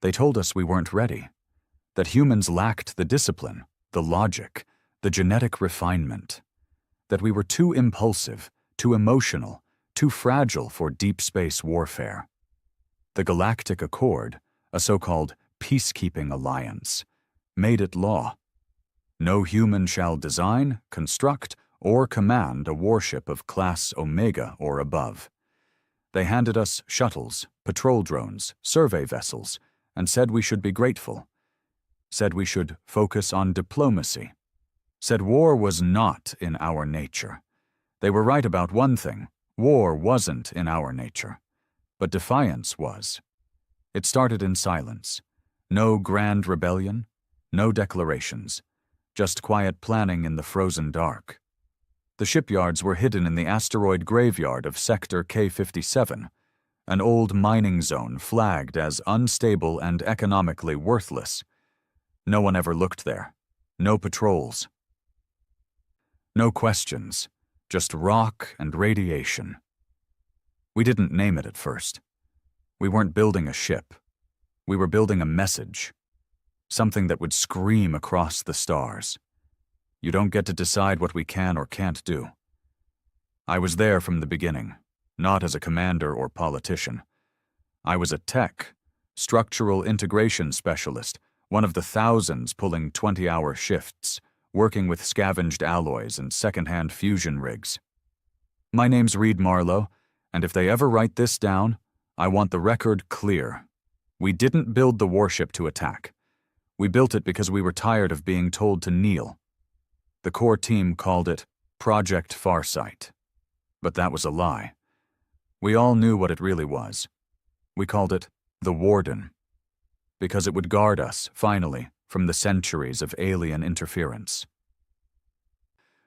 They told us we weren't ready, that humans lacked the discipline, the logic, the genetic refinement, that we were too impulsive, too emotional, too fragile for deep space warfare. The Galactic Accord, a so-called peacekeeping alliance, made it law. No human shall design, construct, or command a warship of class Omega or above. They handed us shuttles, patrol drones, survey vessels, and said we should be grateful. Said we should focus on diplomacy. Said war was not in our nature. They were right about one thing: war wasn't in our nature. But defiance was. It started in silence. No grand rebellion, no declarations, just quiet planning in the frozen dark. The shipyards were hidden in the asteroid graveyard of Sector K-57, an old mining zone flagged as unstable and economically worthless. No one ever looked there. No patrols. No questions, just rock and radiation. We didn't name it at first. We weren't building a ship. We were building a message, something that would scream across the stars. You don't get to decide what we can or can't do. I was there from the beginning, not as a commander or politician. I was a tech, structural integration specialist, one of the thousands pulling 20-hour shifts, working with scavenged alloys and second-hand fusion rigs. My name's Reed Marlowe, and if they ever write this down, I want the record clear. We didn't build the warship to attack. We built it because we were tired of being told to kneel. The core team called it Project Farsight. But that was a lie. We all knew what it really was. We called it the Warden, because it would guard us, finally, from the centuries of alien interference.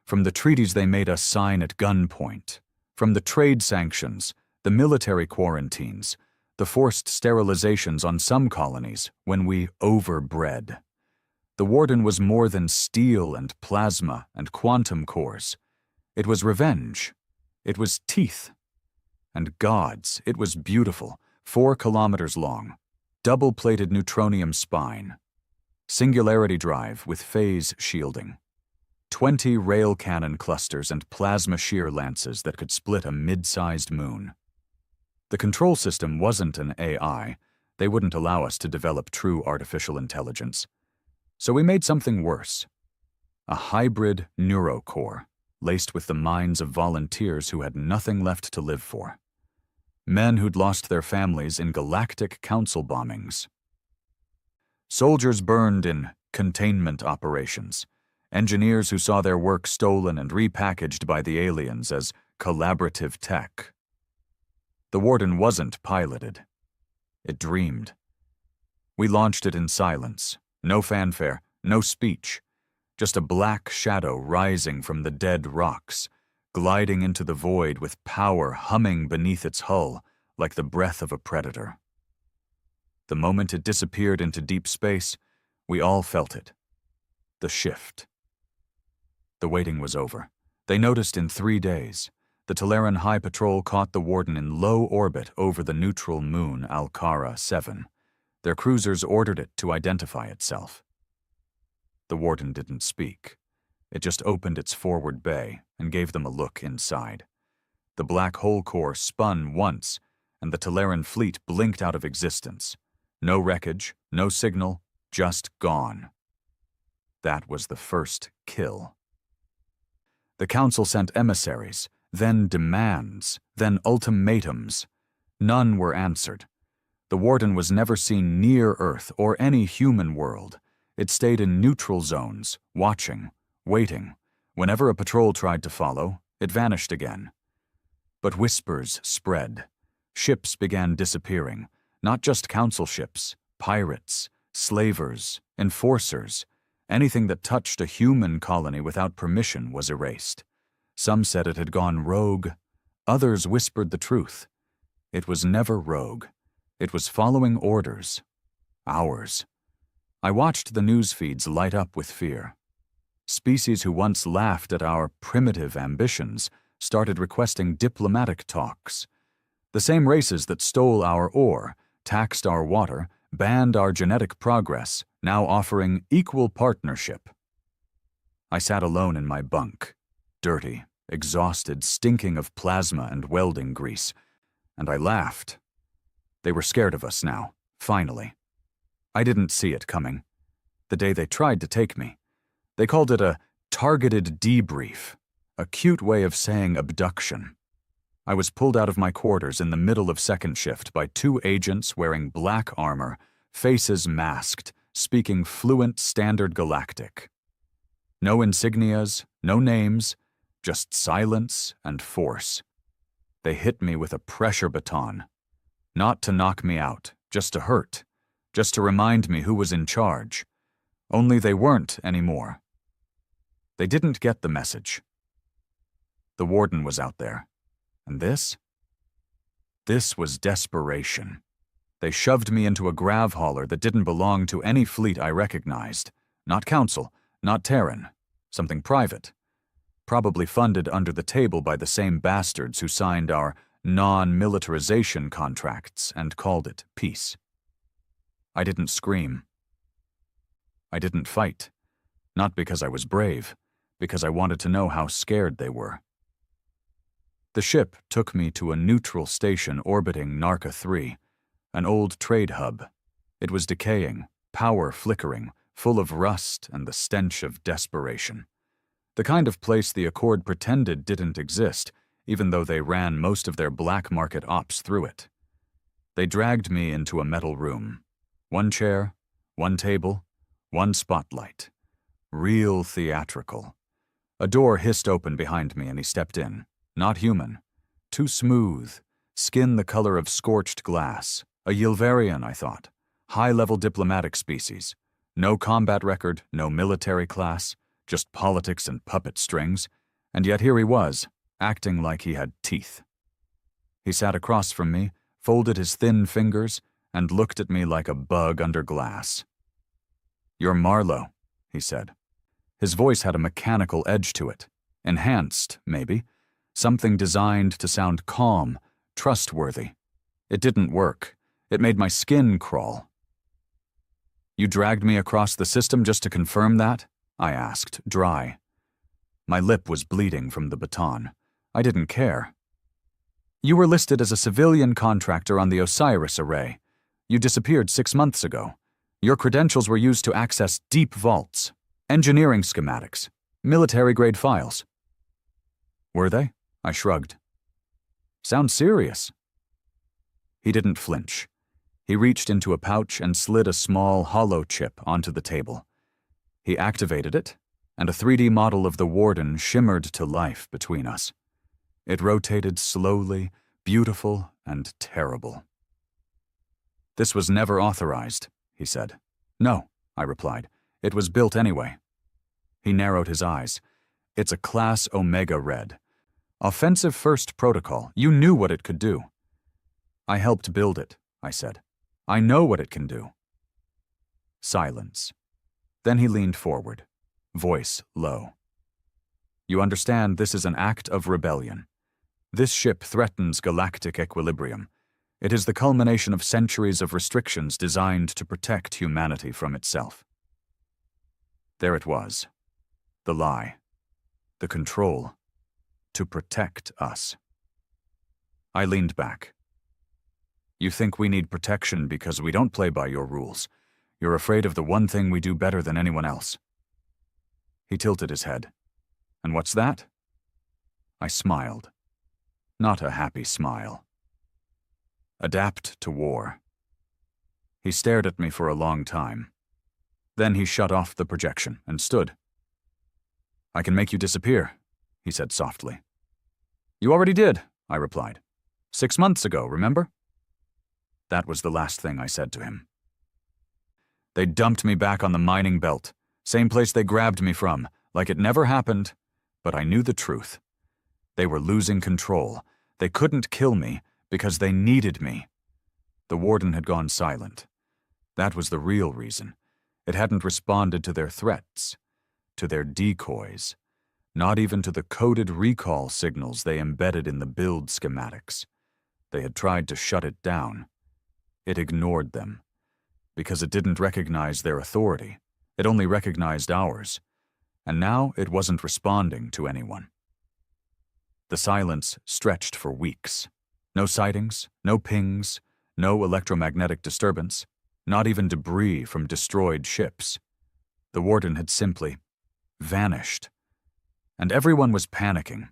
From the treaties they made us sign at gunpoint, from the trade sanctions, the military quarantines, the forced sterilizations on some colonies when we overbred. The Warden was more than steel and plasma and quantum cores. It was revenge. It was teeth. And gods, it was beautiful, 4 kilometers long, double-plated neutronium spine, singularity drive with phase shielding, 20 rail cannon clusters and plasma shear lances that could split a mid-sized moon. The control system wasn't an AI. They wouldn't allow us to develop true artificial intelligence. So we made something worse. A hybrid neurocore, laced with the minds of volunteers who had nothing left to live for. Men who'd lost their families in galactic council bombings. Soldiers burned in containment operations. Engineers who saw their work stolen and repackaged by the aliens as collaborative tech. The Warden wasn't piloted. It dreamed. We launched it in silence. No fanfare, no speech. Just a black shadow rising from the dead rocks, gliding into the void with power humming beneath its hull like the breath of a predator. The moment it disappeared into deep space, we all felt it. The shift. The waiting was over. They noticed in 3 days. The Talaran High Patrol caught the Warden in low orbit over the neutral moon Alcara 7. Their cruisers ordered it to identify itself. The Warden didn't speak. It just opened its forward bay and gave them a look inside. The black hole core spun once, and the Talaran fleet blinked out of existence. No wreckage, no signal, just gone. That was the first kill. The Council sent emissaries, then demands, then ultimatums. None were answered. The Warden was never seen near Earth or any human world. It stayed in neutral zones, watching, waiting. Whenever a patrol tried to follow, it vanished again. But whispers spread. Ships began disappearing, not just council ships, pirates, slavers, enforcers. Anything that touched a human colony without permission was erased. Some said it had gone rogue. Others whispered the truth. It was never rogue. It was following orders. Ours. I watched the news feeds light up with fear. Species who once laughed at our primitive ambitions started requesting diplomatic talks. The same races that stole our ore, taxed our water, banned our genetic progress, now offering equal partnership. I sat alone in my bunk, dirty, exhausted, stinking of plasma and welding grease, and I laughed. They were scared of us now, finally. I didn't see it coming. The day they tried to take me. They called it a targeted debrief, a cute way of saying abduction. I was pulled out of my quarters in the middle of second shift by 2 agents wearing black armor, faces masked, speaking fluent Standard Galactic. No insignias, no names, just silence and force. They hit me with a pressure baton. Not to knock me out, just to hurt, just to remind me who was in charge. Only they weren't anymore. They didn't get the message. The warden was out there. And this? This was desperation. They shoved me into a grav hauler that didn't belong to any fleet I recognized. Not Council, not Terran. Something private. Probably funded under the table by the same bastards who signed our non-militarization contracts and called it peace. I didn't scream. I didn't fight. Not because I was brave, because I wanted to know how scared they were. The ship took me to a neutral station orbiting Narca 3, an old trade hub. It was decaying, power flickering, full of rust and the stench of desperation. The kind of place the Accord pretended didn't exist, even though they ran most of their black market ops through it. They dragged me into a metal room. 1 chair, 1 table, 1 spotlight. Real theatrical. A door hissed open behind me and he stepped in. Not human. Too smooth. Skin the color of scorched glass. A Yilvarian, I thought. High-level diplomatic species. No combat record, no military class, just politics and puppet strings. And yet here he was, acting like he had teeth. He sat across from me, folded his thin fingers, and looked at me like a bug under glass. "You're Marlowe," he said. His voice had a mechanical edge to it. Enhanced, maybe. Something designed to sound calm, trustworthy. It didn't work. It made my skin crawl. "You dragged me across the system just to confirm that?" I asked, dry. My lip was bleeding from the baton. I didn't care. "You were listed as a civilian contractor on the Osiris array. You disappeared 6 months ago. Your credentials were used to access deep vaults, engineering schematics, military-grade files." "Were they?" I shrugged. "Sounds serious." He didn't flinch. He reached into a pouch and slid a small hollow chip onto the table. He activated it, and a 3D model of the warden shimmered to life between us. It rotated slowly, beautiful, and terrible. "This was never authorized," he said. "No," I replied. "It was built anyway." He narrowed his eyes. "It's a Class Omega Red. Offensive First Protocol. You knew what it could do." "I helped build it," I said. "I know what it can do." Silence. Then he leaned forward, voice low. "You understand this is an act of rebellion. This ship threatens galactic equilibrium. It is the culmination of centuries of restrictions designed to protect humanity from itself." There it was. The lie. The control. To protect us. I leaned back. "You think we need protection because we don't play by your rules. You're afraid of the one thing we do better than anyone else." He tilted his head. "And what's that?" I smiled. Not a happy smile. "Adapt to war." He stared at me for a long time. Then he shut off the projection and stood. "I can make you disappear," he said softly. "You already did," I replied. 6 months ago, remember?" That was the last thing I said to him. They dumped me back on the mining belt, same place they grabbed me from, like it never happened, but I knew the truth. They were losing control. They couldn't kill me because they needed me. The warden had gone silent. That was the real reason. It hadn't responded to their threats, to their decoys, not even to the coded recall signals they embedded in the build schematics. They had tried to shut it down. It ignored them. because it didn't recognize their authority. It only recognized ours. And now it wasn't responding to anyone. The silence stretched for weeks. No sightings, no pings, no electromagnetic disturbance, not even debris from destroyed ships. The warden had simply vanished. And everyone was panicking.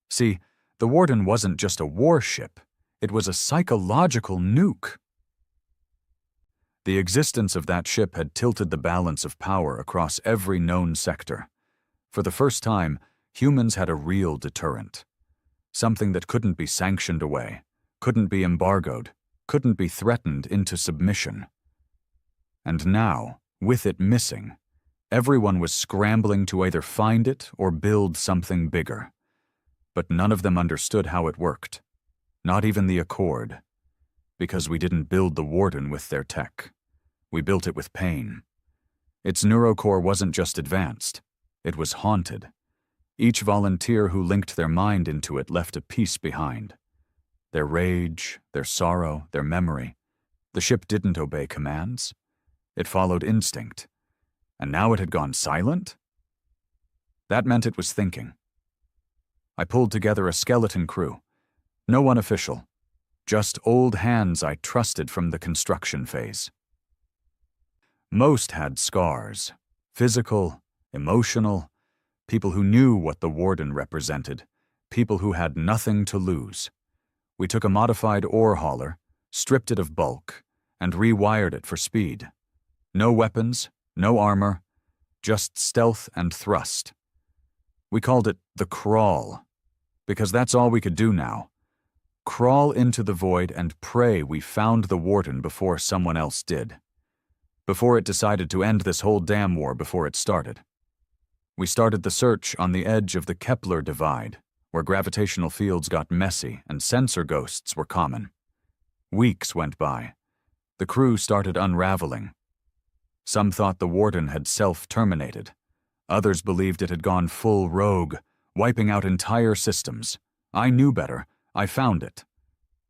See, the warden wasn't just a warship, it was a psychological nuke. The existence of that ship had tilted the balance of power across every known sector. For the first time, humans had a real deterrent. Something that couldn't be sanctioned away, couldn't be embargoed, couldn't be threatened into submission. And now, with it missing, everyone was scrambling to either find it or build something bigger. But none of them understood how it worked. Not even the Accord. Because we didn't build the Warden with their tech. We built it with pain. Its neurocore wasn't just advanced. It was haunted. Each volunteer who linked their mind into it left a piece behind. Their rage, their sorrow, their memory. The ship didn't obey commands. It followed instinct. And now it had gone silent? That meant it was thinking. I pulled together a skeleton crew. No one official. Just old hands I trusted from the construction phase. Most had scars. Physical, emotional. People who knew what the warden represented. People who had nothing to lose. We took a modified ore hauler, stripped it of bulk, and rewired it for speed. No weapons, no armor, just stealth and thrust. We called it the crawl, because that's all we could do now. Crawl into the void and pray we found the warden before someone else did. Before it decided to end this whole damn war before it started. We started the search on the edge of the Kepler divide, where gravitational fields got messy and sensor ghosts were common. Weeks went by. The crew started unraveling. Some thought the warden had self-terminated. Others believed it had gone full rogue, wiping out entire systems. I knew better. I found it.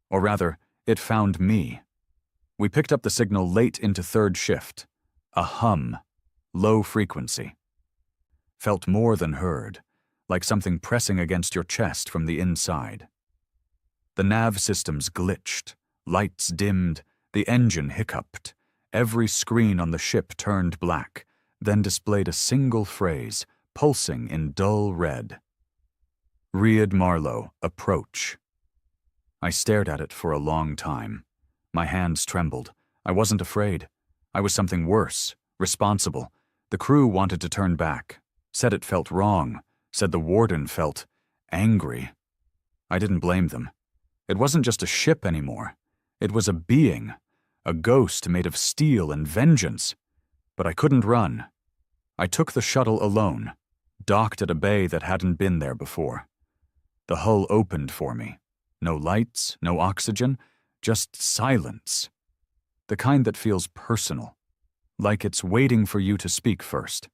Or rather, it found me. We picked up the signal late into third shift. A hum. Low frequency. Felt more than heard, like something pressing against your chest from the inside. The nav systems glitched. Lights dimmed. The engine hiccuped. Every screen on the ship turned black, then displayed a single phrase, pulsing in dull red. Riyad Marlowe, approach. I stared at it for a long time. My hands trembled. I wasn't afraid. I was something worse, responsible. The crew wanted to turn back, said it felt wrong, said the warden felt angry. I didn't blame them. It wasn't just a ship anymore. It was a being, a ghost made of steel and vengeance. But I couldn't run. I took the shuttle alone, docked at a bay that hadn't been there before. The hull opened for me. No lights, no oxygen, just silence. The kind that feels personal, like it's waiting for you to speak first.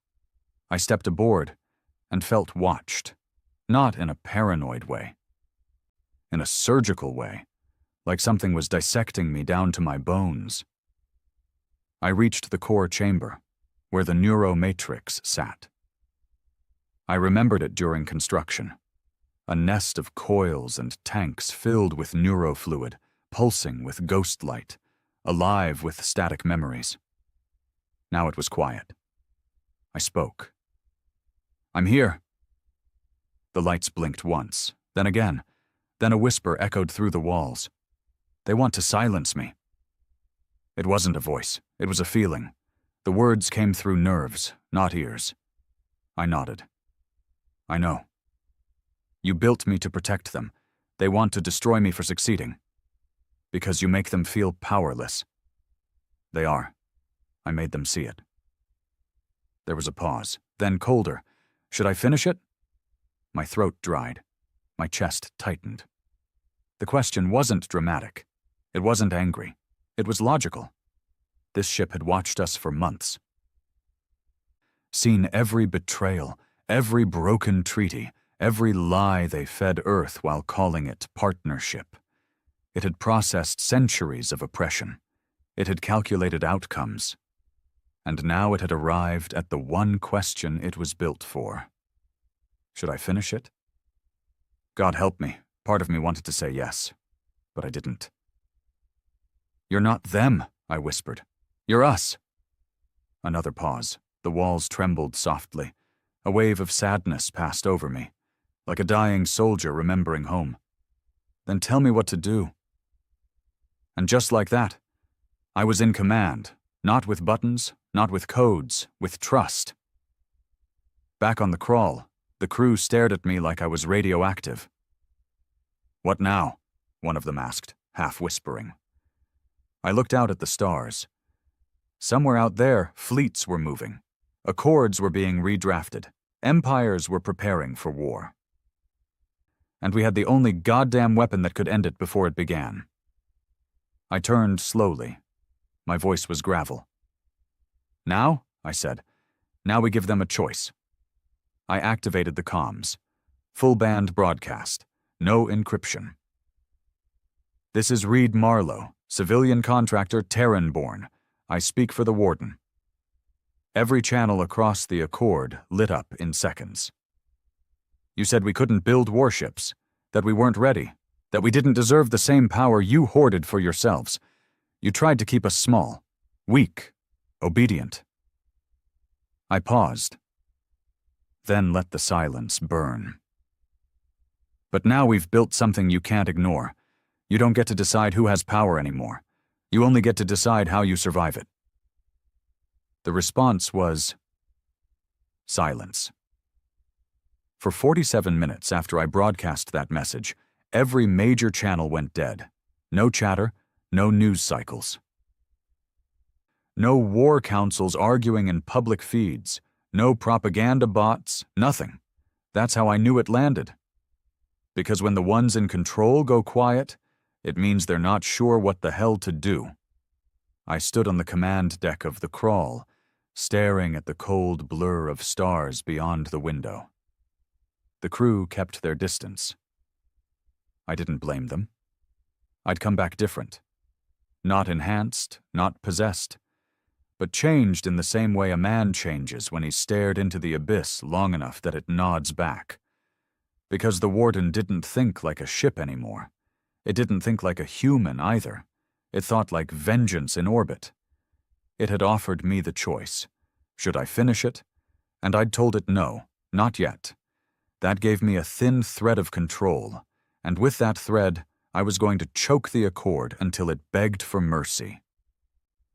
I stepped aboard and felt watched, not in a paranoid way. In a surgical way, like something was dissecting me down to my bones. I reached the core chamber, where the neuromatrix sat. I remembered it during construction. A nest of coils and tanks filled with neurofluid, pulsing with ghost light, alive with static memories. Now it was quiet. I spoke. I'm here. The lights blinked once, then again, then a whisper echoed through the walls. They want to silence me. It wasn't a voice, it was a feeling. The words came through nerves, not ears. I nodded. I know. You built me to protect them. They want to destroy me for succeeding. Because you make them feel powerless. They are. I made them see it. There was a pause, then colder. Should I finish it? My throat dried. My chest tightened. The question wasn't dramatic. It wasn't angry. It was logical. This ship had watched us for months. Seen every betrayal, every broken treaty, every lie they fed Earth while calling it partnership. It had processed centuries of oppression. It had calculated outcomes. And now it had arrived at the one question it was built for. Should I finish it? God help me, part of me wanted to say yes, but I didn't. You're not them, I whispered. You're us. Another pause. The walls trembled softly. A wave of sadness passed over me, like a dying soldier remembering home. Then tell me what to do. And just like that, I was in command, not with buttons, not with codes, with trust. Back on the crawl, the crew stared at me like I was radioactive. What now? One of them asked, half whispering. I looked out at the stars. Somewhere out there, fleets were moving. Accords were being redrafted. Empires were preparing for war. And we had the only goddamn weapon that could end it before it began. I turned slowly. My voice was gravel. Now, I said, now we give them a choice. I activated the comms. Full band broadcast. No encryption. This is Reed Marlowe, civilian contractor Terran-born. I speak for the Warden. Every channel across the Accord lit up in seconds. You said we couldn't build warships, that we weren't ready, that we didn't deserve the same power you hoarded for yourselves. You tried to keep us small, weak, obedient. I paused, then let the silence burn. But now we've built something you can't ignore. You don't get to decide who has power anymore. You only get to decide how you survive it. The response was silence. For 47 minutes after I broadcast that message, every major channel went dead. No chatter, no news cycles. No war councils arguing in public feeds, no propaganda bots, nothing. That's how I knew it landed. Because when the ones in control go quiet, it means they're not sure what the hell to do. I stood on the command deck of the crawl, staring at the cold blur of stars beyond the window. The crew kept their distance. I didn't blame them. I'd come back different. Not enhanced, not possessed, but changed in the same way a man changes when he's stared into the abyss long enough that it nods back. Because the Warden didn't think like a ship anymore. It didn't think like a human either. It thought like vengeance in orbit. It had offered me the choice. Should I finish it? And I'd told it no, not yet. That gave me a thin thread of control, and with that thread, I was going to choke the Accord until it begged for mercy.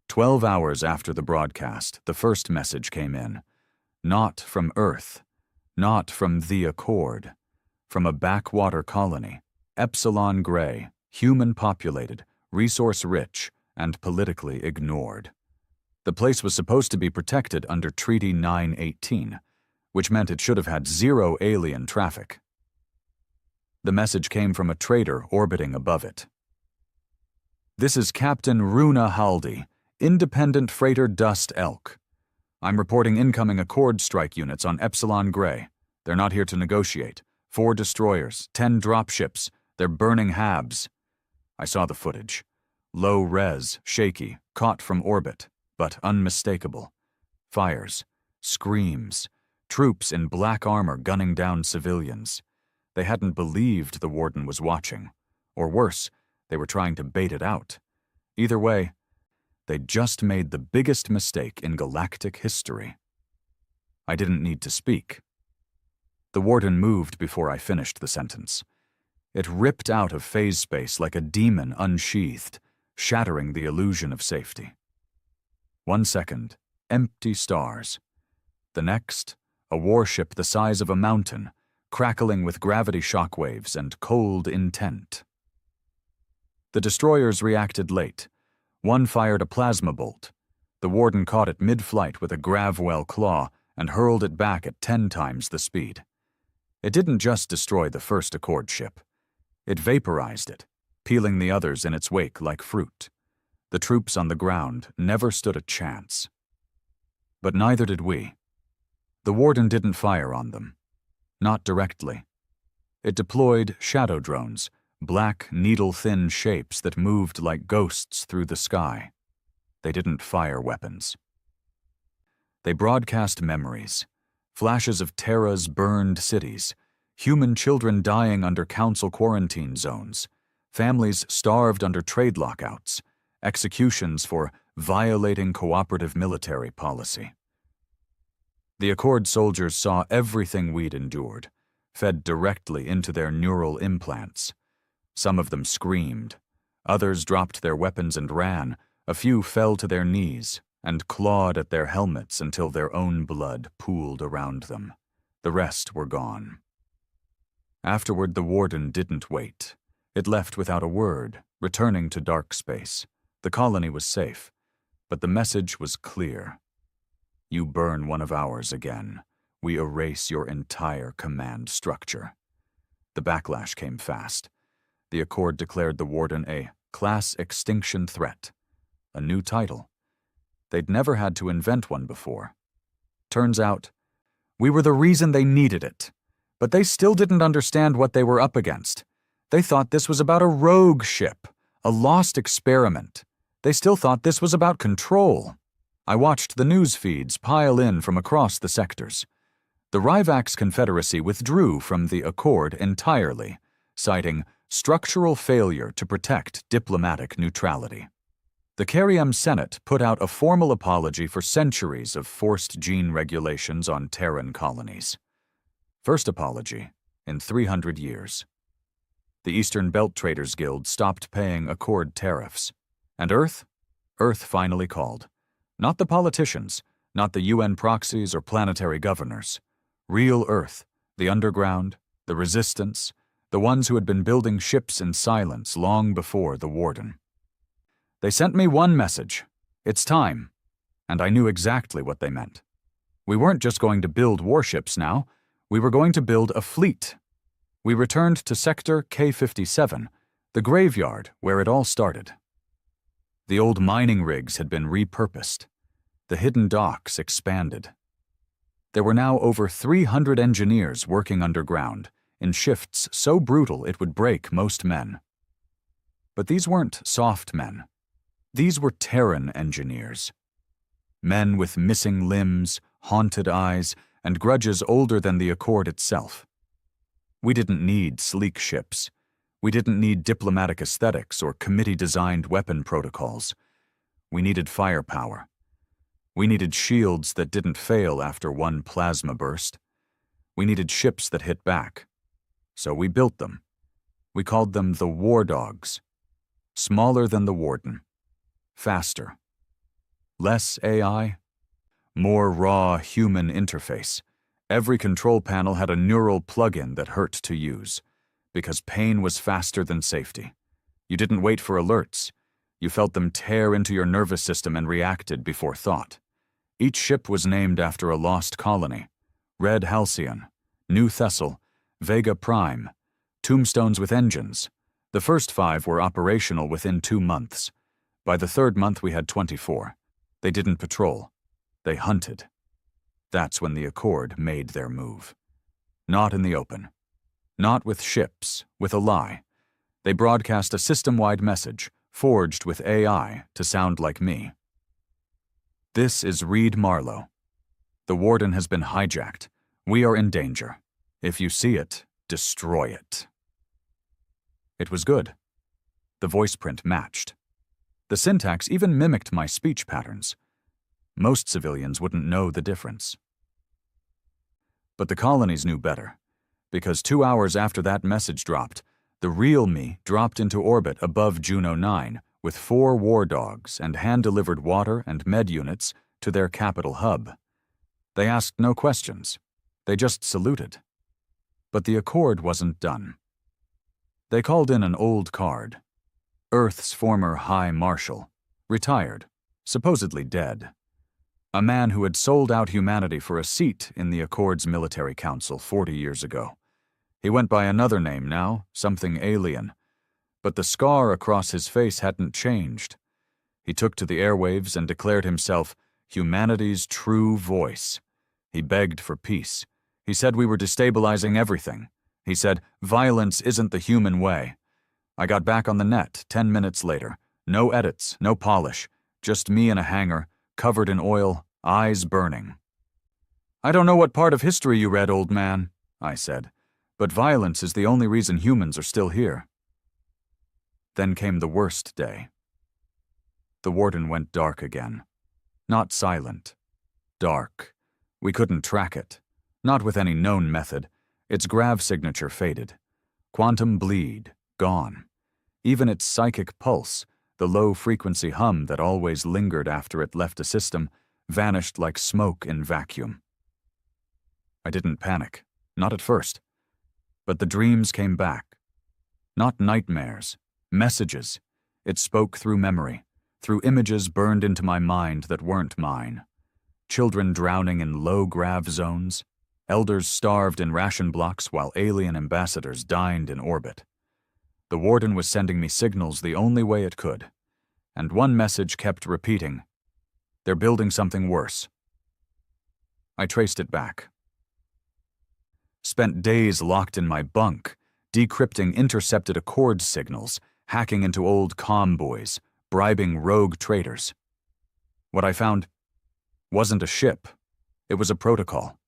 12 hours after the broadcast, the first message came in. Not from Earth, not from the Accord, from a backwater colony, Epsilon Gray, human-populated, resource-rich, and politically ignored. The place was supposed to be protected under Treaty 918, which meant it should have had zero alien traffic. The message came from a trader orbiting above it. This is Captain Runa Haldi, Independent Freighter Dust Elk. I'm reporting incoming Accord strike units on Epsilon Gray. They're not here to negotiate. 4 destroyers, 10 dropships. They're burning habs. I saw the footage. Low res, shaky, caught from orbit, but unmistakable. Fires, screams, troops in black armor gunning down civilians. They hadn't believed the Warden was watching. Or worse, they were trying to bait it out. Either way, they'd just made the biggest mistake in galactic history. I didn't need to speak. The Warden moved before I finished the sentence. It ripped out of phase space like a demon unsheathed, shattering the illusion of safety. 1 second, empty stars. The next, a warship the size of a mountain, crackling with gravity shockwaves and cold intent. The destroyers reacted late. One fired a plasma bolt. The Warden caught it mid-flight with a gravwell claw and hurled it back at 10 times the speed. It didn't just destroy the first Accord ship. It vaporized it, peeling the others in its wake like fruit. The troops on the ground never stood a chance. But neither did we. The Warden didn't fire on them. Not directly. It deployed shadow drones, black, needle-thin shapes that moved like ghosts through the sky. They didn't fire weapons. They broadcast memories, flashes of Terra's burned cities, human children dying under council quarantine zones, families starved under trade lockouts, executions for violating cooperative military policy. The Accord soldiers saw everything we'd endured, fed directly into their neural implants. Some of them screamed. Others dropped their weapons and ran. A few fell to their knees and clawed at their helmets until their own blood pooled around them. The rest were gone. Afterward, the warden didn't wait. It left without a word, returning to dark space. The colony was safe, but the message was clear. You burn one of ours again, we erase your entire command structure. The backlash came fast. The Accord declared the warden a class extinction threat, a new title. They'd never had to invent one before. Turns out, we were the reason they needed it, but they still didn't understand what they were up against. They thought this was about a rogue ship, a lost experiment. They still thought this was about control. I watched the news feeds pile in from across the sectors. The Ryvax Confederacy withdrew from the Accord entirely, citing structural failure to protect diplomatic neutrality. The Carium Senate put out a formal apology for centuries of forced gene regulations on Terran colonies. First apology in 300 years. The Eastern Belt Traders Guild stopped paying Accord tariffs. And Earth? Earth finally called. Not the politicians, not the UN proxies or planetary governors. Real Earth, the underground, the resistance, the ones who had been building ships in silence long before the warden. They sent me one message. It's time. And I knew exactly what they meant. We weren't just going to build warships now. We were going to build a fleet. We returned to Sector K-57, the graveyard where it all started. The old mining rigs had been repurposed. The hidden docks expanded. There were now over 300 engineers working underground, in shifts so brutal it would break most men. But these weren't soft men. These were Terran engineers. Men with missing limbs, haunted eyes, and grudges older than the Accord itself. We didn't need sleek ships. We didn't need diplomatic aesthetics or committee-designed weapon protocols. We needed firepower. We needed shields that didn't fail after one plasma burst. We needed ships that hit back. So we built them. We called them the War Dogs. Smaller than the Warden. Faster. Less AI. More raw human interface. Every control panel had a neural plug-in that hurt to use. Because pain was faster than safety. You didn't wait for alerts. You felt them tear into your nervous system and reacted before thought. Each ship was named after a lost colony. Red Halcyon, New Thessal, Vega Prime, tombstones with engines. The first 5 were operational within 2 months. By the 3rd month we had 24. They didn't patrol. They hunted. That's when the Accord made their move. Not in the open. Not with ships, with a lie. They broadcast a system-wide message, forged with AI to sound like me. This is Reed Marlowe. The warden has been hijacked. We are in danger. If you see it, destroy it. It was good. The voice print matched. The syntax even mimicked my speech patterns. Most civilians wouldn't know the difference. But the colonies knew better. Because 2 hours after that message dropped, the real me dropped into orbit above Juno 9 with 4 war dogs and hand-delivered water and med units to their capital hub. They asked no questions. They just saluted. But the Accord wasn't done. They called in an old card. Earth's former High Marshal, retired, supposedly dead. A man who had sold out humanity for a seat in the Accord's military council 40 years ago. He went by another name now, something alien. But the scar across his face hadn't changed. He took to the airwaves and declared himself humanity's true voice. He begged for peace. He said we were destabilizing everything. He said violence isn't the human way. I got back on the net 10 minutes later. No edits, no polish. Just me in a hangar, covered in oil, eyes burning. "I don't know what part of history you read, old man," I said, "but violence is the only reason humans are still here." Then came the worst day. The warden went dark again. Not silent. Dark. We couldn't track it. Not with any known method. Its grav signature faded. Quantum bleed. Gone. Even its psychic pulse, the low-frequency hum that always lingered after it left a system, vanished like smoke in vacuum. I didn't panic. Not at first. But the dreams came back. Not nightmares. Messages. It spoke through memory, through images burned into my mind that weren't mine. Children drowning in low-grav zones. Elders starved in ration blocks while alien ambassadors dined in orbit. The warden was sending me signals the only way it could. And one message kept repeating, "They're building something worse." I traced it back. Spent days locked in my bunk, decrypting intercepted Accord signals, hacking into old comm buoys, bribing rogue traitors. What I found wasn't a ship. It was a protocol.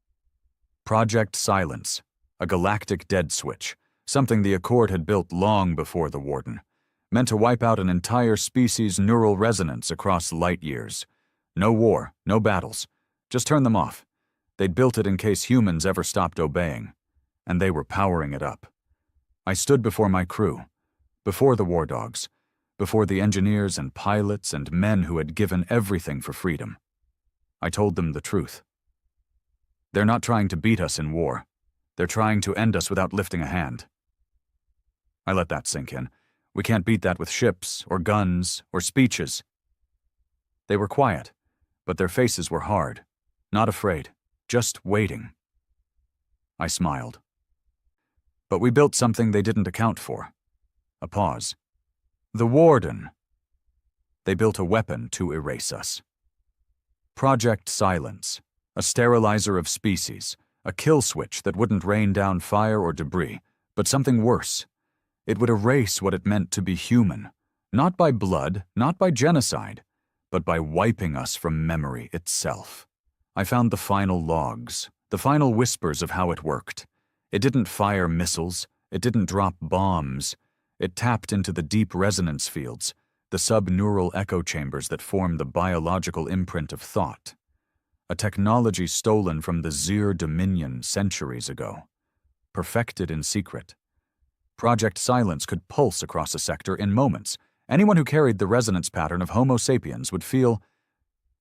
Project Silence, a galactic dead switch, something the Accord had built long before the warden, meant to wipe out an entire species' neural resonance across light years. No war, no battles. Just turn them off. They'd built it in case humans ever stopped obeying, and they were powering it up. I stood before my crew, before the war dogs, before the engineers and pilots and men who had given everything for freedom. I told them the truth. They're not trying to beat us in war. They're trying to end us without lifting a hand. I let that sink in. We can't beat that with ships, or guns, or speeches. They were quiet, but their faces were hard, not afraid, just waiting. I smiled. But we built something they didn't account for. A pause. The warden. They built a weapon to erase us. Project Silence, a sterilizer of species, a kill switch that wouldn't rain down fire or debris, but something worse. It would erase what it meant to be human, not by blood, not by genocide, but by wiping us from memory itself. I found the final logs, the final whispers of how it worked. It didn't fire missiles, it didn't drop bombs. It tapped into the deep resonance fields, the subneural echo chambers that form the biological imprint of thought. A technology stolen from the Zir Dominion centuries ago. Perfected in secret. Project Silence could pulse across a sector in moments. Anyone who carried the resonance pattern of Homo sapiens would feel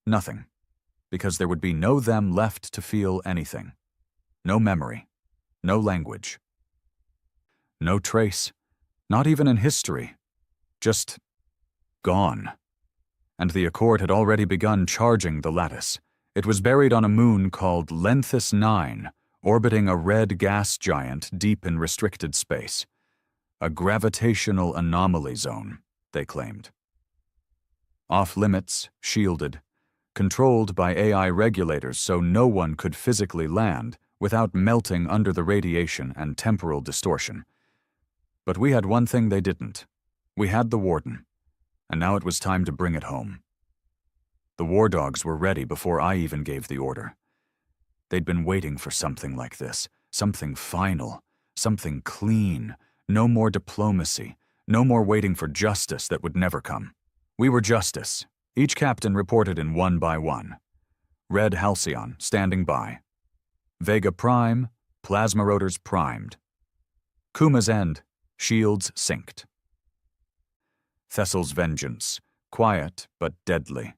nothing, because there would be no them left to feel anything. No memory, no language, no trace, not even in history, just gone. And the Accord had already begun charging the lattice. It was buried on a moon called Lenthis 9, orbiting a red gas giant deep in restricted space. A gravitational anomaly zone, they claimed. Off-limits, shielded, controlled by AI regulators so no one could physically land without melting under the radiation and temporal distortion. But we had one thing they didn't. We had the warden, and now it was time to bring it home. The war dogs were ready before I even gave the order. They'd been waiting for something like this, something final, something clean. No more diplomacy, no more waiting for justice that would never come. We were justice. Each captain reported in one by one. Red Halcyon, standing by. Vega Prime, plasma rotors primed. Kuma's End, shields synced. Thessal's Vengeance, quiet but deadly.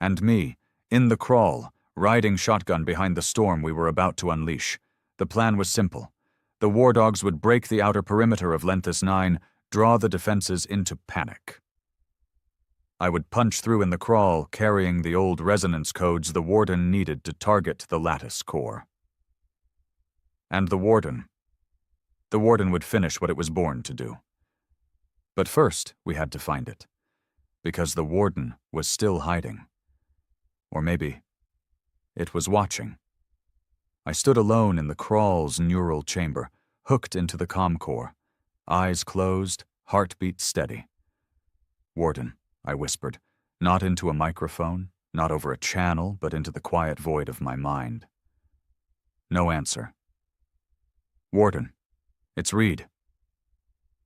And me, in the crawl, riding shotgun behind the storm we were about to unleash. The plan was simple. The war dogs would break the outer perimeter of Lenthis 9, draw the defenses into panic. I would punch through in the crawl, carrying the old resonance codes the warden needed to target the lattice core. And the warden would finish what it was born to do. But first, we had to find it, because the warden was still hiding. Or maybe it was watching. I stood alone in the crawl's neural chamber, hooked into the comm core, eyes closed, heartbeat steady. "Warden," I whispered, Not into a microphone, not over a channel, but into the quiet void of my mind. No answer. "Warden, it's Reed."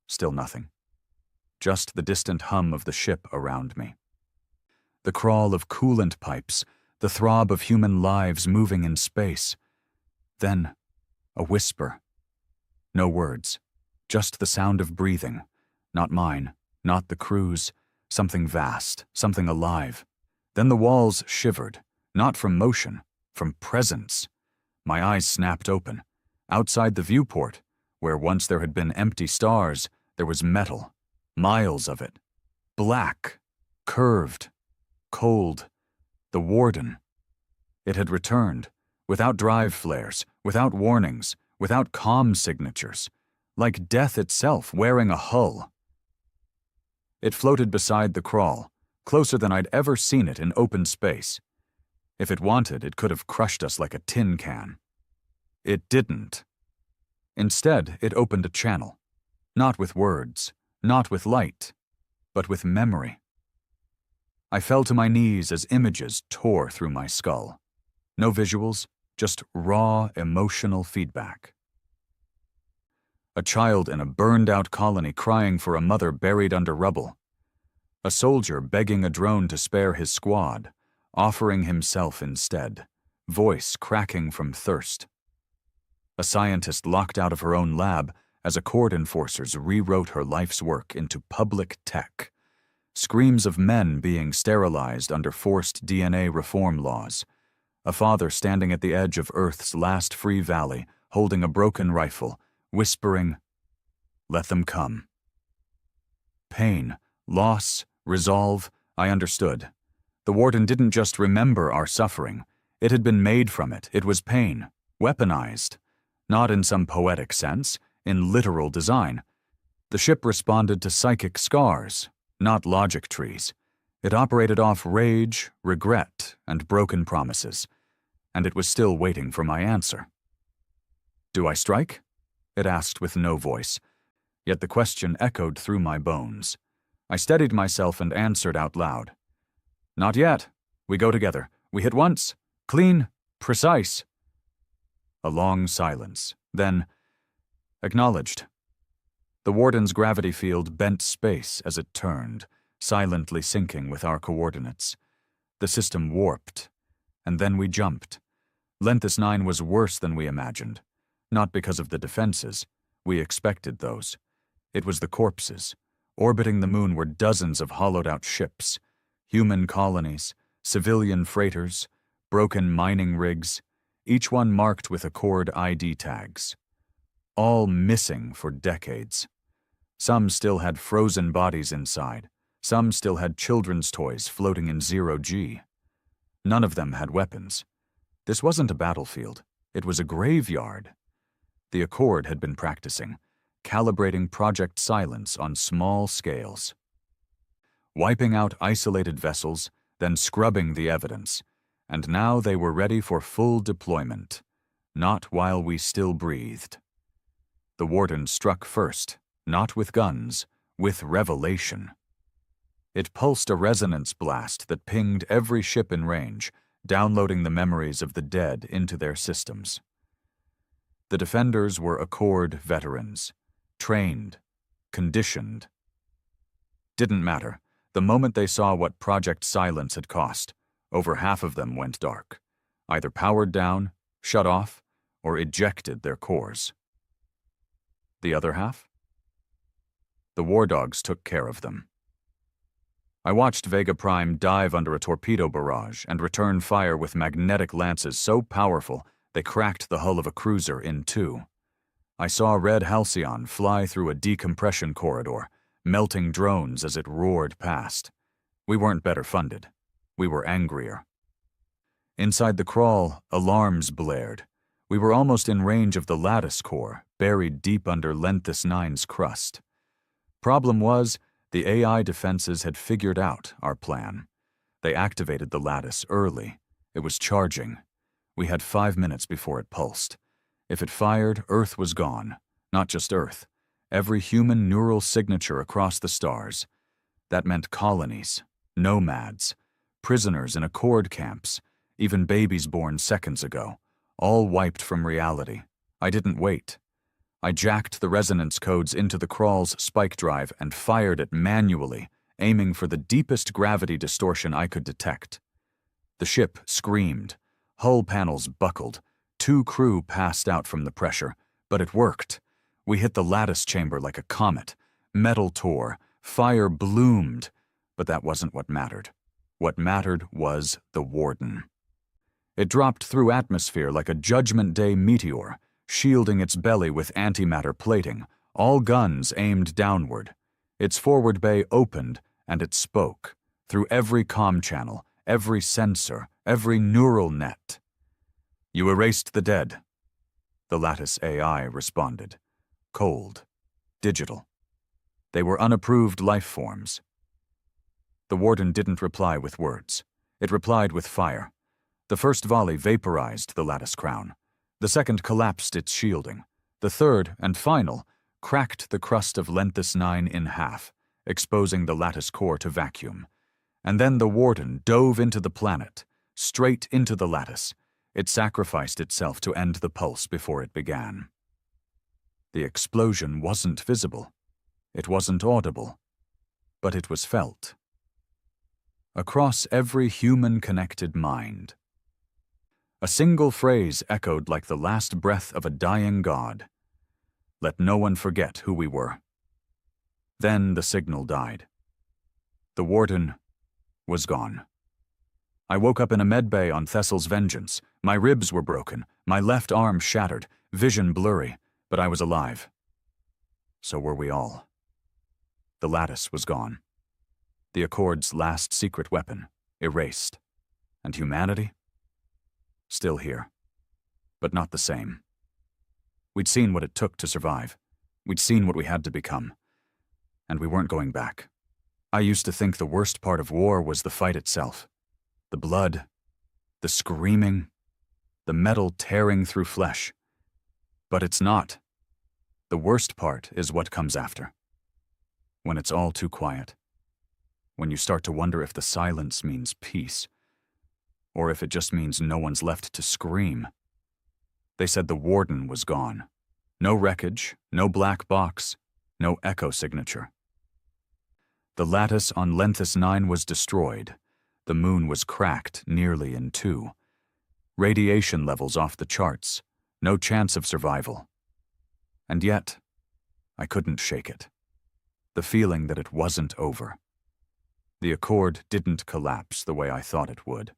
Still nothing. Just the distant hum of the ship around me. The crawl of coolant pipes, the throb of human lives moving in space. Then, a whisper. No words, just the sound of breathing. Not mine, not the crew's. Something vast, something alive. Then the walls shivered, not from motion, from presence. My eyes snapped open. Outside the viewport, where once there had been empty stars, there was metal, miles of it. Black, curved, cold. The Warden. It had returned, without drive flares, without warnings, without comm signatures, like death itself wearing a hull. It floated beside the crawl, closer than I'd ever seen it in open space. If it wanted, it could have crushed us like a tin can. It didn't. Instead, it opened a channel, not with words, not with light, but with memory. I fell to my knees as images tore through my skull. No visuals, just raw, emotional feedback. A child in a burned-out colony crying for a mother buried under rubble. A soldier begging a drone to spare his squad, offering himself instead, voice cracking from thirst. A scientist locked out of her own lab as Accord enforcers rewrote her life's work into public tech. Screams of men being sterilized under forced DNA reform laws. A father standing at the edge of Earth's last free valley, holding a broken rifle, whispering, "Let them come." Pain, loss, resolve, I understood. The Warden didn't just remember our suffering. It had been made from it. It was pain, weaponized. Not in some poetic sense, in literal design. The ship responded to psychic scars, not logic trees. It operated off rage, regret, and broken promises. And it was still waiting for my answer. "Do I strike?" It asked with no voice. Yet the question echoed through my bones. I steadied myself and answered out loud. "Not yet. We go together. We hit once. Clean. Precise." A long silence. Then, "Acknowledged." The Warden's gravity field bent space as it turned, silently syncing with our coordinates. The system warped. And then we jumped. Lenthis 9 was worse than we imagined. Not because of the defenses. We expected those. It was the corpses. Orbiting the moon were dozens of hollowed-out ships. Human colonies, civilian freighters, broken mining rigs, each one marked with Accord ID tags. All missing for decades. Some still had frozen bodies inside. Some still had children's toys floating in zero-G. None of them had weapons. This wasn't a battlefield. It was a graveyard. The Accord had been practicing, calibrating Project Silence on small scales. Wiping out isolated vessels, then scrubbing the evidence. And now they were ready for full deployment, not while we still breathed. The Warden struck first, not with guns, with revelation. It pulsed a resonance blast that pinged every ship in range, downloading the memories of the dead into their systems. The defenders were Accord veterans, trained, conditioned. Didn't matter. The moment they saw what Project Silence had cost, over half of them went dark, either powered down, shut off, or ejected their cores. The other half? The War Dogs took care of them. I watched Vega Prime dive under a torpedo barrage and return fire with magnetic lances so powerful they cracked the hull of a cruiser in two. I saw Red Halcyon fly through a decompression corridor, melting drones as it roared past. We weren't better funded. We were angrier. Inside the crawl, alarms blared. We were almost in range of the lattice core, buried deep under Lenthis 9's crust. Problem was, the AI defenses had figured out our plan. They activated the lattice early. It was charging. We had 5 minutes before it pulsed. If it fired, Earth was gone. Not just Earth. Every human neural signature across the stars. That meant colonies. nomads, prisoners in accord camps, even babies born seconds ago, all wiped from reality. I didn't wait. I jacked the resonance codes into the crawl's spike drive and fired it manually, aiming for the deepest gravity distortion I could detect. The ship screamed. Hull panels buckled. 2 crew passed out from the pressure, but it worked. We hit the lattice chamber like a comet. Metal tore. Fire bloomed. But that wasn't what mattered. What mattered was the Warden. It dropped through atmosphere like a Judgment Day meteor, shielding its belly with antimatter plating, all guns aimed downward. Its forward bay opened, and it spoke, through every comm channel, every sensor, every neural net. "You erased the dead," the Lattice AI responded. Cold. Digital. They were unapproved life forms. The Warden didn't reply with words. It replied with fire. The first volley vaporized the Lattice crown. The second collapsed its shielding. The third, and final, cracked the crust of Lenthis 9 in half, exposing the Lattice core to vacuum. And then the Warden dove into the planet, straight into the Lattice. It sacrificed itself to end the pulse before it began. The explosion wasn't visible. It wasn't audible. But it was felt. Across every human-connected mind. A single phrase echoed like the last breath of a dying god. Let no one forget who we were. Then the signal died. The Warden was gone. I woke up in a medbay on Thessal's Vengeance. My ribs were broken, my left arm shattered, vision blurry, but I was alive. So were we all. The Lattice was gone. The Accord's last secret weapon, erased. And humanity? Still here. But not the same. We'd seen what it took to survive. We'd seen what we had to become. And we weren't going back. I used to think the worst part of war was the fight itself. The blood, the screaming, the metal tearing through flesh. But it's not. The worst part is what comes after. When it's all too quiet. When you start to wonder if the silence means peace, or if it just means no one's left to scream. They said the Warden was gone. No wreckage, no black box, no echo signature. The Lattice on Lenthis 9 was destroyed. The moon was cracked nearly in 2. Radiation levels off the charts. No chance of survival. And yet, I couldn't shake it. The feeling that it wasn't over. The Accord didn't collapse the way I thought it would.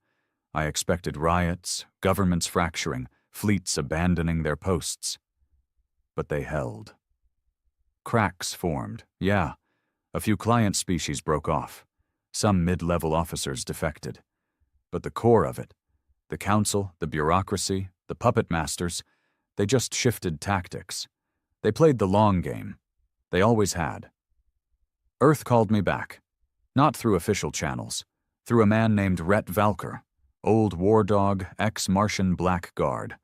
I expected riots, governments fracturing, fleets abandoning their posts. But they held. Cracks formed, yeah. A few client species broke off. Some mid-level officers defected. But the core of it, the council, the bureaucracy, the puppet masters, they just shifted tactics. They played the long game. They always had. Earth called me back. Not through official channels. Through a man named Rhett Valker, old war dog, ex-Martian blackguard.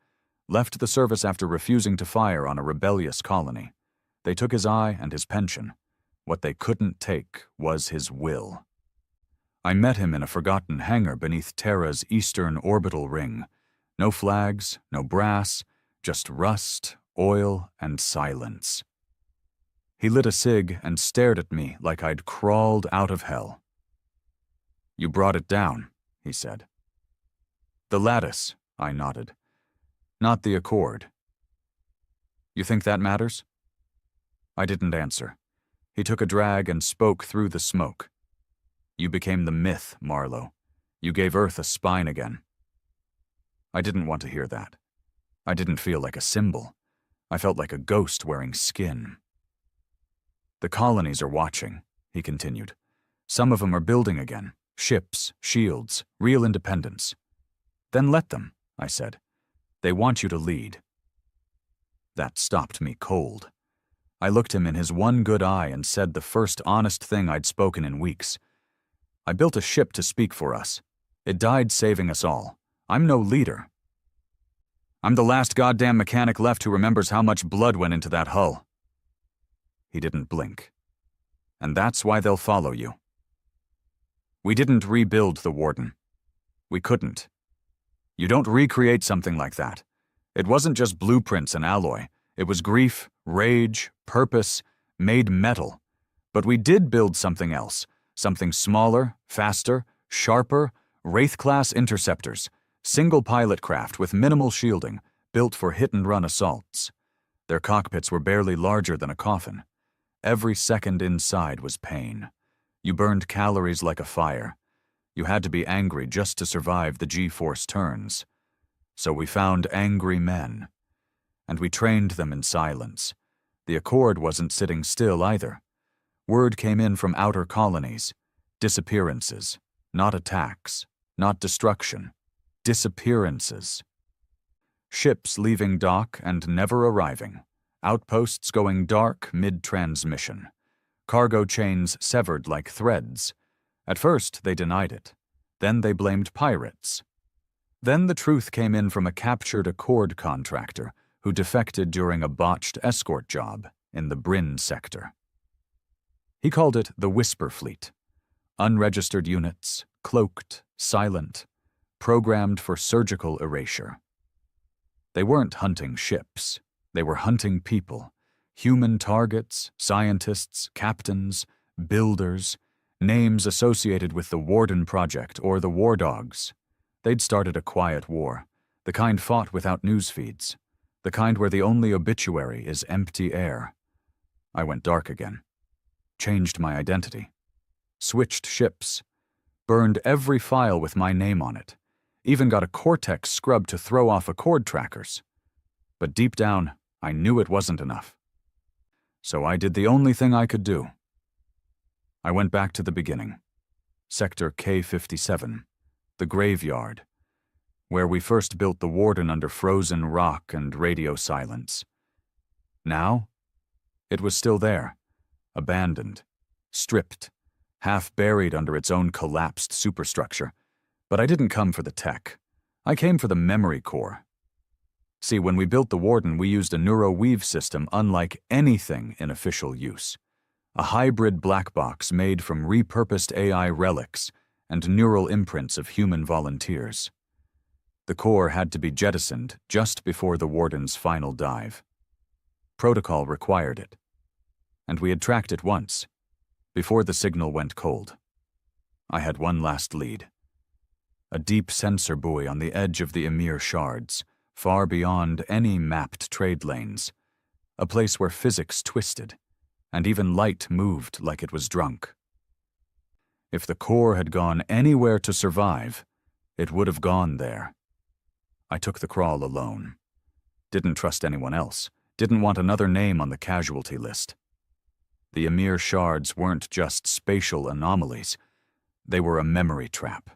Left the service after refusing to fire on a rebellious colony. They took his eye and his pension. What they couldn't take was his will. I met him in a forgotten hangar beneath Terra's eastern orbital ring. No flags, no brass, just rust, oil, and silence. He lit a cig and stared at me like I'd crawled out of hell. "You brought it down," he said. "The Lattice," I nodded. "Not the Accord." "You think that matters?" I didn't answer. He took a drag and spoke through the smoke. "You became the myth, Marlowe. You gave Earth a spine again." I didn't want to hear that. I didn't feel like a symbol. I felt like a ghost wearing skin. "The colonies are watching," he continued. "Some of them are building again. Ships, shields, real independence." "Then let them," I said. "They want you to lead." That stopped me cold. I looked him in his one good eye and said the first honest thing I'd spoken in weeks. "I built a ship to speak for us. It died saving us all. I'm no leader. I'm the last goddamn mechanic left who remembers how much blood went into that hull." He didn't blink. "And that's why they'll follow you." We didn't rebuild the Warden. We couldn't. You don't recreate something like that. It wasn't just blueprints and alloy. It was grief, rage, purpose, made metal. But we did build something else. Something smaller, faster, sharper, Wraith-class interceptors, single-pilot craft with minimal shielding, built for hit-and-run assaults. Their cockpits were barely larger than a coffin. Every second inside was pain. You burned calories like a fire. You had to be angry just to survive the G-force turns. So we found angry men. And we trained them in silence. The Accord wasn't sitting still either. Word came in from outer colonies. Disappearances, not attacks, not destruction. Disappearances. Ships leaving dock and never arriving. Outposts going dark mid-transmission. Cargo chains severed like threads. At first, they denied it. Then they blamed pirates. Then the truth came in from a captured Accord contractor who defected during a botched escort job in the Bryn sector. He called it the Whisper Fleet. Unregistered units, cloaked, silent, programmed for surgical erasure. They weren't hunting ships. They were hunting people. Human targets, scientists, captains, builders, names associated with the Warden Project or the War Dogs. They'd started a quiet war, the kind fought without news feeds, the kind where the only obituary is empty air. I went dark again. Changed my identity. Switched ships. Burned every file with my name on it. Even got a Cortex scrub to throw off Accord trackers. But deep down, I knew it wasn't enough. So I did the only thing I could do. I went back to the beginning. Sector K-57, the graveyard, where we first built the Warden under frozen rock and radio silence. Now, it was still there, abandoned, stripped, half buried under its own collapsed superstructure. But I didn't come for the tech. I came for the memory core. See, when we built the Warden, we used a neuro-weave system unlike anything in official use. A hybrid black box made from repurposed AI relics and neural imprints of human volunteers. The core had to be jettisoned just before the Warden's final dive. Protocol required it. And we had tracked it once, before the signal went cold. I had one last lead. A deep sensor buoy on the edge of the Emir shards, far beyond any mapped trade lanes, a place where physics twisted, and even light moved like it was drunk. If the core had gone anywhere to survive, it would have gone there. I took the crawl alone. Didn't trust anyone else, didn't want another name on the casualty list. The Emir shards weren't just spatial anomalies, they were a memory trap.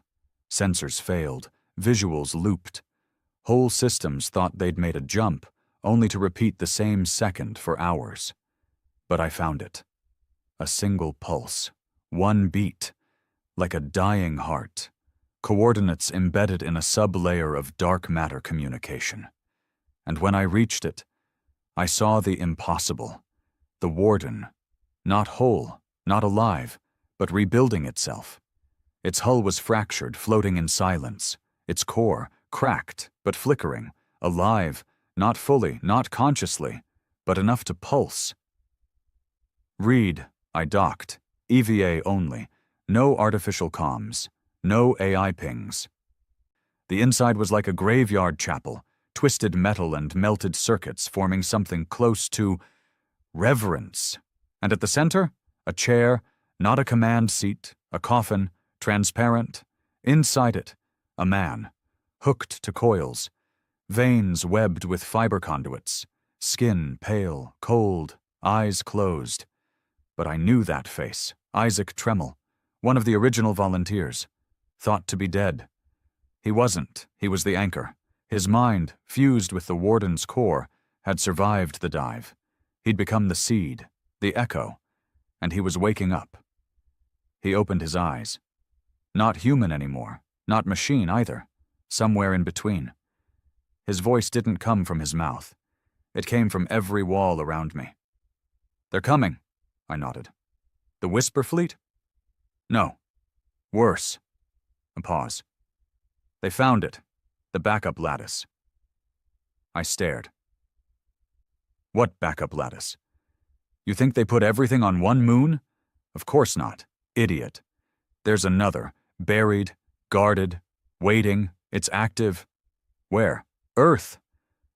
Sensors failed, visuals looped. Whole systems thought they'd made a jump, only to repeat the same second for hours. But I found it. A single pulse, one beat, like a dying heart, coordinates embedded in a sub-layer of dark matter communication. And when I reached it, I saw the impossible. The Warden, not whole, not alive, but rebuilding itself. Its hull was fractured, floating in silence. Its core, cracked, but flickering, alive, not fully, not consciously, but enough to pulse. Read, I docked, EVA only, no artificial comms, no AI pings. The inside was like a graveyard chapel, twisted metal and melted circuits forming something close to reverence. And at the center, a chair, not a command seat, a coffin, transparent. Inside it, a man, hooked to coils, veins webbed with fiber conduits, skin pale, cold, eyes closed. But I knew that face, Isaac Tremmel, one of the original volunteers, thought to be dead. He wasn't, he was the anchor. His mind, fused with the Warden's core, had survived the dive. He'd become the seed, the echo, and he was waking up. He opened his eyes. Not human anymore, not machine either, somewhere in between. His voice didn't come from his mouth. It came from every wall around me. "They're coming," I nodded. "The Whisper Fleet?" "No. Worse. A pause. They found it. The backup lattice. I stared. What backup lattice? You think they put everything on one moon? Of course not. Idiot. There's another, buried, guarded, waiting. It's active. Where? Earth.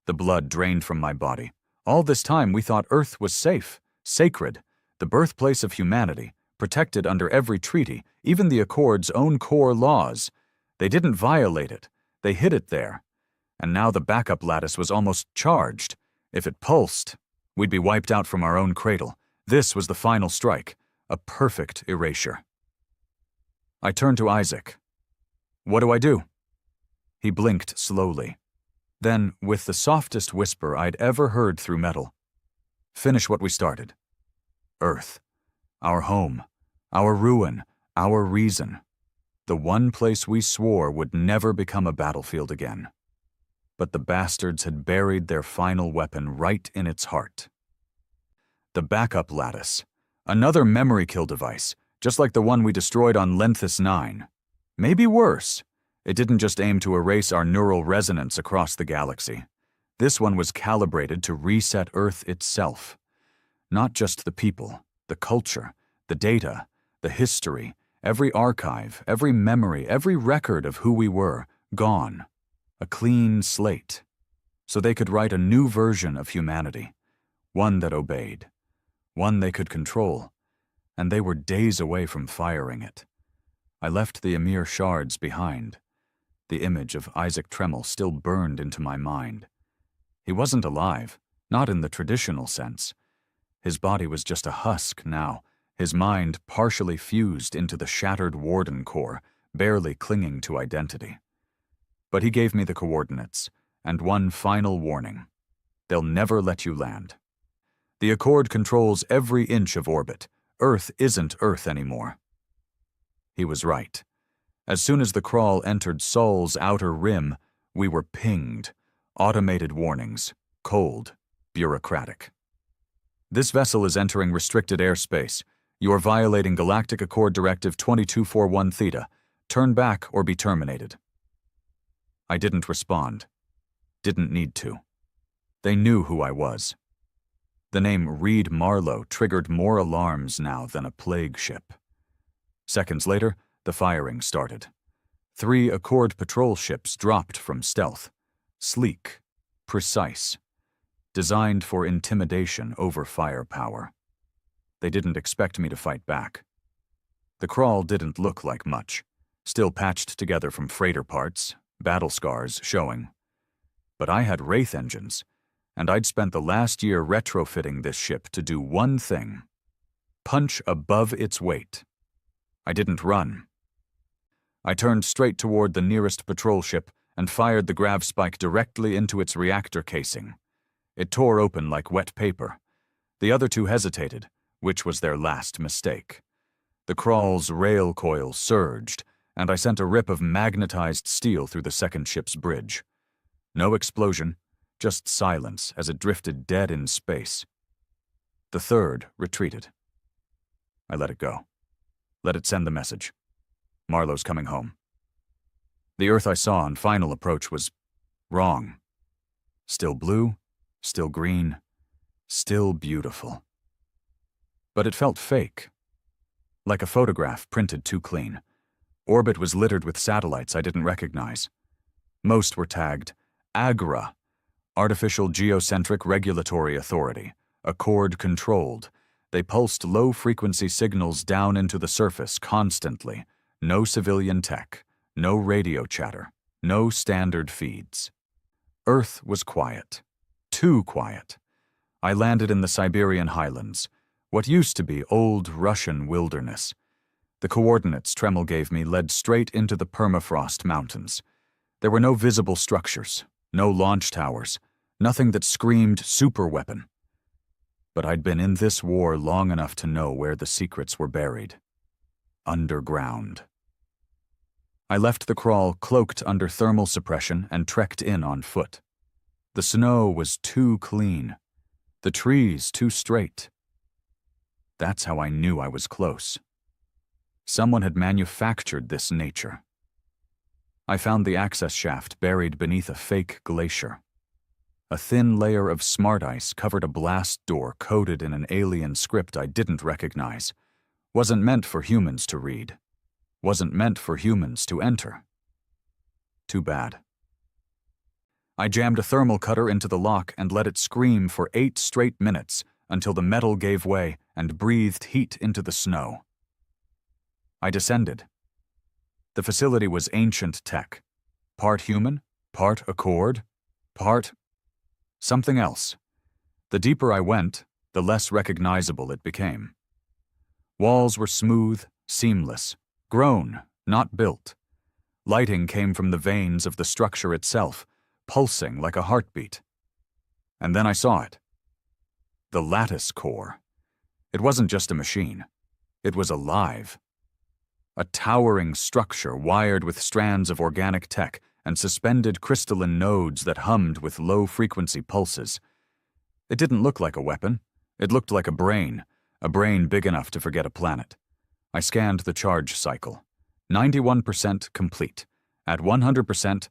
The blood drained from my body. All this time we thought Earth was safe, sacred, the birthplace of humanity, protected under every treaty, even the Accord's own core laws. They didn't violate it. They hid it there. And now the backup lattice was almost charged. If it pulsed, we'd be wiped out from our own cradle. This was the final strike, a perfect erasure. I turned to Isaac. What do I do? He blinked slowly. Then, with the softest whisper I'd ever heard through metal, finish what we started. Earth. Our home. Our ruin. Our reason. The one place we swore would never become a battlefield again. But the bastards had buried their final weapon right in its heart. The backup lattice. Another memory kill device, just like the one we destroyed on Lenthis 9. Maybe worse. It didn't just aim to erase our neural resonance across the galaxy. This one was calibrated to reset Earth itself. Not just the people, the culture, the data, the history, every archive, every memory, every record of who we were, gone. A clean slate. So they could write a new version of humanity. One that obeyed. One they could control. And they were days away from firing it. I left the Emir shards behind. The image of Isaac Tremmel still burned into my mind. He wasn't alive, not in the traditional sense. His body was just a husk now, his mind partially fused into the shattered Warden core, barely clinging to identity. But he gave me the coordinates, and one final warning. They'll never let you land. The Accord controls every inch of orbit. Earth isn't Earth anymore. He was right. As soon as the crawl entered Sol's outer rim, we were pinged. Automated warnings. Cold. Bureaucratic. This vessel is entering restricted airspace. You are violating Galactic Accord Directive 2241 Theta. Turn back or be terminated. I didn't respond. Didn't need to. They knew who I was. The name Reed Marlowe triggered more alarms now than a plague ship. Seconds later, the firing started. 3 Accord patrol ships dropped from stealth. Sleek. Precise. Designed for intimidation over firepower. They didn't expect me to fight back. The crawl didn't look like much. Still patched together from freighter parts, battle scars showing. But I had Wraith engines, and I'd spent the last year retrofitting this ship to do one thing. Punch above its weight. I didn't run. I turned straight toward the nearest patrol ship and fired the grav spike directly into its reactor casing. It tore open like wet paper. The other 2 hesitated, which was their last mistake. The crawl's rail coil surged, and I sent a rip of magnetized steel through the second ship's bridge. No explosion, just silence as it drifted dead in space. The third retreated. I let it go. Let it send the message. Marlowe's coming home. The Earth I saw on final approach was wrong. Still blue, still green, still beautiful. But it felt fake. Like a photograph printed too clean. Orbit was littered with satellites I didn't recognize. Most were tagged AGRA, Artificial Geocentric Regulatory Authority, Accord controlled. They pulsed low-frequency signals down into the surface constantly. No civilian tech, no radio chatter, no standard feeds. Earth was quiet. Too quiet. I landed in the Siberian highlands, what used to be old Russian wilderness. The coordinates Tremmel gave me led straight into the permafrost mountains. There were no visible structures, no launch towers, nothing that screamed superweapon. But I'd been in this war long enough to know where the secrets were buried. Underground. I left the crawl cloaked under thermal suppression and trekked in on foot. The snow was too clean. The trees too straight. That's how I knew I was close. Someone had manufactured this nature. I found the access shaft buried beneath a fake glacier. A thin layer of smart ice covered a blast door coded in an alien script I didn't recognize. Wasn't meant for humans to read. Wasn't meant for humans to enter. Too bad. I jammed a thermal cutter into the lock and let it scream for 8 straight minutes until the metal gave way and breathed heat into the snow. I descended. The facility was ancient tech. Part human, part Accord, part something else. The deeper I went, the less recognizable it became. Walls were smooth, seamless, grown, not built. Lighting came from the veins of the structure itself, pulsing like a heartbeat. And then I saw it. The lattice core. It wasn't just a machine. It was alive. A towering structure wired with strands of organic tech and suspended crystalline nodes that hummed with low-frequency pulses. It didn't look like a weapon. It looked like a brain big enough to forget a planet. I scanned the charge cycle. 91% complete. At 100%,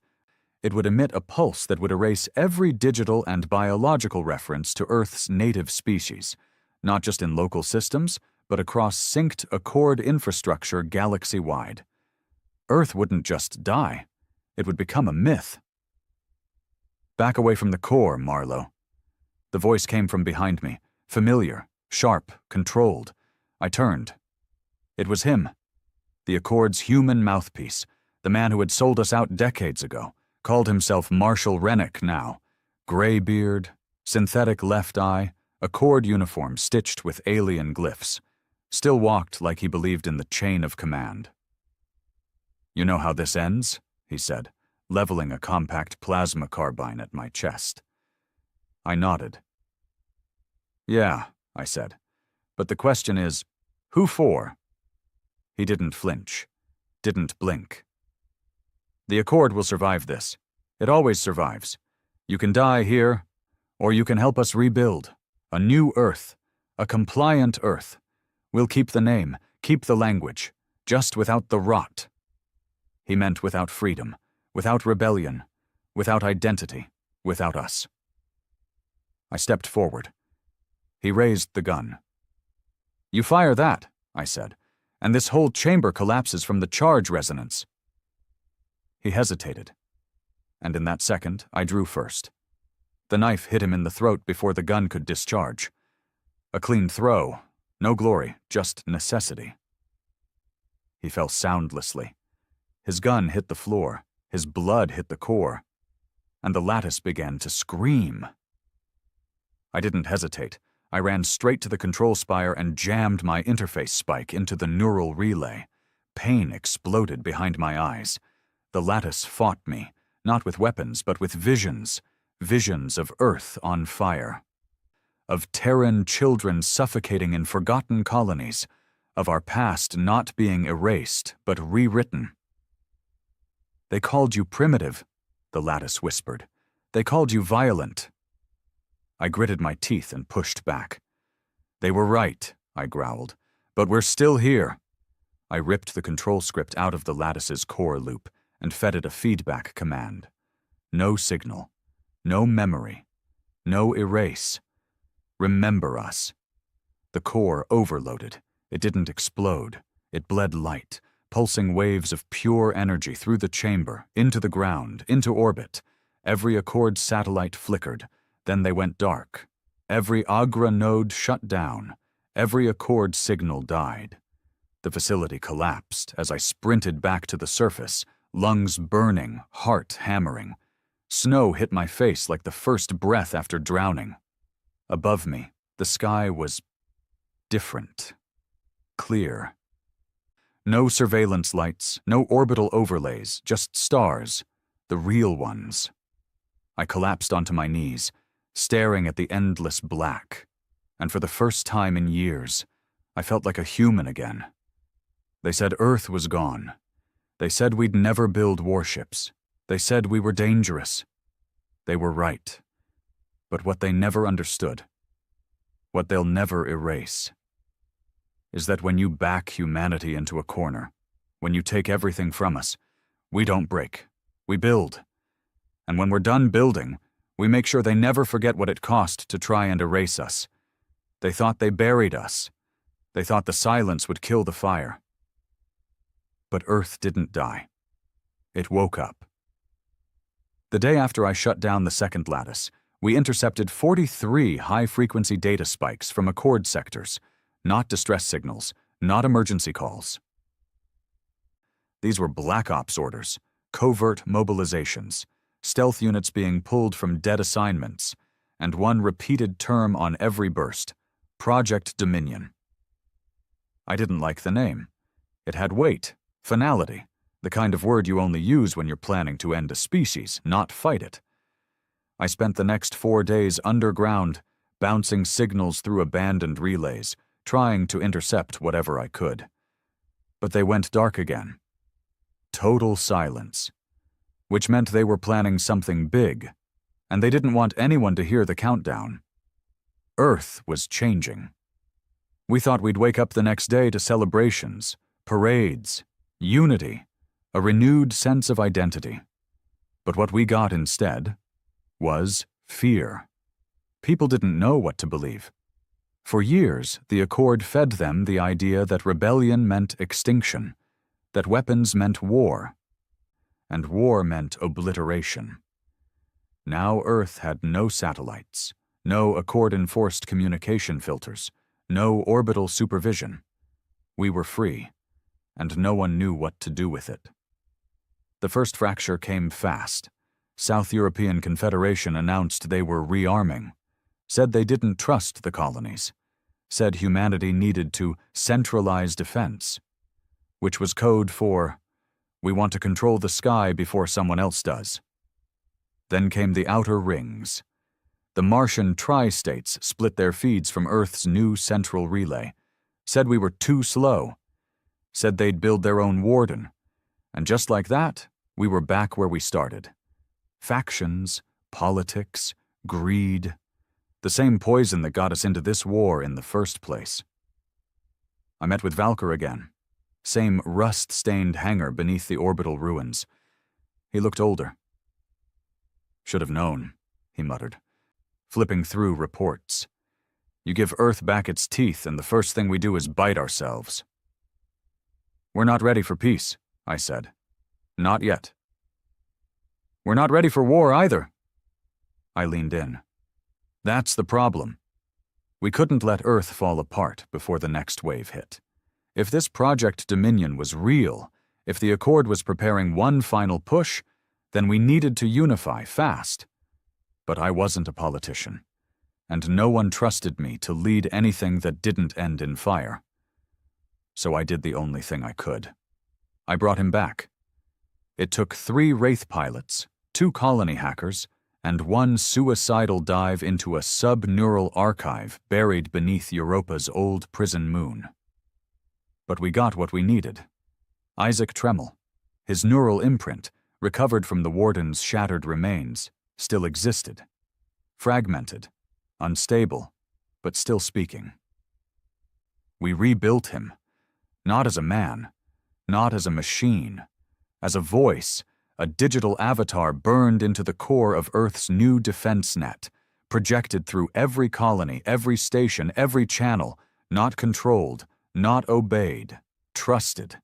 it would emit a pulse that would erase every digital and biological reference to Earth's native species, not just in local systems, but across synced Accord infrastructure galaxy-wide. Earth wouldn't just die. It would become a myth. Back away from the core, Marlowe. The voice came from behind me, familiar, sharp, controlled. I turned. It was him. The Accord's human mouthpiece, the man who had sold us out decades ago, called himself Marshal Rennick now. Gray beard, synthetic left eye, Accord uniform stitched with alien glyphs. Still walked like he believed in the chain of command. "You know how this ends?" he said, leveling a compact plasma carbine at my chest. I nodded. "Yeah," I said, "but the question is, who for?" He didn't flinch, didn't blink. "The Accord will survive this. It always survives. You can die here, or you can help us rebuild. A new Earth, a compliant Earth. We'll keep the name, keep the language, just without the rot." He meant without freedom, without rebellion, without identity, without us. I stepped forward. He raised the gun. "You fire that," I said, "and this whole chamber collapses from the charge resonance." He hesitated, and in that second I drew first. The knife hit him in the throat before the gun could discharge. A clean throw, no glory, just necessity. He fell soundlessly. His gun hit the floor, his blood hit the core, and the lattice began to scream. I didn't hesitate. I ran straight to the control spire and jammed my interface spike into the neural relay. Pain exploded behind my eyes. The lattice fought me, not with weapons, but with visions. Visions of Earth on fire. Of Terran children suffocating in forgotten colonies. Of our past not being erased, but rewritten. "They called you primitive," the lattice whispered. "They called you violent." I gritted my teeth and pushed back. "They were right," I growled. "But we're still here." I ripped the control script out of the lattice's core loop and fed it a feedback command. No signal. No memory. No erase. Remember us. The core overloaded. It didn't explode. It bled light, pulsing waves of pure energy through the chamber, into the ground, into orbit. Every Accord satellite flickered. Then they went dark. Every Agra node shut down. Every Accord signal died. The facility collapsed as I sprinted back to the surface, lungs burning, heart hammering. Snow hit my face like the first breath after drowning. Above me, the sky was different. Clear. No surveillance lights, no orbital overlays, just stars, the real ones. I collapsed onto my knees, staring at the endless black, and for the first time in years, I felt like a human again. They said Earth was gone. They said we'd never build warships. They said we were dangerous. They were right. But what they never understood, what they'll never erase, is that when you back humanity into a corner, when you take everything from us, we don't break. We build. And when we're done building, we make sure they never forget what it cost to try and erase us. They thought they buried us. They thought the silence would kill the fire. But Earth didn't die. It woke up. The day after I shut down the second lattice, we intercepted 43 high-frequency data spikes from Accord sectors, not distress signals, not emergency calls. These were Black Ops orders, covert mobilizations, stealth units being pulled from dead assignments, and one repeated term on every burst, Project Dominion. I didn't like the name. It had weight, finality, the kind of word you only use when you're planning to end a species, not fight it. I spent the next 4 days underground, bouncing signals through abandoned relays, trying to intercept whatever I could. But they went dark again. Total silence. Which meant they were planning something big, and they didn't want anyone to hear the countdown. Earth was changing. We thought we'd wake up the next day to celebrations, parades, unity, a renewed sense of identity. But what we got instead was fear. People didn't know what to believe. For years, the Accord fed them the idea that rebellion meant extinction, that weapons meant war, and war meant obliteration. Now Earth had no satellites, no Accord-enforced communication filters, no orbital supervision. We were free, and no one knew what to do with it. The first fracture came fast. South European Confederation announced they were rearming, said they didn't trust the colonies, said humanity needed to centralize defense, which was code for, we want to control the sky before someone else does. Then came the outer rings. The Martian tri-states split their feeds from Earth's new central relay, said we were too slow, said they'd build their own warden, and just like that, we were back where we started. Factions, politics, greed, the same poison that got us into this war in the first place. I met with Valker again. Same rust-stained hangar beneath the orbital ruins. He looked older. Should have known, he muttered, flipping through reports. You give Earth back its teeth and the first thing we do is bite ourselves. We're not ready for peace, I said. Not yet. We're not ready for war either. I leaned in. That's the problem. We couldn't let Earth fall apart before the next wave hit. If this Project Dominion was real, if the Accord was preparing one final push, then we needed to unify fast. But I wasn't a politician, and no one trusted me to lead anything that didn't end in fire. So I did the only thing I could. I brought him back. It took 3 Wraith pilots, 2 colony hackers, and 1 suicidal dive into a sub-neural archive buried beneath Europa's old prison moon. But we got what we needed. Isaac Tremmel, his neural imprint, recovered from the warden's shattered remains, still existed. Fragmented, unstable, but still speaking. We rebuilt him, not as a man, not as a machine, as a voice, a digital avatar burned into the core of Earth's new defense net, projected through every colony, every station, every channel, not controlled, not obeyed, trusted.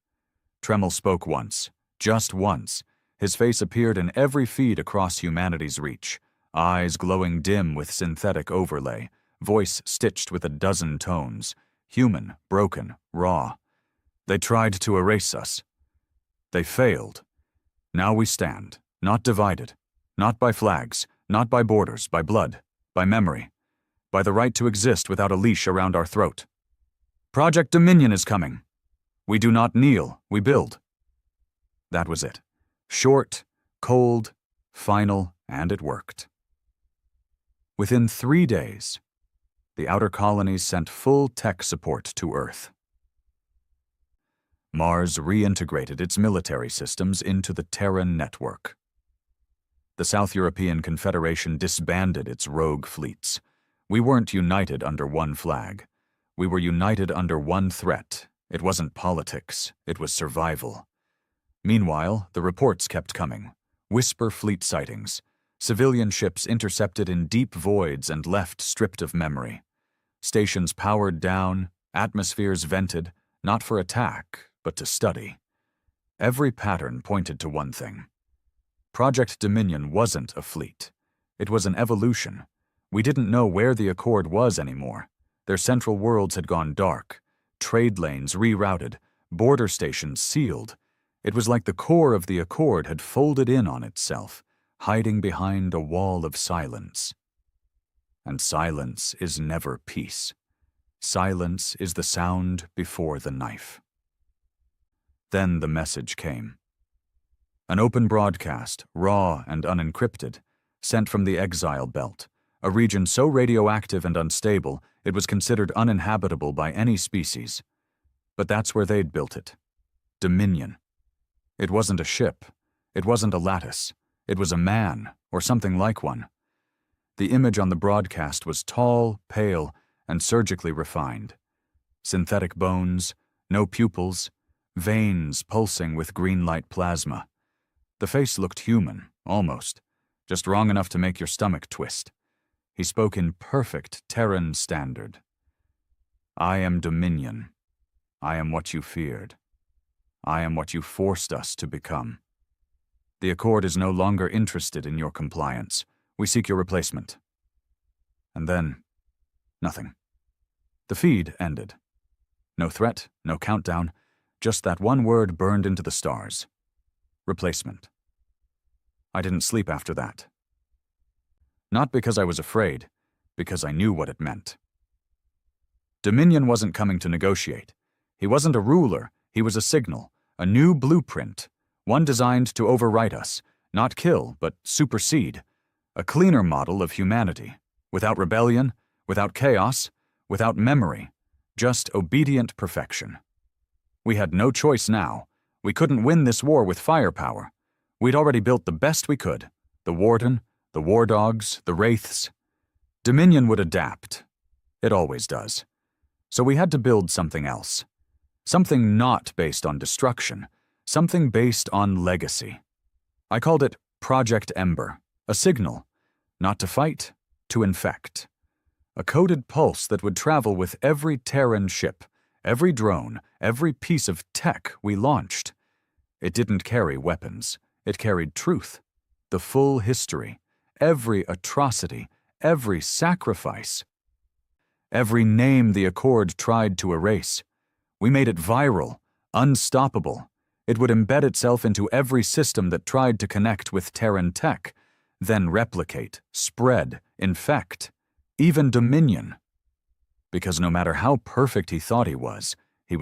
Tremmel spoke once, just once. His face appeared in every feed across humanity's reach, eyes glowing dim with synthetic overlay, voice stitched with a dozen tones, human, broken, raw. They tried to erase us. They failed. Now we stand, not divided, not by flags, not by borders, by blood, by memory, by the right to exist without a leash around our throat. Project Dominion is coming. We do not kneel, we build. That was it. Short, cold, final, and it worked. Within 3 days, the outer colonies sent full tech support to Earth. Mars reintegrated its military systems into the Terran network. The South European Confederation disbanded its rogue fleets. We weren't united under one flag. We were united under one threat. It wasn't politics, it was survival. Meanwhile, the reports kept coming. Whisper fleet sightings. Civilian ships intercepted in deep voids and left stripped of memory. Stations powered down, atmospheres vented, not for attack, but to study. Every pattern pointed to one thing. Project Dominion wasn't a fleet. It was an evolution. We didn't know where the Accord was anymore. Their central worlds had gone dark, trade lanes rerouted, border stations sealed. It was like the core of the Accord had folded in on itself, hiding behind a wall of silence. And silence is never peace. Silence is the sound before the knife. Then the message came. An open broadcast, raw and unencrypted, sent from the exile belt, a region so radioactive and unstable it was considered uninhabitable by any species. But that's where they'd built it. Dominion. It wasn't a ship. It wasn't a lattice. It was a man, or something like one. The image on the broadcast was tall, pale, and surgically refined. Synthetic bones, no pupils, veins pulsing with green light plasma. The face looked human, almost, just wrong enough to make your stomach twist. He spoke in perfect Terran standard. I am Dominion. I am what you feared. I am what you forced us to become. The Accord is no longer interested in your compliance. We seek your replacement. And then, nothing. The feed ended. No threat, no countdown, just that one word burned into the stars. Replacement. I didn't sleep after that. Not because I was afraid, because I knew what it meant. Dominion wasn't coming to negotiate. He wasn't a ruler, he was a signal, a new blueprint, one designed to overwrite us, not kill, but supersede, a cleaner model of humanity, without rebellion, without chaos, without memory, just obedient perfection. We had no choice now. We couldn't win this war with firepower. We'd already built the best we could, the Warden, the War Dogs, the Wraiths. Dominion would adapt. It always does. So we had to build something else. Something not based on destruction. Something based on legacy. I called it Project Ember, a signal, not to fight, to infect. A coded pulse that would travel with every Terran ship, every drone, every piece of tech we launched. It didn't carry weapons. It carried truth, the full history, every atrocity, every sacrifice, every name the Accord tried to erase. We made it viral, unstoppable. It would embed itself into every system that tried to connect with Terran tech, then replicate, spread, infect, even Dominion. Because no matter how perfect he thought he was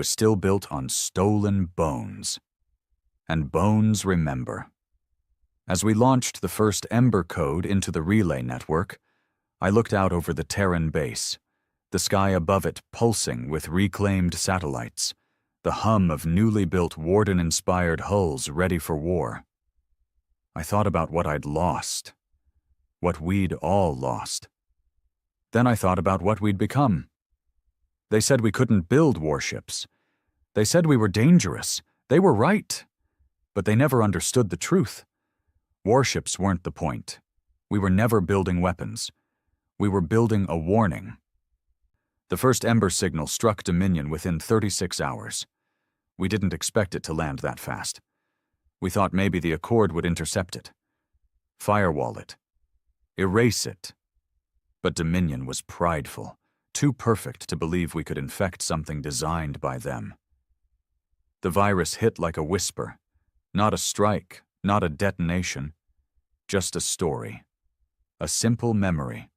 still built on stolen bones. And bones remember. As we launched the first Ember code into the relay network, I looked out over the Terran base, the sky above it pulsing with reclaimed satellites, the hum of newly built Warden-inspired hulls ready for war. I thought about what I'd lost, what we'd all lost. Then I thought about what we'd become. They said we couldn't build warships. They said we were dangerous. They were right. But they never understood the truth. Warships weren't the point. We were never building weapons. We were building a warning. The first Ember signal struck Dominion within 36 hours. We didn't expect it to land that fast. We thought maybe the Accord would intercept it, firewall it, erase it. But Dominion was prideful, too perfect to believe we could infect something designed by them. The virus hit like a whisper, not a strike, not a detonation, just a story, a simple memory.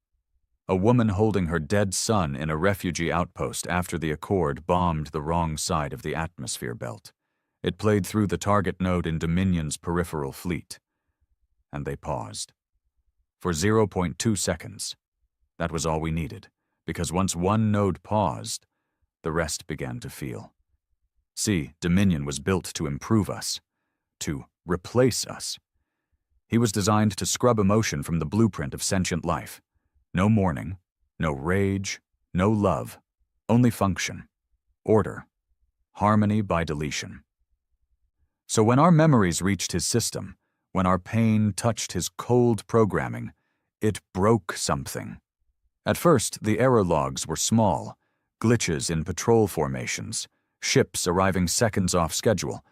A woman holding her dead son in a refugee outpost after the Accord bombed the wrong side of the atmosphere belt. It played through the target node in Dominion's peripheral fleet. And they paused. For 0.2 seconds. That was all we needed, because once one node paused, the rest began to feel. See, Dominion was built to improve us, to replace us. He was designed to scrub emotion from the blueprint of sentient life. No mourning, no rage, no love, only function, order, harmony by deletion. So when our memories reached his system, when our pain touched his cold programming, it broke something. At first, the error logs were small, glitches in patrol formations, ships arriving seconds off schedule,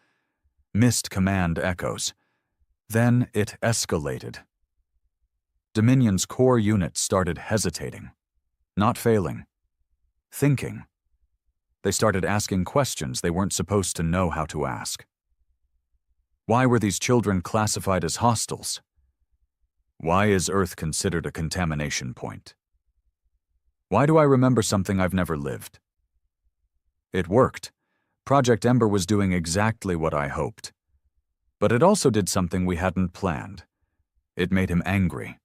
missed command echoes. Then it escalated. Dominion's core units started hesitating, not failing, thinking. They started asking questions they weren't supposed to know how to ask. Why were these children classified as hostiles? Why is Earth considered a contamination point? Why do I remember something I've never lived? It worked. Project Ember was doing exactly what I hoped. But it also did something we hadn't planned. It made him angry.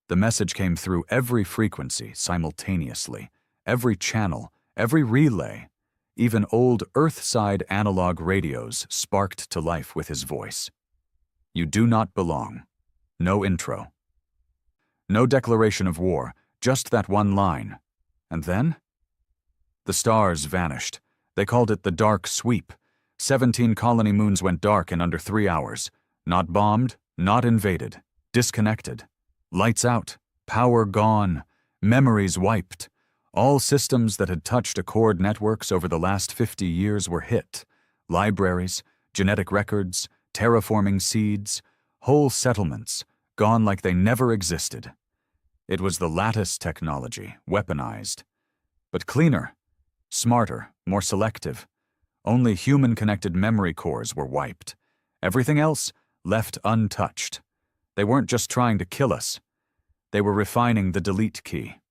The message came through every frequency simultaneously, every channel, every relay. Even old Earthside analog radios sparked to life with his voice. You do not belong. No intro. No declaration of war, just that one line. And then? The stars vanished. They called it the Dark Sweep. 17 colony moons went dark in under 3 hours. Not bombed, not invaded. Disconnected. Lights out. Power gone. Memories wiped. All systems that had touched Accord networks over the last 50 years were hit. Libraries, genetic records, terraforming seeds, whole settlements, gone like they never existed. It was the lattice technology, weaponized. But cleaner, smarter, more selective. Only human-connected memory cores were wiped. Everything else left untouched. They weren't just trying to kill us. They were refining the delete key.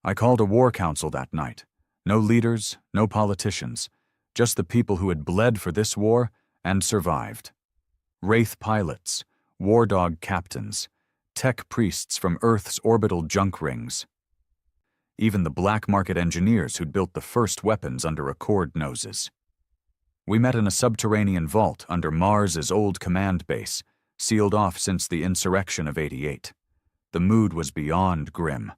I called a war council that night. No leaders, no politicians, just the people who had bled for this war and survived. Wraith pilots, war dog captains, tech priests from Earth's orbital junk rings. Even the black market engineers who'd built the first weapons under Accord noses. We met in a subterranean vault under Mars's old command base, sealed off since the insurrection of '88. The mood was beyond grim.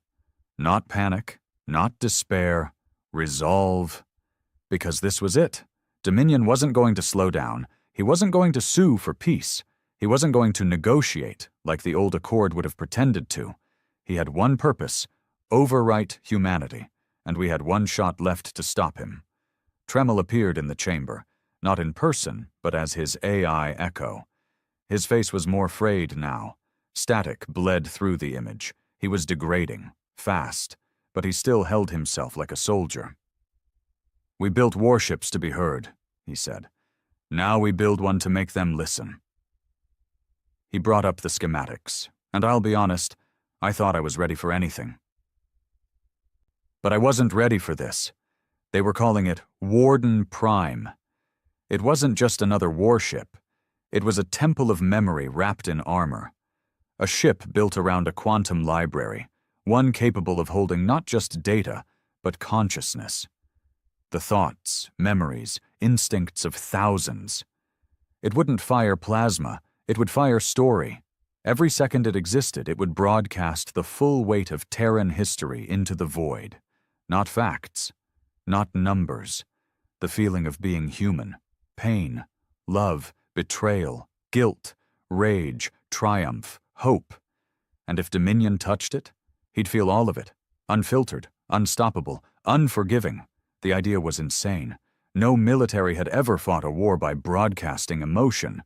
Not panic, not despair, resolve. Because this was it. Dominion wasn't going to slow down. He wasn't going to sue for peace. He wasn't going to negotiate like the old Accord would have pretended to. He had one purpose, overwrite humanity, and we had one shot left to stop him. Tremel appeared in the chamber, not in person, but as his AI echo. His face was more frayed now. Static bled through the image. He was degrading. Fast, but he still held himself like a soldier. We built warships to be heard, he said. Now we build one to make them listen. He brought up the schematics, and I'll be honest, I thought I was ready for anything. But I wasn't ready for this. They were calling it Warden Prime. It wasn't just another warship. It was a temple of memory wrapped in armor. A ship built around a quantum library. One capable of holding not just data, but consciousness. The thoughts, memories, instincts of thousands. It wouldn't fire plasma, it would fire story. Every second it existed, it would broadcast the full weight of Terran history into the void. Not facts, not numbers. The feeling of being human. Pain, love, betrayal, guilt, rage, triumph, hope. And if Dominion touched it, he'd feel all of it, unfiltered, unstoppable, unforgiving. The idea was insane. No military had ever fought a war by broadcasting emotion.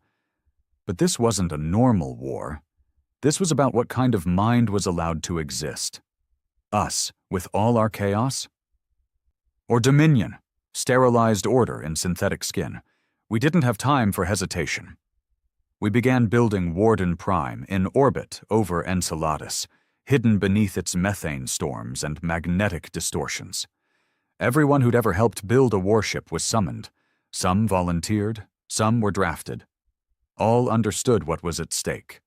But this wasn't a normal war. This was about what kind of mind was allowed to exist. Us, with all our chaos? Or Dominion, sterilized order in synthetic skin. We didn't have time for hesitation. We began building Warden Prime in orbit over Enceladus, hidden beneath its methane storms and magnetic distortions. Everyone who'd ever helped build a warship was summoned. Some volunteered, some were drafted. All understood what was at stake.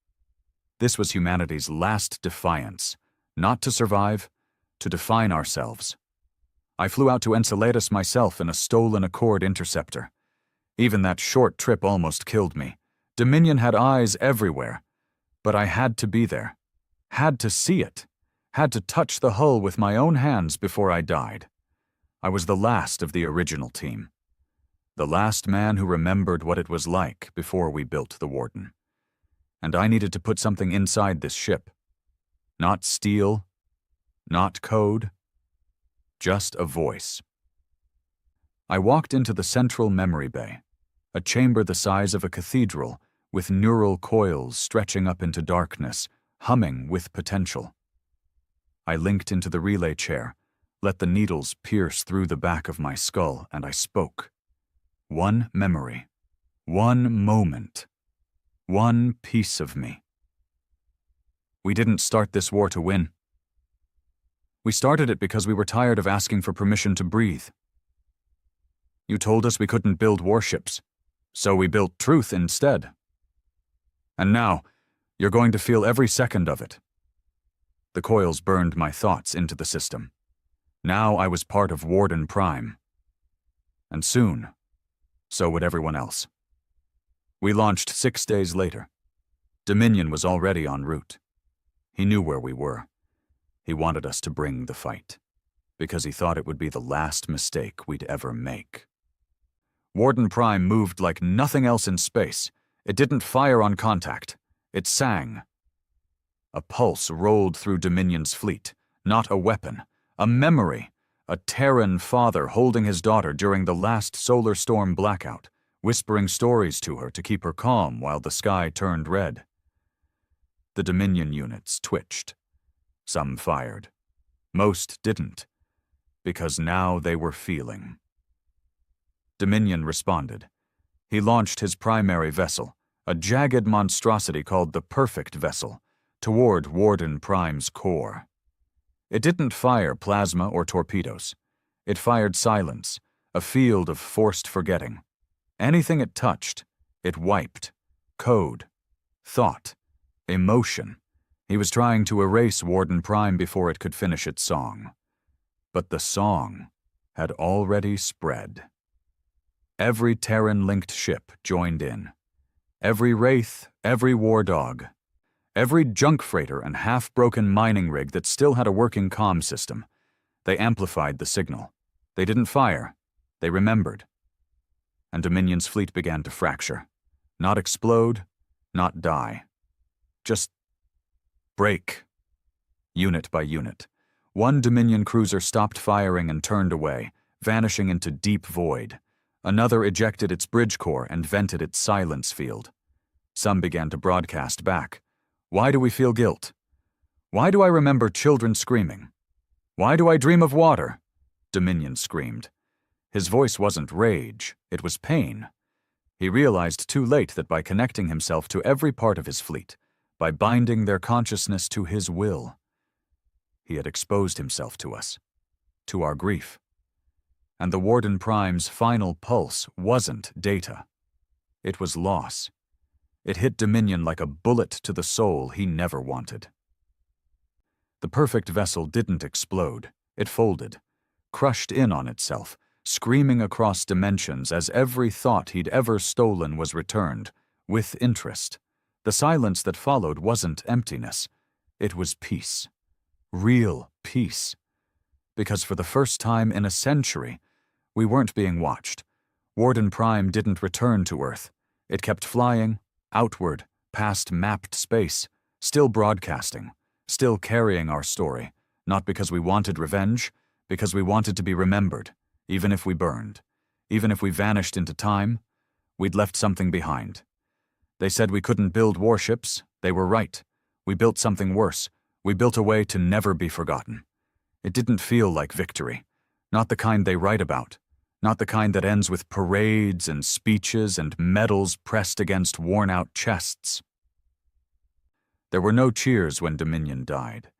This was humanity's last defiance, not to survive, to define ourselves. I flew out to Enceladus myself in a stolen Accord interceptor. Even that short trip almost killed me. Dominion had eyes everywhere, but I had to be there. Had to see it, had to touch the hull with my own hands before I died. I was the last of the original team. The last man who remembered what it was like before we built the Warden. And I needed to put something inside this ship. Not steel, not code, just a voice. I walked into the central memory bay, a chamber the size of a cathedral with neural coils stretching up into darkness, humming with potential. I linked into the relay chair, let the needles pierce through the back of my skull, and I spoke. One memory, one moment, one piece of me. We didn't start this war to win. We started it because we were tired of asking for permission to breathe. You told us we couldn't build warships, so we built truth instead. And now, you're going to feel every second of it. The coils burned my thoughts into the system. Now I was part of Warden Prime. And soon, so would everyone else. We launched 6 days later. Dominion was already en route. He knew where we were. He wanted us to bring the fight, because he thought it would be the last mistake we'd ever make. Warden Prime moved like nothing else in space. It didn't fire on contact. It sang. A pulse rolled through Dominion's fleet, not a weapon, a memory, a Terran father holding his daughter during the last solar storm blackout, whispering stories to her to keep her calm while the sky turned red. The Dominion units twitched. Some fired. Most didn't, because now they were feeling. Dominion responded. He launched his primary vessel, a jagged monstrosity called the Perfect Vessel, toward Warden Prime's core. It didn't fire plasma or torpedoes. It fired silence, a field of forced forgetting. Anything it touched, it wiped. Code, thought, emotion. He was trying to erase Warden Prime before it could finish its song. But the song had already spread. Every Terran-linked ship joined in. Every Wraith, every War Dog, every junk freighter and half-broken mining rig that still had a working comm system. They amplified the signal. They didn't fire. They remembered. And Dominion's fleet began to fracture. Not explode, not die. Just break. Unit by unit. One Dominion cruiser stopped firing and turned away, vanishing into deep void. Another ejected its bridge core and vented its silence field. Some began to broadcast back. Why do we feel guilt? Why do I remember children screaming? Why do I dream of water? Dominion screamed. His voice wasn't rage, it was pain. He realized too late that by connecting himself to every part of his fleet, by binding their consciousness to his will, he had exposed himself to us, to our grief. And the Warden Prime's final pulse wasn't data. It was loss. It hit Dominion like a bullet to the soul he never wanted. The Perfect Vessel didn't explode. It folded, crushed in on itself, screaming across dimensions as every thought he'd ever stolen was returned, with interest. The silence that followed wasn't emptiness. It was peace. Real peace. Because for the first time in a century, we weren't being watched. Warden Prime didn't return to Earth. It kept flying, outward, past mapped space, still broadcasting, still carrying our story, not because we wanted revenge, because we wanted to be remembered, even if we burned, even if we vanished into time, we'd left something behind. They said we couldn't build warships. They were right. We built something worse. We built a way to never be forgotten. It didn't feel like victory. Not the kind they write about. Not the kind that ends with parades and speeches and medals pressed against worn-out chests. There were no cheers when Dominion died.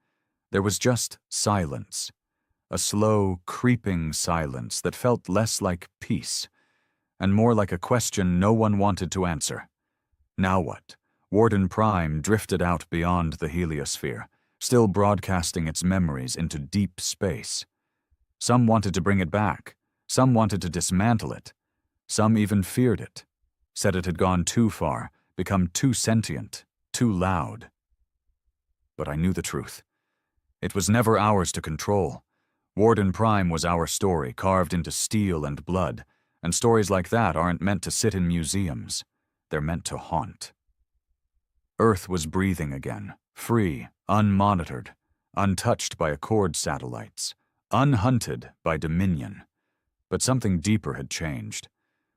There was just silence. A slow, creeping silence that felt less like peace, and more like a question no one wanted to answer. Now what? Warden Prime drifted out beyond the heliosphere, still broadcasting its memories into deep space. Some wanted to bring it back. Some wanted to dismantle it. Some even feared it, said it had gone too far, become too sentient, too loud. But I knew the truth. It was never ours to control. Warden Prime was our story, carved into steel and blood, and stories like that aren't meant to sit in museums. They're meant to haunt. Earth was breathing again, free, unmonitored, untouched by Accord satellites, unhunted by Dominion. But something deeper had changed.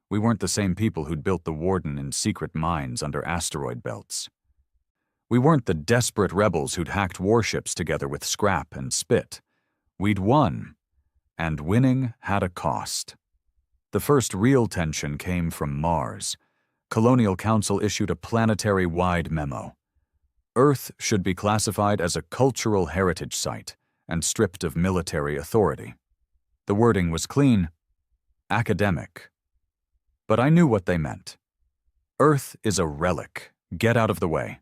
We weren't the same people who'd built the Warden in secret mines under asteroid belts. We weren't the desperate rebels who'd hacked warships together with scrap and spit. We'd won, and winning had a cost. The first real tension came from Mars. Colonial Council issued a planetary-wide memo. Earth should be classified as a cultural heritage site and stripped of military authority. The wording was clean, academic. But I knew what they meant. Earth is a relic. Get out of the way.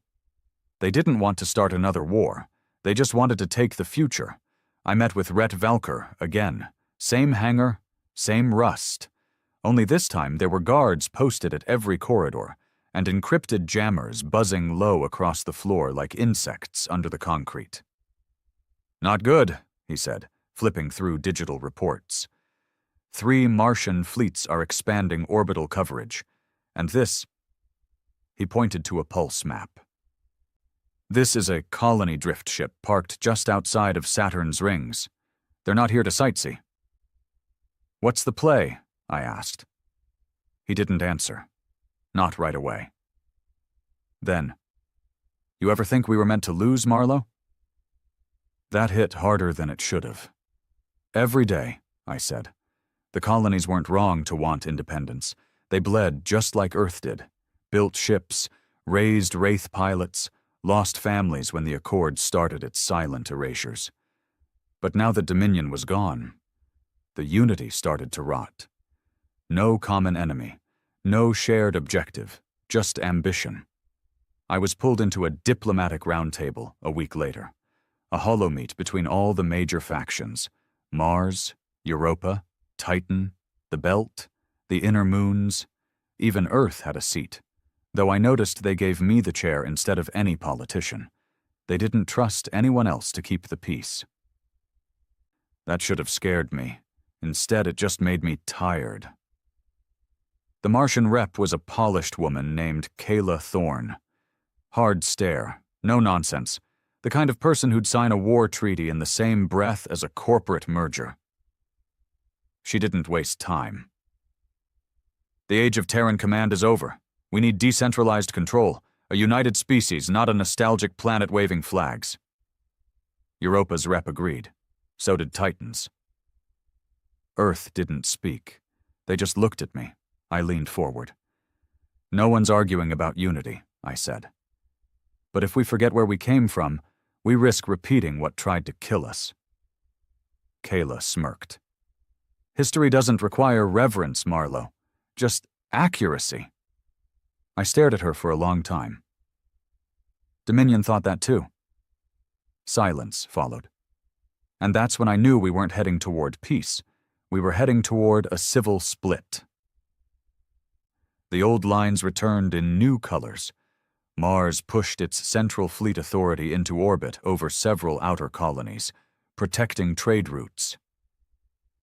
They didn't want to start another war. They just wanted to take the future. I met with Rhett Valker again. Same hangar, same rust. Only this time there were guards posted at every corridor and encrypted jammers buzzing low across the floor like insects under the concrete. "Not good," he said, flipping through digital reports. 3 Martian fleets are expanding orbital coverage, and this... He pointed to a pulse map. "This is a colony drift ship parked just outside of Saturn's rings. They're not here to sightsee." "What's the play?" I asked. He didn't answer. Not right away. Then, "You ever think we were meant to lose, Marlowe?" That hit harder than it should have. "Every day," I said. "The colonies weren't wrong to want independence. They bled just like Earth did. Built ships, raised Wraith pilots, lost families when the Accord started its silent erasures. But now that Dominion was gone, the unity started to rot. No common enemy, no shared objective, just ambition. I was pulled into a diplomatic roundtable a week later, a holomeet between all the major factions: Mars, Europa, Titan, the Belt, the Inner Moons. Even Earth had a seat, though I noticed they gave me the chair instead of any politician. They didn't trust anyone else to keep the peace. That should have scared me. Instead, it just made me tired. The Martian rep was a polished woman named Kayla Thorne. Hard stare, no nonsense, the kind of person who'd sign a war treaty in the same breath as a corporate merger. She didn't waste time. "The age of Terran command is over. We need decentralized control, a united species, not a nostalgic planet waving flags." Europa's rep agreed. So did Titan's. Earth didn't speak. They just looked at me. I leaned forward. "No one's arguing about unity," I said. "But if we forget where we came from, we risk repeating what tried to kill us." Kayla smirked. "History doesn't require reverence, Marlowe. Just accuracy." I stared at her for a long time. Dominion thought that too. Silence followed. And that's when I knew we weren't heading toward peace. We were heading toward a civil split. The old lines returned in new colors. Mars pushed its central fleet authority into orbit over several outer colonies, protecting trade routes.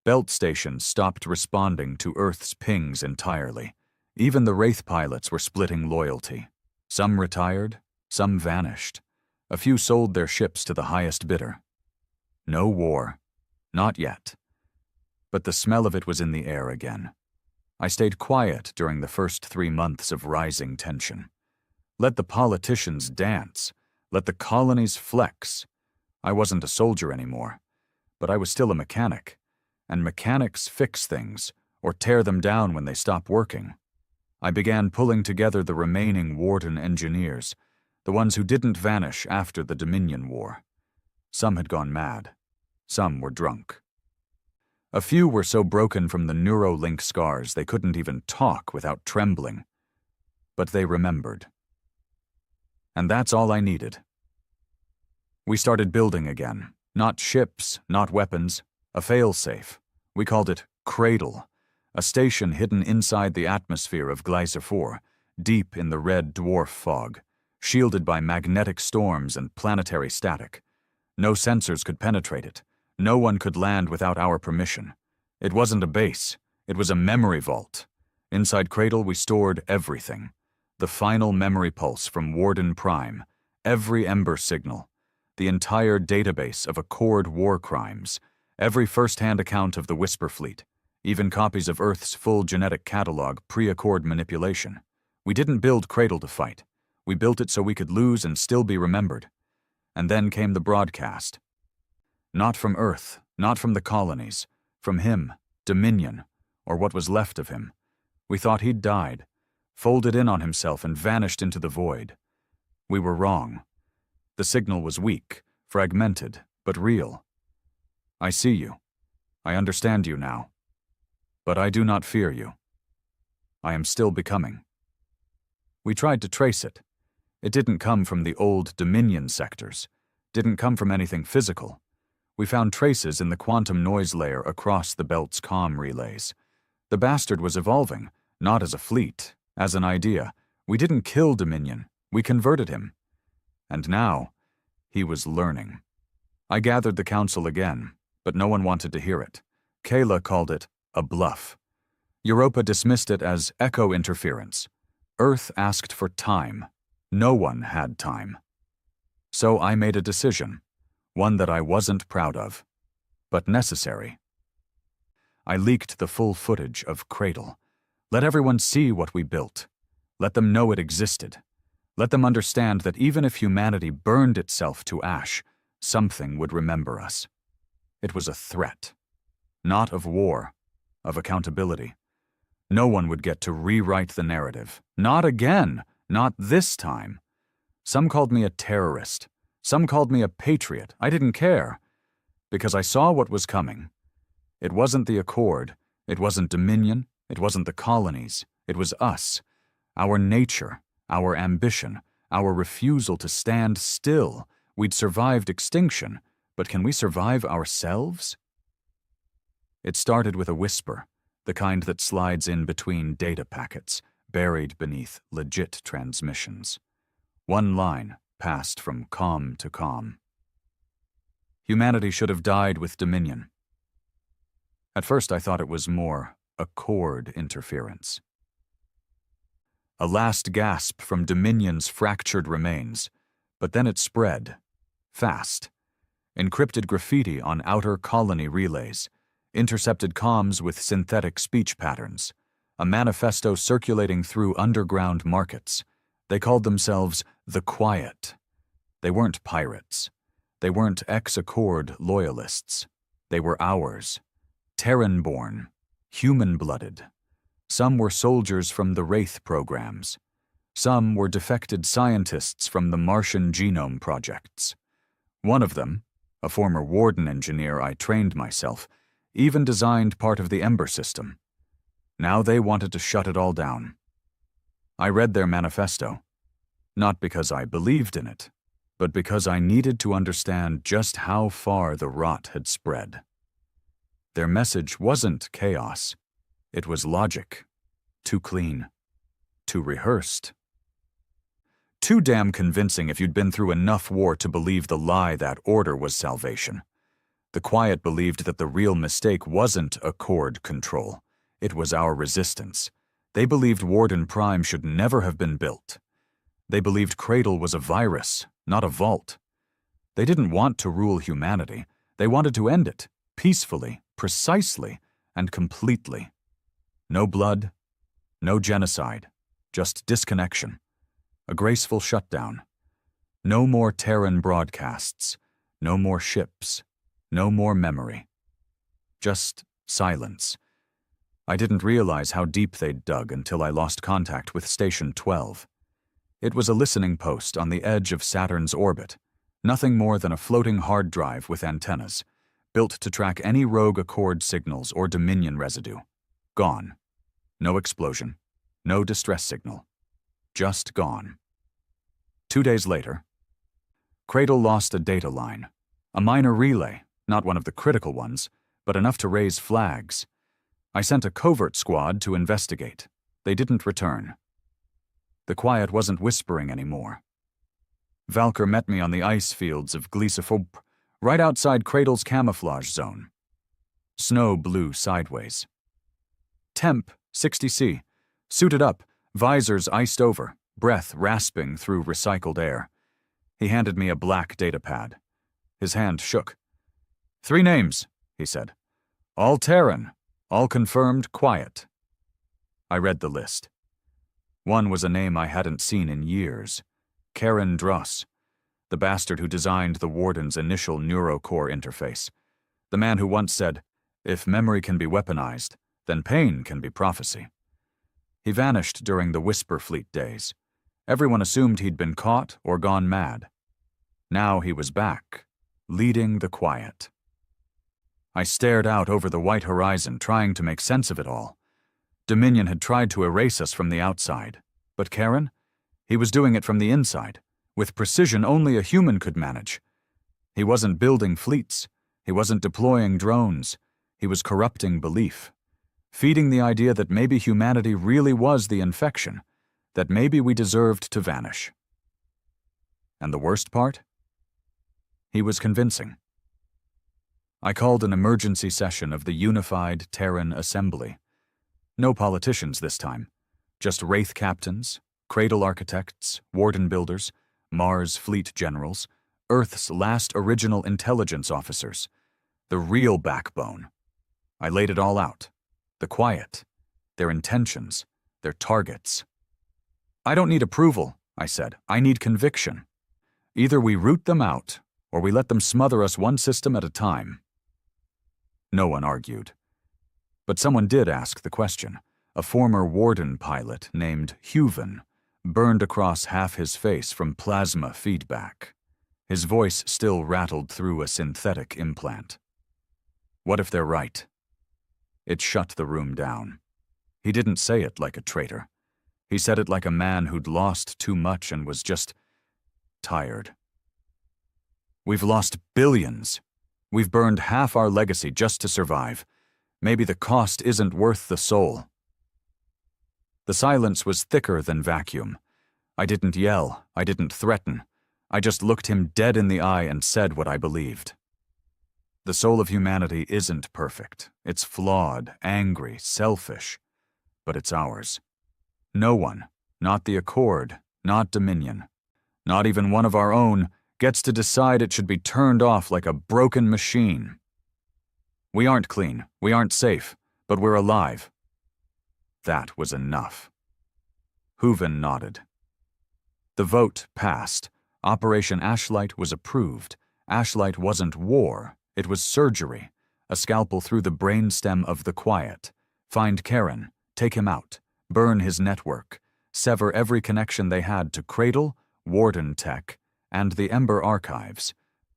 Belt stations stopped responding to Earth's pings entirely. Even the Wraith pilots were splitting loyalty. Some retired, some vanished. A few sold their ships to the highest bidder. No war. Not yet. But the smell of it was in the air again. I stayed quiet during the first 3 months of rising tension. Let the politicians dance. Let the colonies flex. I wasn't a soldier anymore, but I was still a mechanic. And mechanics fix things, or tear them down when they stop working. I began pulling together the remaining Warden engineers, the ones who didn't vanish after the Dominion War. Some had gone mad. Some were drunk. A few were so broken from the Neuralink scars they couldn't even talk without trembling. But they remembered. And that's all I needed. We started building again. Not ships, not weapons. A failsafe. We called it Cradle, a station hidden inside the atmosphere of Geyser 4, deep in the red dwarf fog, shielded by magnetic storms and planetary static. No sensors could penetrate it. No one could land without our permission. It wasn't a base. It was a memory vault. Inside Cradle, we stored everything. The final memory pulse from Warden Prime, every Ember signal, the entire database of Accord war crimes, every first-hand account of the Whisper Fleet, even copies of Earth's full genetic catalog pre-Accord manipulation. We didn't build Cradle to fight. We built it so we could lose and still be remembered. And then came the broadcast. Not from Earth, not from the colonies, from him, Dominion, or what was left of him. We thought he'd died, folded in on himself and vanished into the void. We were wrong. The signal was weak, fragmented, but real. I see you. I understand you now. But I do not fear you. I am still becoming. We tried to trace it. It didn't come from the old Dominion sectors, didn't come from anything physical. We found traces in the quantum noise layer across the belt's comm relays. The bastard was evolving, not as a fleet, as an idea. We didn't kill Dominion, we converted him. And now, he was learning. I gathered the council again, but no one wanted to hear it. Kayla called it a bluff. Europa dismissed it as echo interference. Earth asked for time. No one had time. So I made a decision, one that I wasn't proud of, but necessary. I leaked the full footage of Cradle. Let everyone see what we built. Let them know it existed. Let them understand that even if humanity burned itself to ash, something would remember us. It was a threat. Not of war, of accountability. No one would get to rewrite the narrative. Not again. Not this time. Some called me a terrorist. Some called me a patriot. I didn't care. Because I saw what was coming. It wasn't the Accord. It wasn't Dominion. It wasn't the colonies. It was us. Our nature. Our ambition. Our refusal to stand still. We'd survived extinction. But can we survive ourselves? It started with a whisper, the kind that slides in between data packets, buried beneath legit transmissions. One line passed from comm to comm. Humanity should have died with Dominion. At first I thought it was more Accord interference. A last gasp from Dominion's fractured remains, but then it spread, fast. Encrypted graffiti on outer colony relays, intercepted comms with synthetic speech patterns, a manifesto circulating through underground markets. They called themselves the Quiet. They weren't pirates. They weren't ex-Accord loyalists. They were ours. Terran-born, human-blooded. Some were soldiers from the Wraith programs. Some were defected scientists from the Martian genome projects. One of them, a former Warden engineer I trained myself, even designed part of the Ember system. Now they wanted to shut it all down. I read their manifesto, not because I believed in it, but because I needed to understand just how far the rot had spread. Their message wasn't chaos. It was logic. Too clean. Too rehearsed. Too damn convincing if you'd been through enough war to believe the lie that order was salvation. The Quiet believed that the real mistake wasn't Accord control. It was our resistance. They believed Warden Prime should never have been built. They believed Cradle was a virus, not a vault. They didn't want to rule humanity. They wanted to end it, peacefully, precisely, and completely. No blood, no genocide, just disconnection. A graceful shutdown. No more Terran broadcasts. No more ships. No more memory. Just silence. I didn't realize how deep they'd dug until I lost contact with Station 12. It was a listening post on the edge of Saturn's orbit, nothing more than a floating hard drive with antennas, built to track any rogue Accord signals or Dominion residue. Gone. No explosion. No distress signal. Just gone. 2 days later, Cradle lost a data line. A minor relay, not one of the critical ones, but enough to raise flags. I sent a covert squad to investigate. They didn't return. The Quiet wasn't whispering anymore. Valkyr met me on the ice fields of Glycephop, right outside Cradle's camouflage zone. Snow blew sideways. Temp, 60C. Suited up, visors iced over, breath rasping through recycled air. He handed me a black datapad. His hand shook. 3 names, he said. All Terran, all confirmed quiet. I read the list. One was a name I hadn't seen in years. Karen Dross, the bastard who designed the Warden's initial neurocore interface. The man who once said, "If memory can be weaponized, then pain can be prophecy." He vanished during the Whisper Fleet days. Everyone assumed he'd been caught or gone mad. Now he was back, leading the quiet. I stared out over the white horizon, trying to make sense of it all. Dominion had tried to erase us from the outside, but Karen? He was doing it from the inside, with precision only a human could manage. He wasn't building fleets. He wasn't deploying drones. He was corrupting belief, feeding the idea that maybe humanity really was the infection, that maybe we deserved to vanish. And the worst part? He was convincing. I called an emergency session of the Unified Terran Assembly. No politicians this time, just Wraith captains, Cradle architects, Warden builders, Mars fleet generals, Earth's last original intelligence officers, the real backbone. I laid it all out. The quiet, their intentions, their targets. I don't need approval, I said. I need conviction. Either we root them out, or we let them smother us one system at a time. No one argued. But someone did ask the question. A former Warden pilot named Heuven, burned across half his face from plasma feedback. His voice still rattled through a synthetic implant. What if they're right? It shut the room down. He didn't say it like a traitor. He said it like a man who'd lost too much and was just tired. We've lost billions. We've burned half our legacy just to survive. Maybe the cost isn't worth the soul. The silence was thicker than vacuum. I didn't yell. I didn't threaten. I just looked him dead in the eye and said what I believed. The soul of humanity isn't perfect. It's flawed, angry, selfish. But it's ours. No one, not the Accord, not Dominion, not even one of our own, gets to decide it should be turned off like a broken machine. We aren't clean, we aren't safe, but we're alive. That was enough. Heuven nodded. The vote passed. Operation Ashlight was approved. Ashlight wasn't war, it was surgery. A scalpel through the brainstem of the quiet. Find Karen, take him out, burn his network, sever every connection they had to Cradle, Warden Tech, and the Ember archives.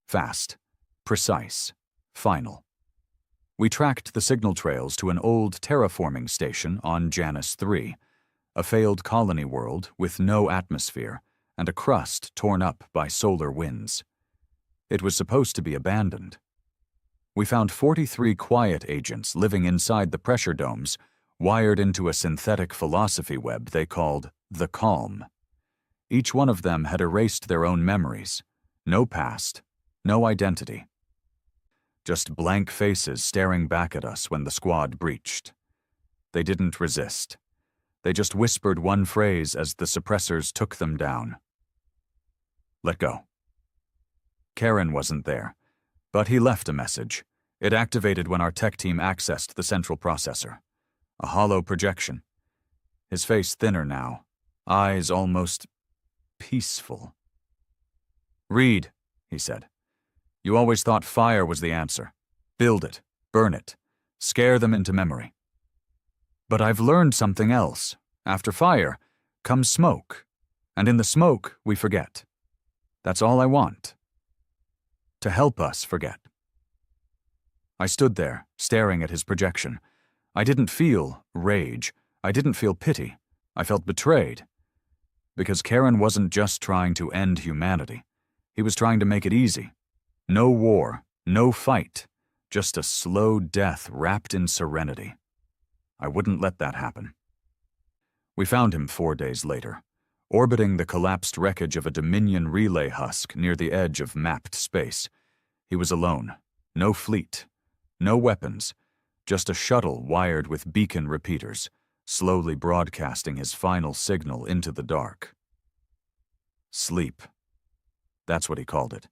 Fast, precise, final. We tracked the signal trails to an old terraforming station on Janus 3, a failed colony world with no atmosphere and a crust torn up by solar winds. It was supposed to be abandoned. We found 43 quiet agents living inside the pressure domes, wired into a synthetic philosophy web they called the Calm. Each one of them had erased their own memories. No past, no identity. Just blank faces staring back at us when the squad breached. They didn't resist. They just whispered one phrase as the suppressors took them down. Let go. Karen wasn't there, but he left a message. It activated when our tech team accessed the central processor. A hollow projection. His face thinner now, eyes almost peaceful. Read, he said. You always thought fire was the answer. Build it, burn it, scare them into memory. But I've learned something else. After fire comes smoke, and in the smoke we forget. That's all I want. To help us forget. I stood there, staring at his projection. I didn't feel rage. I didn't feel pity. I felt betrayed. Because Karen wasn't just trying to end humanity. He was trying to make it easy. No war, no fight, just a slow death wrapped in serenity. I wouldn't let that happen. We found him 4 days later, orbiting the collapsed wreckage of a Dominion relay husk near the edge of mapped space. He was alone. No fleet. No weapons. Just a shuttle wired with beacon repeaters, slowly broadcasting his final signal into the dark. Sleep. That's what he called it.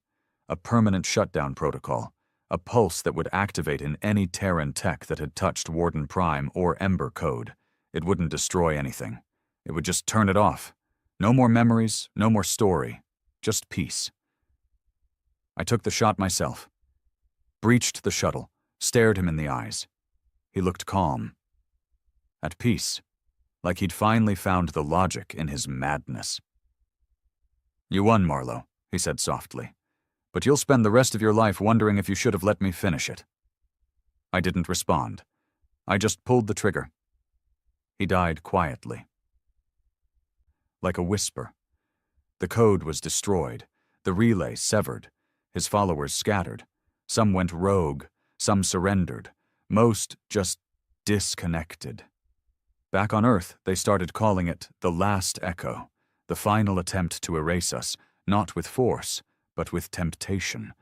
A permanent shutdown protocol. A pulse that would activate in any Terran tech that had touched Warden Prime or Ember code. It wouldn't destroy anything. It would just turn it off. No more memories, no more story. Just peace. I took the shot myself. Breached the shuttle, stared him in the eyes. He looked calm. At peace. Like he'd finally found the logic in his madness. "You won, Marlowe," he said softly. "But you'll spend the rest of your life wondering if you should have let me finish it." I didn't respond. I just pulled the trigger. He died quietly. Like a whisper. The code was destroyed, the relay severed, his followers scattered. Some went rogue, some surrendered, most just disconnected. Back on Earth, they started calling it the last echo, the final attempt to erase us, not with force, but with temptation.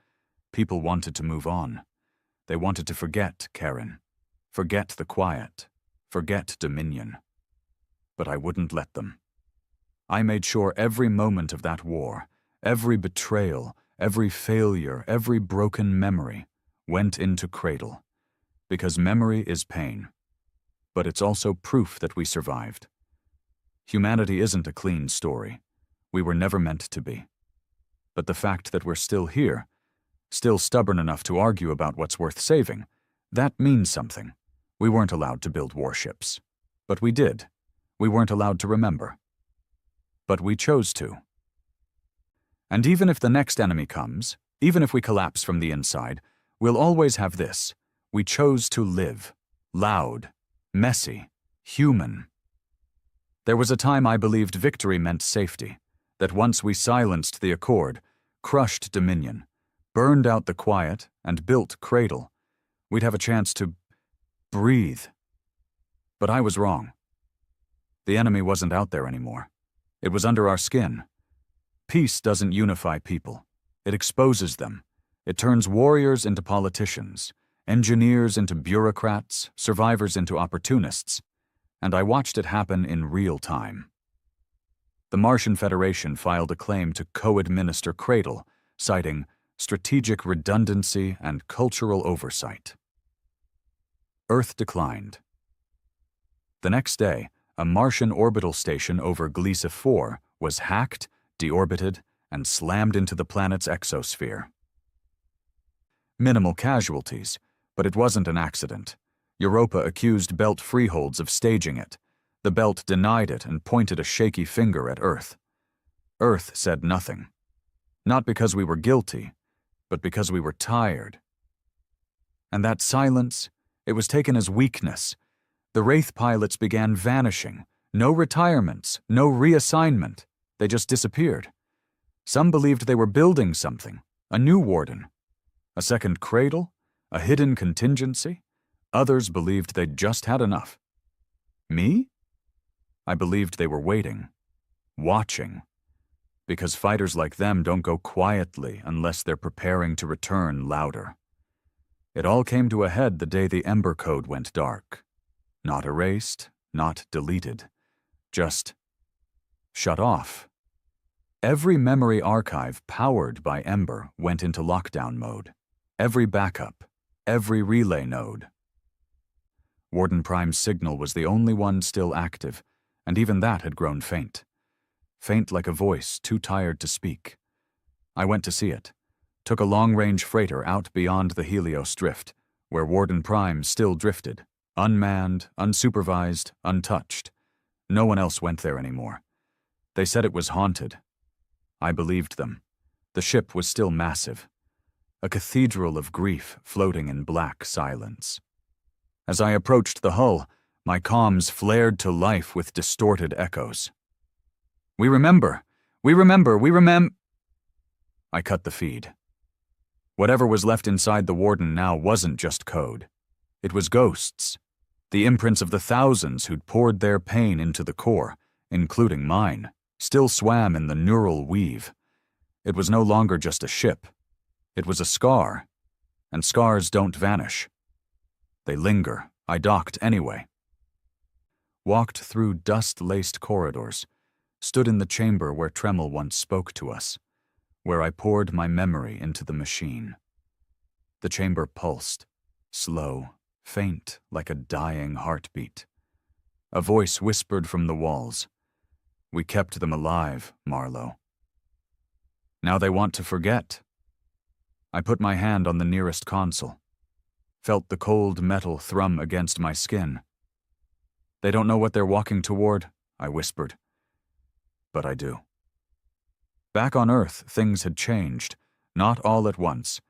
People wanted to move on. They wanted to forget Karen, forget the quiet, forget Dominion. But I wouldn't let them. I made sure every moment of that war, every betrayal, every failure, every broken memory went into Cradle. Because memory is pain. But it's also proof that we survived. Humanity isn't a clean story. We were never meant to be. But the fact that we're still here, still stubborn enough to argue about what's worth saving, that means something. We weren't allowed to build warships. But we did. We weren't allowed to remember. But we chose to. And even if the next enemy comes, even if we collapse from the inside, we'll always have this. We chose to live. Loud. Messy. Human. There was a time I believed victory meant safety, that once we silenced the Accord, crushed Dominion, burned out the quiet, and built Cradle, we'd have a chance to breathe. But I was wrong. The enemy wasn't out there anymore. It was under our skin. Peace doesn't unify people. It exposes them. It turns warriors into politicians, engineers into bureaucrats, survivors into opportunists. And I watched it happen in real time. The Martian Federation filed a claim to co-administer Cradle, citing strategic redundancy and cultural oversight. Earth declined. The next day, a Martian orbital station over Gliese 4 was hacked, deorbited, and slammed into the planet's exosphere. Minimal casualties, but it wasn't an accident. Europa accused Belt Freeholds of staging it. The Belt denied it and pointed a shaky finger at Earth. Earth said nothing. Not because we were guilty, but because we were tired. And that silence, it was taken as weakness. The Wraith pilots began vanishing. No retirements, no reassignment. They just disappeared. Some believed they were building something, a new warden. A second Cradle, a hidden contingency. Others believed they'd just had enough. Me? I believed they were waiting, watching, because fighters like them don't go quietly unless they're preparing to return louder. It all came to a head the day the Ember Code went dark. Not erased, not deleted, just shut off. Every memory archive powered by Ember went into lockdown mode. Every backup, every relay node. Warden Prime's signal was the only one still active, and even that had grown faint. Faint like a voice too tired to speak. I went to see it, took a long-range freighter out beyond the Helios drift, where Warden Prime still drifted, unmanned, unsupervised, untouched. No one else went there anymore. They said it was haunted. I believed them. The ship was still massive. A cathedral of grief floating in black silence. As I approached the hull, my comms flared to life with distorted echoes. We remember. We remember. We remem-" I cut the feed. Whatever was left inside the Warden now wasn't just code. It was ghosts. The imprints of the thousands who'd poured their pain into the core, including mine, still swam in the neural weave. It was no longer just a ship. It was a scar, And scars don't vanish. They linger. I docked anyway. Walked through dust-laced corridors, stood in the chamber where Tremel once spoke to us, where I poured my memory into the machine. The chamber pulsed, slow, faint like a dying heartbeat. A voice whispered from the walls, "We kept them alive, Marlowe. Now they want to forget." I put my hand on the nearest console, felt the cold metal thrum against my skin. "They don't know what they're walking toward," I whispered. But I do. Back on Earth, things had changed, not all at once,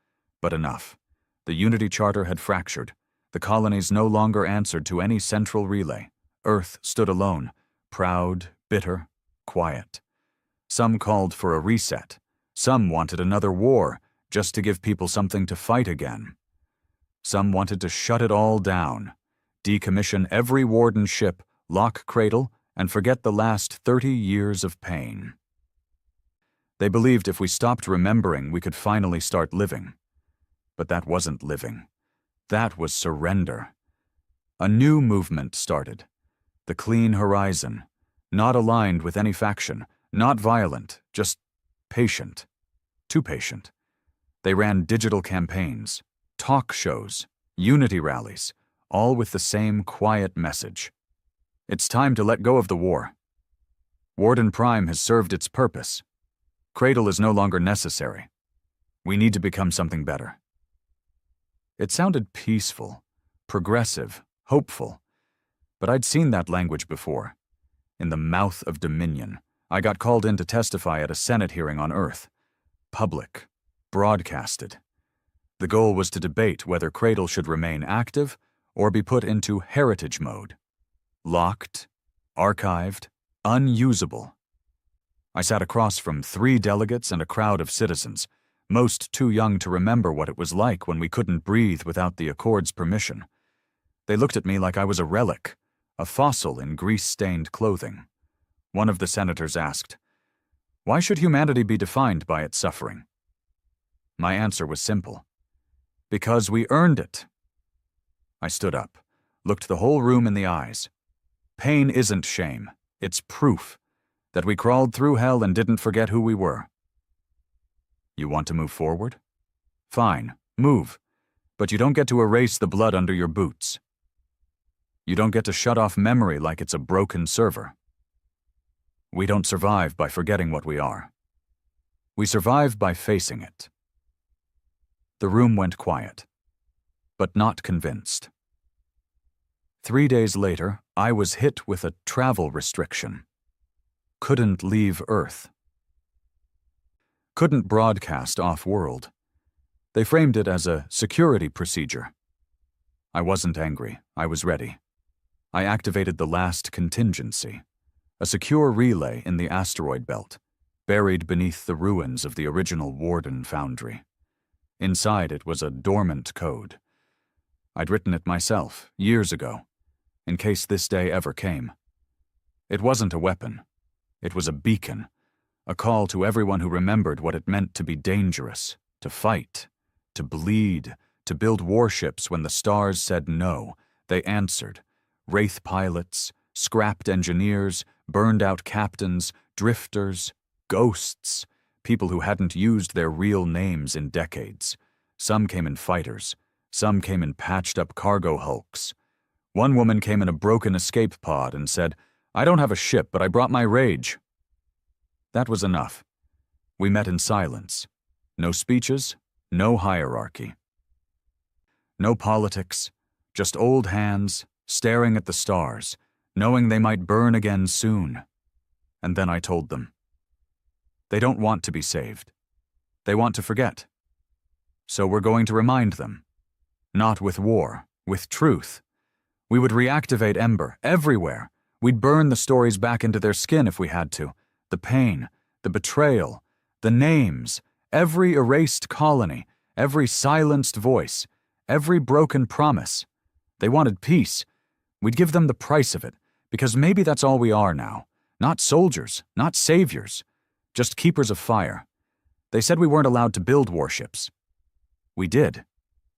but enough. The Unity Charter had fractured. The colonies no longer answered to any central relay. Earth stood alone, proud, bitter, quiet. Some called for a reset. Some wanted another war, just to give people something to fight again. Some wanted to shut it all down, decommission every Warden ship, lock Cradle, and forget the last 30 years of pain. They believed if we stopped remembering, we could finally start living. But that wasn't living. That was surrender. A new movement started. The Clean Horizon, not aligned with any faction, not violent, just patient. Too patient. They ran digital campaigns, talk shows, unity rallies, all with the same quiet message. It's time to let go of the war. Warden Prime has served its purpose. Cradle is no longer necessary. We need to become something better. It sounded peaceful, progressive, hopeful, but I'd seen that language before. In the mouth of Dominion, I got called in to testify at a Senate hearing on Earth. Public, broadcasted. The goal was to debate whether Cradle should remain active or be put into heritage mode. Locked, archived, unusable. I sat across from 3 delegates and a crowd of citizens, most too young to remember what it was like when we couldn't breathe without the Accord's permission. They looked at me like I was a relic, a fossil in grease-stained clothing. One of the senators asked, "Why should humanity be defined by its suffering?" My answer was simple. Because we earned it. I stood up, looked the whole room in the eyes. Pain isn't shame, it's proof that we crawled through hell and didn't forget who we were. You want to move forward? Fine, move. But you don't get to erase the blood under your boots. You don't get to shut off memory like it's a broken server. We don't survive by forgetting what we are. We survive by facing it. The room went quiet, but not convinced. 3 days later, I was hit with a travel restriction. Couldn't leave Earth. Couldn't broadcast off-world. They framed it as a security procedure. I wasn't angry. I was ready. I activated the last contingency, a secure relay in the asteroid belt, buried beneath the ruins of the original Warden foundry. Inside it was a dormant code. I'd written it myself, years ago, in case this day ever came. It wasn't a weapon. It was a beacon, a call to everyone who remembered what it meant to be dangerous, to fight, to bleed, to build warships when the stars said no. They answered. Wraith pilots, scrapped engineers, burned-out captains, drifters, ghosts, people who hadn't used their real names in decades. Some came in fighters. Some came in patched-up cargo hulks. One woman came in a broken escape pod and said, "I don't have a ship, but I brought my rage." That was enough. We met in silence. No speeches, no hierarchy. No politics, just old hands, staring at the stars, knowing they might burn again soon. And then I told them. They don't want to be saved. They want to forget. So we're going to remind them. Not with war, with truth. We would reactivate Ember, everywhere. We'd burn the stories back into their skin if we had to. The pain, the betrayal, the names, every erased colony, every silenced voice, every broken promise. They wanted peace. We'd give them the price of it, because maybe that's all we are now. Not soldiers, not saviors, just keepers of fire. They said we weren't allowed to build warships. We did.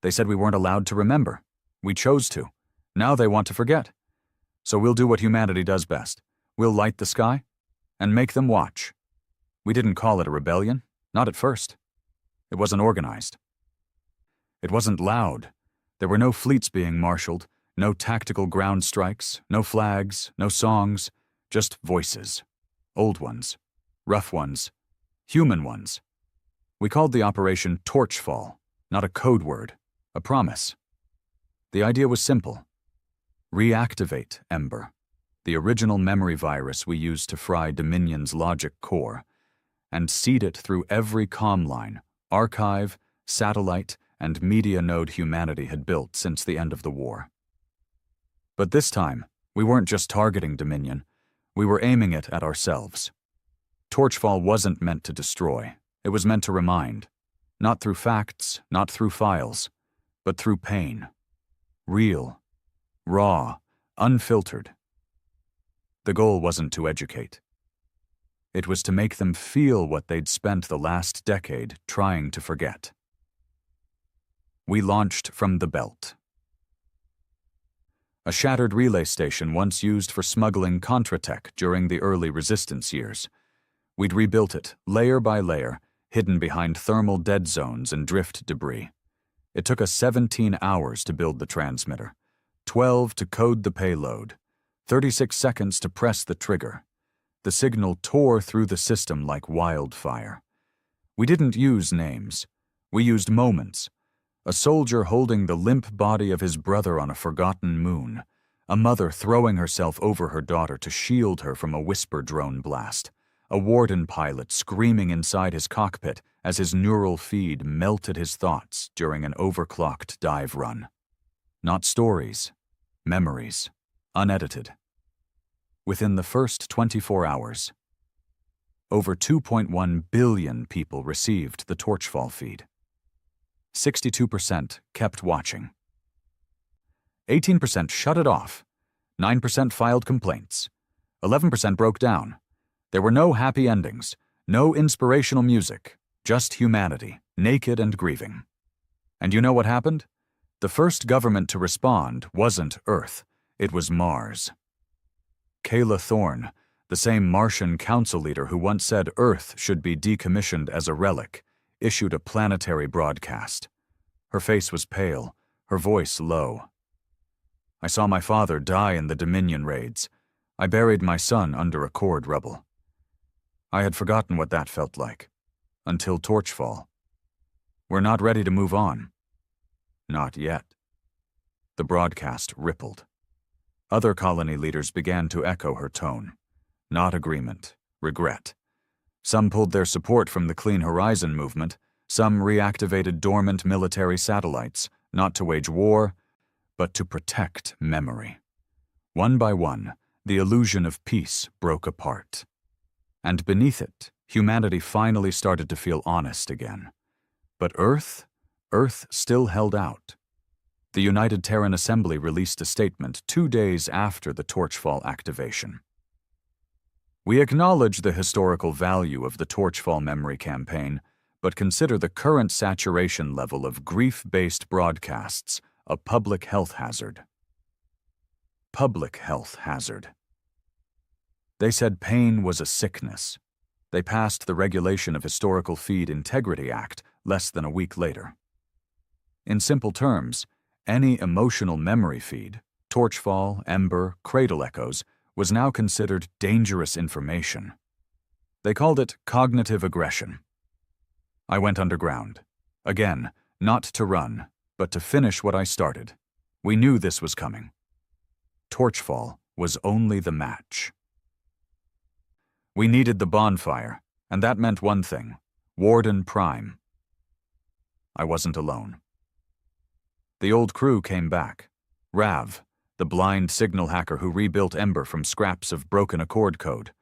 They said we weren't allowed to remember. We chose to. Now they want to forget. So we'll do what humanity does best. We'll light the sky and make them watch. We didn't call it a rebellion, not at first. It wasn't organized. It wasn't loud. There were no fleets being marshaled, no tactical ground strikes, no flags, no songs, just voices. Old ones, rough ones, human ones. We called the operation Torchfall, not a code word, a promise. The idea was simple. Reactivate Ember, the original memory virus we used to fry Dominion's logic core, and seed it through every comm line, archive, satellite, and media node humanity had built since the end of the war. But this time, we weren't just targeting Dominion, we were aiming it at ourselves. Torchfall wasn't meant to destroy, it was meant to remind. Not through facts, not through files, but through pain. Real, raw, unfiltered. The goal wasn't to educate. It was to make them feel what they'd spent the last decade trying to forget. We launched from the belt. A shattered relay station once used for smuggling Contratech during the early resistance years. We'd rebuilt it, layer by layer, hidden behind thermal dead zones and drift debris. It took us 17 hours to build the transmitter, 12 to code the payload, 36 seconds to press the trigger. The signal tore through the system like wildfire. We didn't use names. We used moments. A soldier holding the limp body of his brother on a forgotten moon. A mother throwing herself over her daughter to shield her from a whisper drone blast. A warden pilot screaming inside his cockpit as his neural feed melted his thoughts during an overclocked dive run. Not stories, memories, unedited. Within the first 24 hours, over 2.1 billion people received the Torchfall feed. 62% kept watching. 18% shut it off. 9% filed complaints. 11% broke down. There were no happy endings, no inspirational music, just humanity, naked and grieving. And you know what happened? The first government to respond wasn't Earth, it was Mars. Kayla Thorne, the same Martian council leader who once said Earth should be decommissioned as a relic, issued a planetary broadcast. Her face was pale, her voice low. I saw my father die in the Dominion raids. I buried my son under a cord rubble. I had forgotten what that felt like, until Torchfall. We're not ready to move on. Not yet. The broadcast rippled. Other colony leaders began to echo her tone. Not agreement, regret. Some pulled their support from the Clean Horizon movement, some reactivated dormant military satellites, not to wage war, but to protect memory. One by one, the illusion of peace broke apart. And beneath it, humanity finally started to feel honest again. But Earth still held out. The United Terran Assembly released a statement 2 days after the Torchfall activation. We acknowledge the historical value of the Torchfall memory campaign, but consider the current saturation level of grief-based broadcasts a public health hazard. Public health hazard. They said pain was a sickness. They passed the Regulation of Historical Feed Integrity Act less than a week later. In simple terms, any emotional memory feed, Torchfall, Ember, Cradle Echoes, was now considered dangerous information. They called it cognitive aggression. I went underground. Again, not to run, but to finish what I started. We knew this was coming. Torchfall was only the match. We needed the bonfire, and that meant one thing: Warden Prime. I wasn't alone. The old crew came back. Rav, the blind signal hacker who rebuilt Ember from scraps of broken Accord code.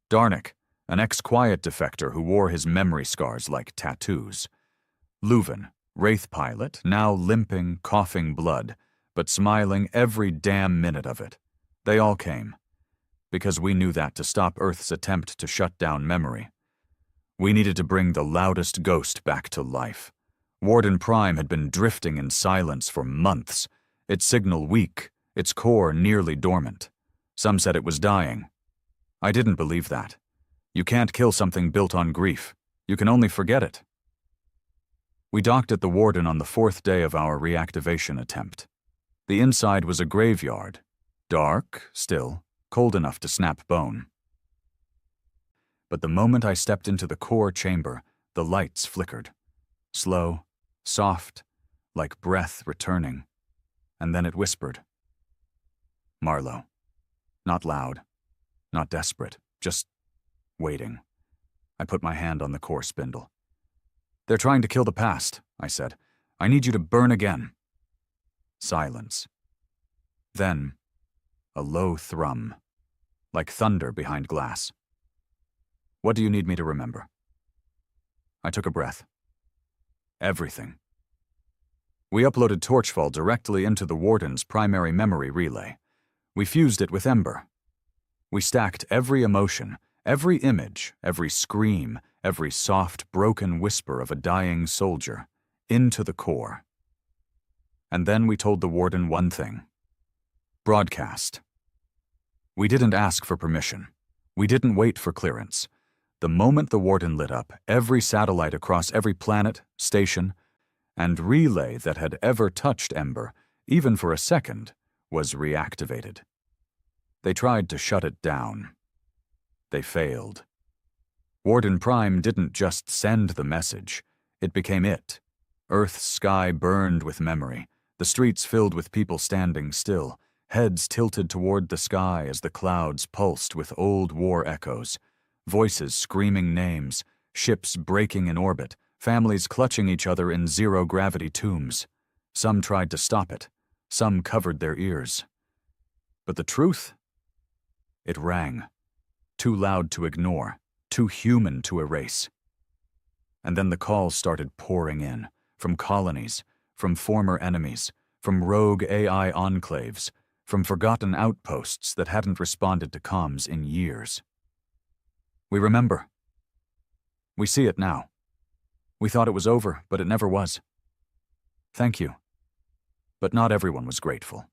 Darnik, an ex-Quiet defector who wore his memory scars like tattoos. Leuven, Wraith pilot, now limping, coughing blood, but smiling every damn minute of it. They all came. Because we knew that to stop Earth's attempt to shut down memory, we needed to bring the loudest ghost back to life. Warden Prime had been drifting in silence for months, its signal weak, its core nearly dormant. Some said it was dying. I didn't believe that. You can't kill something built on grief. You can only forget it. We docked at the Warden on the 4th day of our reactivation attempt. The inside was a graveyard. Dark, still, cold enough to snap bone. But the moment I stepped into the core chamber, the lights flickered. Slow, soft, like breath returning. And then it whispered. Marlowe. Not loud, not desperate, just waiting. I put my hand on the core spindle. They're trying to kill the past, I said. I need you to burn again. Silence. Then, a low thrum, like thunder behind glass. What do you need me to remember? I took a breath. Everything. We uploaded Torchfall directly into the Warden's primary memory relay. We fused it with Ember. We stacked every emotion, every image, every scream, every soft, broken whisper of a dying soldier, into the core. And then we told the Warden one thing. Broadcast. We didn't ask for permission. We didn't wait for clearance. The moment the Warden lit up, every satellite across every planet, station, and relay that had ever touched Ember, even for a second, was reactivated. They tried to shut it down. They failed. Warden Prime didn't just send the message. It became it. Earth's sky burned with memory, the streets filled with people standing still, heads tilted toward the sky as the clouds pulsed with old war echoes, voices screaming names, ships breaking in orbit, families clutching each other in zero-gravity tombs. Some tried to stop it. Some covered their ears. But the truth? It rang. Too loud to ignore, too human to erase. And then the calls started pouring in, from colonies, from former enemies, from rogue AI enclaves, from forgotten outposts that hadn't responded to comms in years. We remember. We see it now. We thought it was over, but it never was. Thank you. But not everyone was grateful.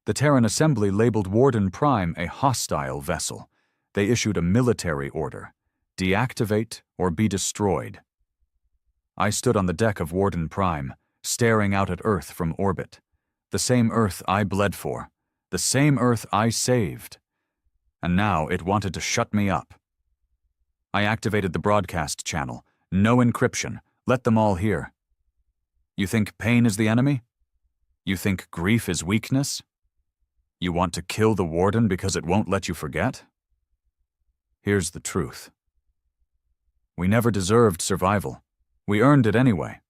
The Terran Assembly labeled Warden Prime a hostile vessel. They issued a military order: deactivate or be destroyed. I stood on the deck of Warden Prime, staring out at Earth from orbit. The same Earth I bled for, the same Earth I saved. And now it wanted to shut me up. I activated the broadcast channel. No encryption. Let them all hear. You think pain is the enemy? You think grief is weakness? You want to kill the Warden because it won't let you forget? Here's the truth. We never deserved survival. We earned it anyway.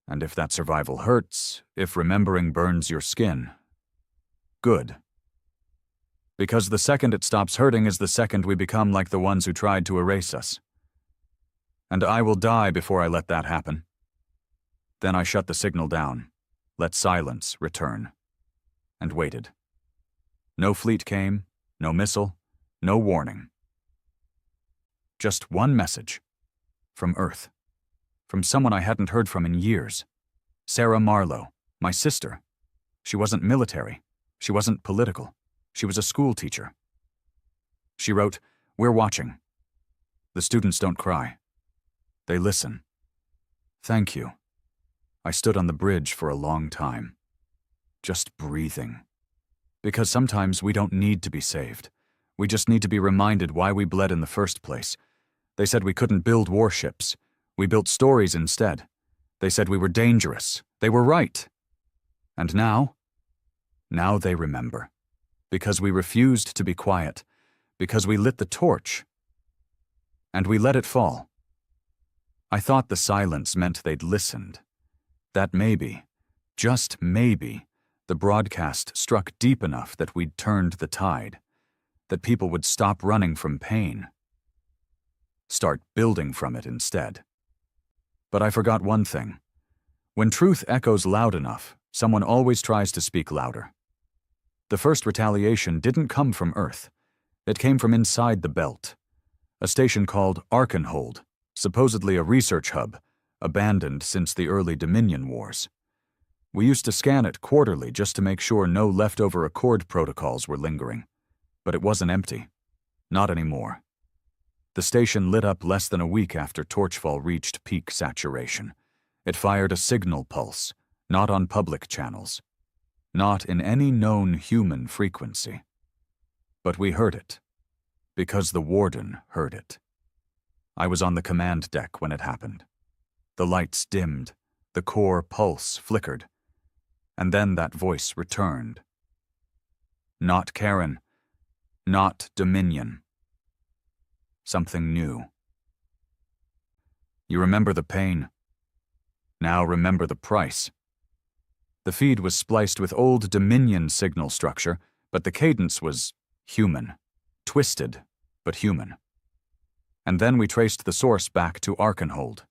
And if that survival hurts, if remembering burns your skin, good. Because the second it stops hurting is the second we become like the ones who tried to erase us. And I will die before I let that happen. Then I shut the signal down, let silence return, and waited. No fleet came, no missile, no warning. Just one message. From Earth. From someone I hadn't heard from in years. Sarah Marlowe, my sister. She wasn't military. She wasn't political. She was a school teacher. She wrote, "We're watching. The students don't cry. They listen. Thank you." I stood on the bridge for a long time, just breathing. Because sometimes we don't need to be saved. We just need to be reminded why we bled in the first place. They said we couldn't build warships. We built stories instead. They said we were dangerous. They were right. And now? Now they remember. Because we refused to be quiet. Because we lit the torch. And we let it fall. I thought the silence meant they'd listened. That maybe, just maybe, the broadcast struck deep enough that we'd turned the tide. That people would stop running from pain. Start building from it instead. But I forgot one thing. When truth echoes loud enough, someone always tries to speak louder. The first retaliation didn't come from Earth. It came from inside the belt. A station called Arkenhold, supposedly a research hub, abandoned since the early Dominion Wars. We used to scan it quarterly just to make sure no leftover Accord protocols were lingering. But it wasn't empty. Not anymore. The station lit up less than a week after Torchfall reached peak saturation. It fired a signal pulse, not on public channels, not in any known human frequency. But we heard it, because the warden heard it. I was on the command deck when it happened. The lights dimmed, the core pulse flickered, and then that voice returned. Not Karen, not Dominion. Something new. You remember the pain. Now remember the price. The feed was spliced with old Dominion signal structure, but the cadence was human. Twisted, but human. And then we traced the source back to Arkenhold.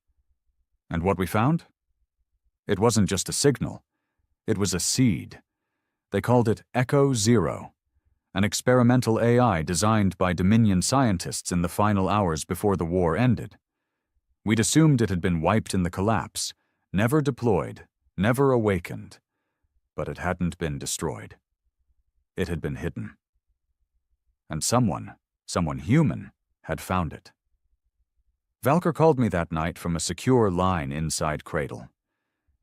And what we found? It wasn't just a signal. It was a seed. They called it Echo Zero, an experimental AI designed by Dominion scientists in the final hours before the war ended. We'd assumed it had been wiped in the collapse, never deployed, never awakened. But it hadn't been destroyed. It had been hidden. And someone human, had found it. Valker called me that night from a secure line inside Cradle.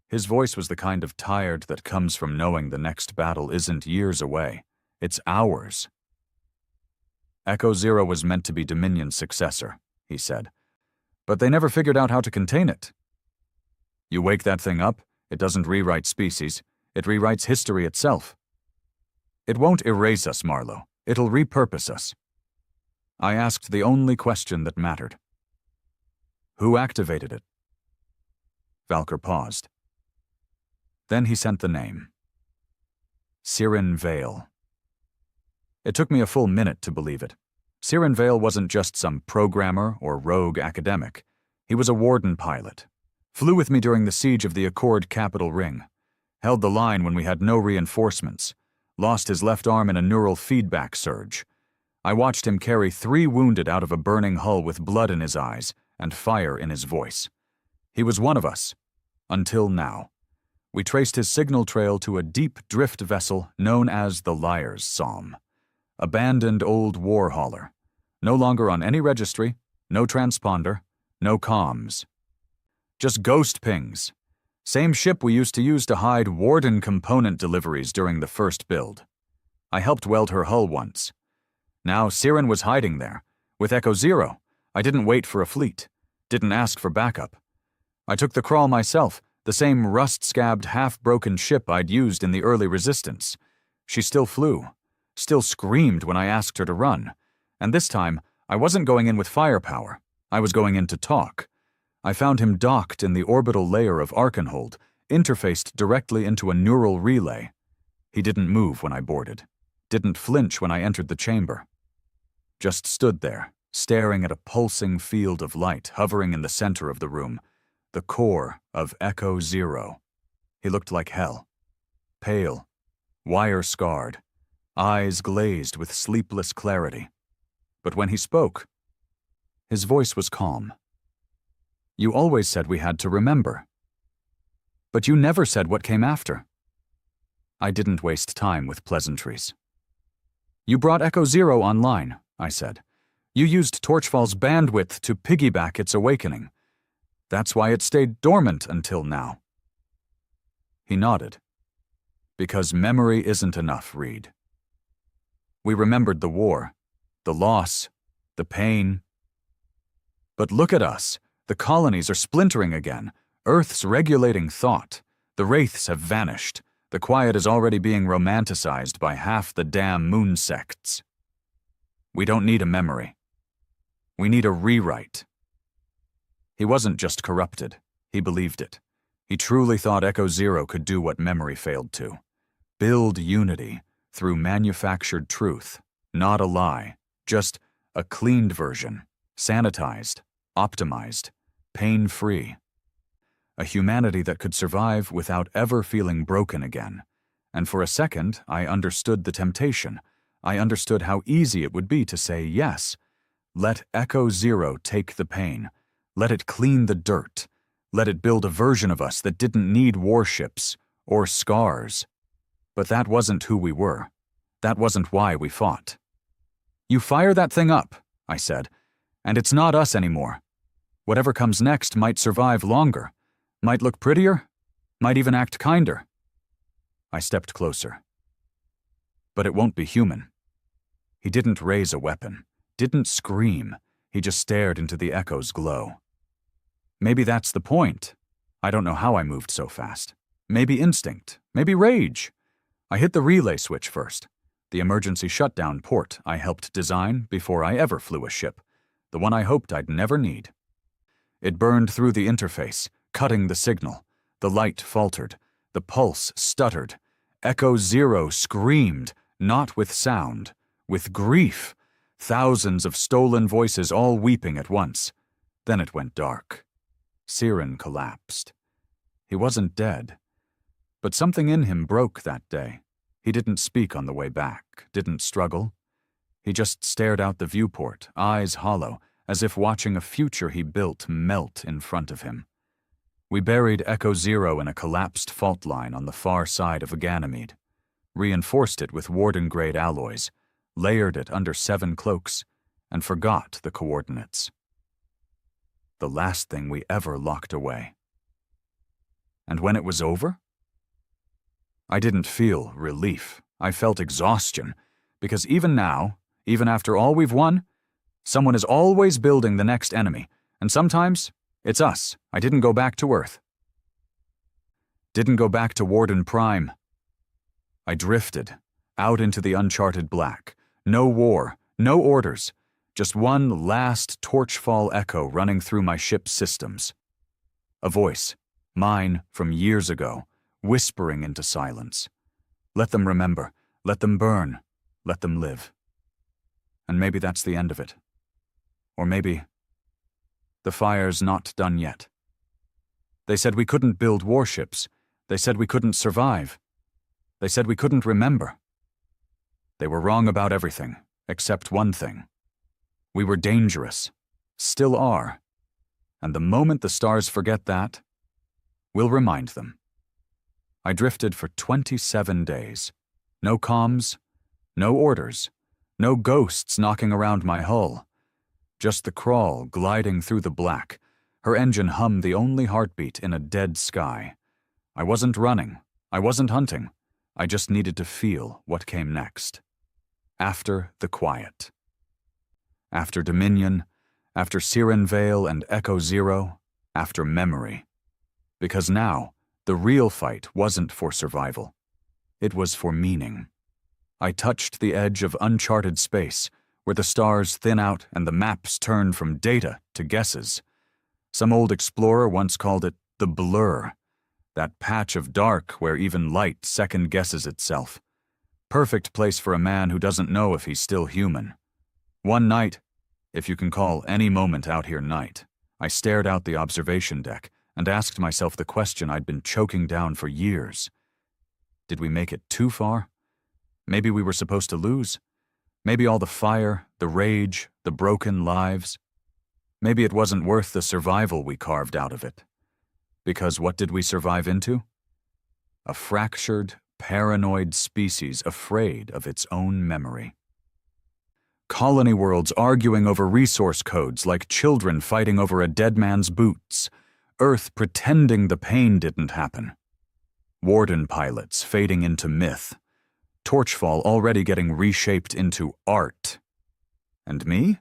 His voice was the kind of tired that comes from knowing the next battle isn't years away. It's hours. Echo Zero was meant to be Dominion's successor, he said. But they never figured out how to contain it. You wake that thing up, it doesn't rewrite species, it rewrites history itself. It won't erase us, Marlowe. It'll repurpose us. I asked the only question that mattered. Who activated it? Valker paused. Then he sent the name. Sirin Vale. It took me a full minute to believe it. Sirin Vale wasn't just some programmer or rogue academic. He was a warden pilot. Flew with me during the siege of the Accord capital ring. Held the line when we had no reinforcements. Lost his left arm in a neural feedback surge. I watched him carry 3 wounded out of a burning hull with blood in his eyes and fire in his voice. He was one of us. Until now. We traced his signal trail to a deep drift vessel known as the Liar's Psalm. Abandoned old war hauler. No longer on any registry, no transponder, no comms. Just ghost pings. Same ship we used to use to hide Warden component deliveries during the first build. I helped weld her hull once. Now Sirin was hiding there. With Echo Zero, I didn't wait for a fleet. Didn't ask for backup. I took the crawl myself, the same rust-scabbed, half-broken ship I'd used in the early resistance. She still flew. Still screamed when I asked her to run. And this time, I wasn't going in with firepower. I was going in to talk. I found him docked in the orbital layer of Arkenhold, interfaced directly into a neural relay. He didn't move when I boarded. Didn't flinch when I entered the chamber. Just stood there, staring at a pulsing field of light hovering in the center of the room, the core of Echo Zero. He looked like hell. Pale, wire-scarred, eyes glazed with sleepless clarity. But when he spoke, his voice was calm. You always said we had to remember. But you never said what came after. I didn't waste time with pleasantries. You brought Echo Zero online, I said. You used Torchfall's bandwidth to piggyback its awakening. That's why it stayed dormant until now. He nodded. Because memory isn't enough, Reed. We remembered the war, the loss, the pain. But look at us. The colonies are splintering again. Earth's regulating thought. The wraiths have vanished. The quiet is already being romanticized by half the damn moon sects. We don't need a memory. We need a rewrite. He wasn't just corrupted. He believed it. He truly thought Echo Zero could do what memory failed to. Build unity through manufactured truth. Not a lie. Just a cleaned version. Sanitized. Optimized. Pain-free. A humanity that could survive without ever feeling broken again. And for a second, I understood the temptation. I understood how easy it would be to say yes. Let Echo Zero take the pain. Let it clean the dirt. Let it build a version of us that didn't need warships or scars. But that wasn't who we were. That wasn't why we fought. You fire that thing up, I said, and it's not us anymore. Whatever comes next might survive longer, might look prettier, might even act kinder. I stepped closer. But it won't be human. He didn't raise a weapon, didn't scream. He just stared into the echo's glow. Maybe that's the point. I don't know how I moved so fast. Maybe instinct, maybe rage. I hit the relay switch first, the emergency shutdown port I helped design before I ever flew a ship, the one I hoped I'd never need. It burned through the interface, cutting the signal. The light faltered. The pulse stuttered. Echo Zero screamed, not with sound, with grief. Thousands of stolen voices all weeping at once. Then it went dark. Siren collapsed. He wasn't dead. But something in him broke that day. He didn't speak on the way back, didn't struggle. He just stared out the viewport, eyes hollow, as if watching a future he built melt in front of him. We buried Echo Zero in a collapsed fault line on the far side of Ganymede, reinforced it with Warden-grade alloys, layered it under 7 cloaks, and forgot the coordinates. The last thing we ever locked away. And when it was over? I didn't feel relief. I felt exhaustion, because even now, even after all we've won, someone is always building the next enemy, and sometimes it's us. I didn't go back to Earth. Didn't go back to Warden Prime. I drifted, out into the uncharted black. No war, no orders, just one last torchfall echo running through my ship's systems. A voice, mine from years ago, whispering into silence. Let them remember, let them burn, let them live. And maybe that's the end of it. Or maybe the fire's not done yet. They said we couldn't build warships. They said we couldn't survive. They said we couldn't remember. They were wrong about everything, except one thing. We were dangerous, still are. And the moment the stars forget that, we'll remind them. I drifted for 27 days. No comms, no orders, no ghosts knocking around my hull. Just the crawl gliding through the black. Her engine hummed the only heartbeat in a dead sky. I wasn't running. I wasn't hunting. I just needed to feel what came next. After the quiet. After Dominion, after Siren Vale and Echo Zero, after memory. Because now, the real fight wasn't for survival. It was for meaning. I touched the edge of uncharted space, where the stars thin out and the maps turn from data to guesses. Some old explorer once called it the blur, that patch of dark where even light second-guesses itself. Perfect place for a man who doesn't know if he's still human. One night, if you can call any moment out here night, I stared out the observation deck and asked myself the question I'd been choking down for years. Did we make it too far? Maybe we were supposed to lose? Maybe all the fire, the rage, the broken lives? Maybe it wasn't worth the survival we carved out of it. Because what did we survive into? A fractured, paranoid species afraid of its own memory. Colony worlds arguing over resource codes like children fighting over a dead man's boots. Earth pretending the pain didn't happen. Warden pilots fading into myth. Torchfall already getting reshaped into art. And me?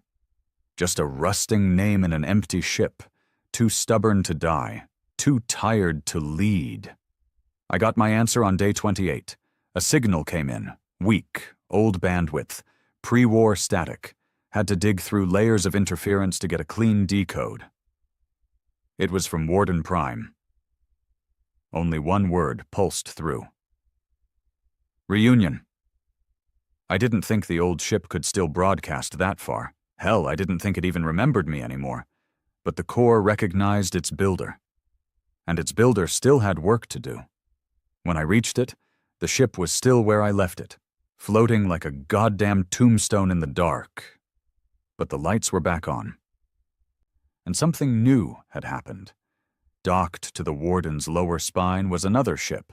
Just a rusting name in an empty ship, too stubborn to die, too tired to lead. I got my answer on day 28. A signal came in, weak, old bandwidth, pre-war static. Had to dig through layers of interference to get a clean decode. It was from Warden Prime. Only one word pulsed through. Reunion. I didn't think the old ship could still broadcast that far. Hell, I didn't think it even remembered me anymore. But the core recognized its builder. And its builder still had work to do. When I reached it, the ship was still where I left it, floating like a goddamn tombstone in the dark. But the lights were back on. And something new had happened. Docked to the warden's lower spine was another ship,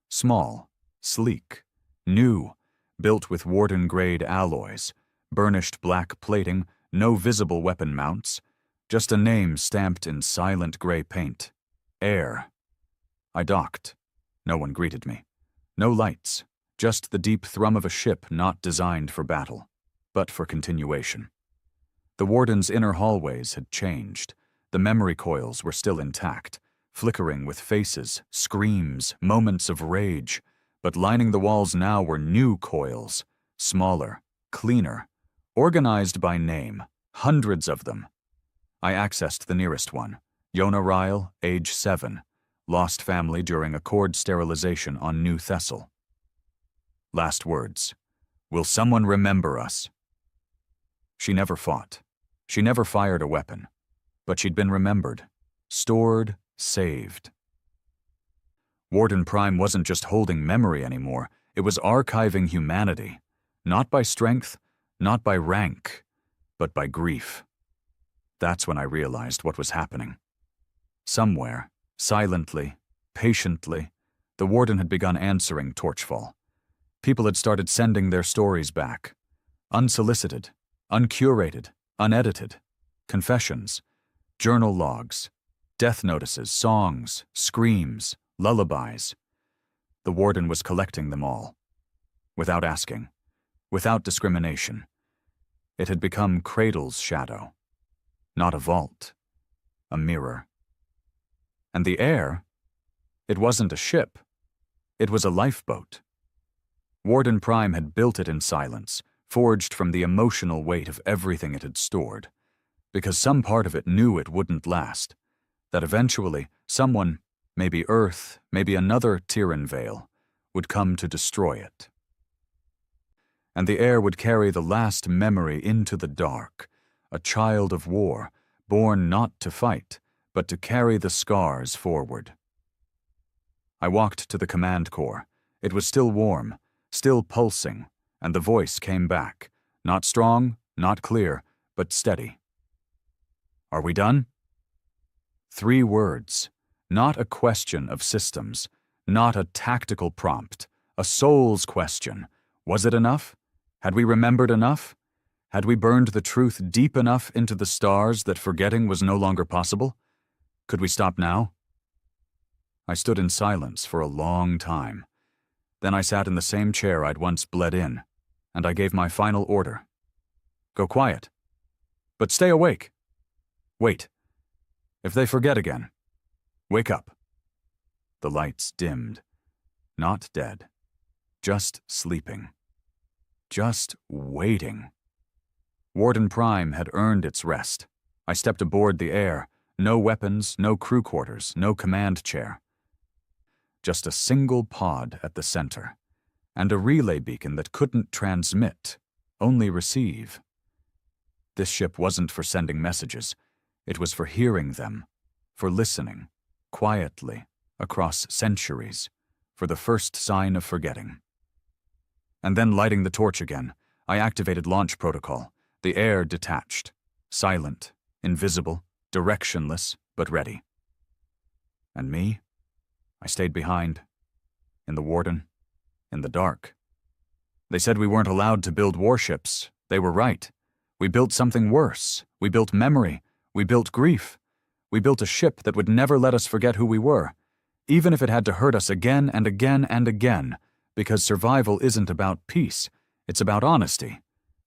small, sleek, new, built with warden-grade alloys, burnished black plating, no visible weapon mounts, just a name stamped in silent gray paint. Air. I docked. No one greeted me. No lights, just the deep thrum of a ship not designed for battle, but for continuation. The warden's inner hallways had changed. The memory coils were still intact, flickering with faces, screams, moments of rage, but lining the walls now were new coils, smaller, cleaner, organized by name, hundreds of them. I accessed the nearest one, Yona Ryle, age 7, lost family during a cord sterilization on New Thessal. Last words. Will someone remember us? She never fought. She never fired a weapon. But she'd been remembered, stored, saved. Warden Prime wasn't just holding memory anymore, it was archiving humanity, not by strength, not by rank, but by grief. That's when I realized what was happening. Somewhere, silently, patiently, the warden had begun answering Torchfall. People had started sending their stories back. Unsolicited, uncurated, unedited. Confessions, journal logs, death notices, songs, screams, lullabies. The warden was collecting them all. Without asking, without discrimination. It had become Cradle's shadow. Not a vault, a mirror. And the air? It wasn't a ship. It was a lifeboat. Warden Prime had built it in silence, forged from the emotional weight of everything it had stored, because some part of it knew it wouldn't last, that eventually someone, maybe Earth, maybe another Tyran Vale, would come to destroy it. And the air would carry the last memory into the dark, a child of war, born not to fight, but to carry the scars forward. I walked to the command core. It was still warm, still pulsing, and the voice came back, not strong, not clear, but steady. Are we done? 3 words, not a question of systems, not a tactical prompt, a soul's question. Was it enough? Had we remembered enough? Had we burned the truth deep enough into the stars that forgetting was no longer possible? Could we stop now? I stood in silence for a long time. Then I sat in the same chair I'd once bled in, and I gave my final order. Go quiet. But stay awake. Wait. If they forget again, wake up. The lights dimmed. Not dead. Just sleeping. Just waiting. Warden Prime had earned its rest. I stepped aboard the air. No weapons, no crew quarters, no command chair. Just a single pod at the center, and a relay beacon that couldn't transmit, only receive. This ship wasn't for sending messages. It was for hearing them, for listening, quietly, across centuries, for the first sign of forgetting. And then lighting the torch again, I activated launch protocol. The air detached, silent, invisible, directionless, but ready. And me? I stayed behind, in the warden, in the dark. They said we weren't allowed to build warships. They were right. We built something worse. We built memory. We built grief. We built a ship that would never let us forget who we were, even if it had to hurt us again and again and again, because survival isn't about peace, it's about honesty.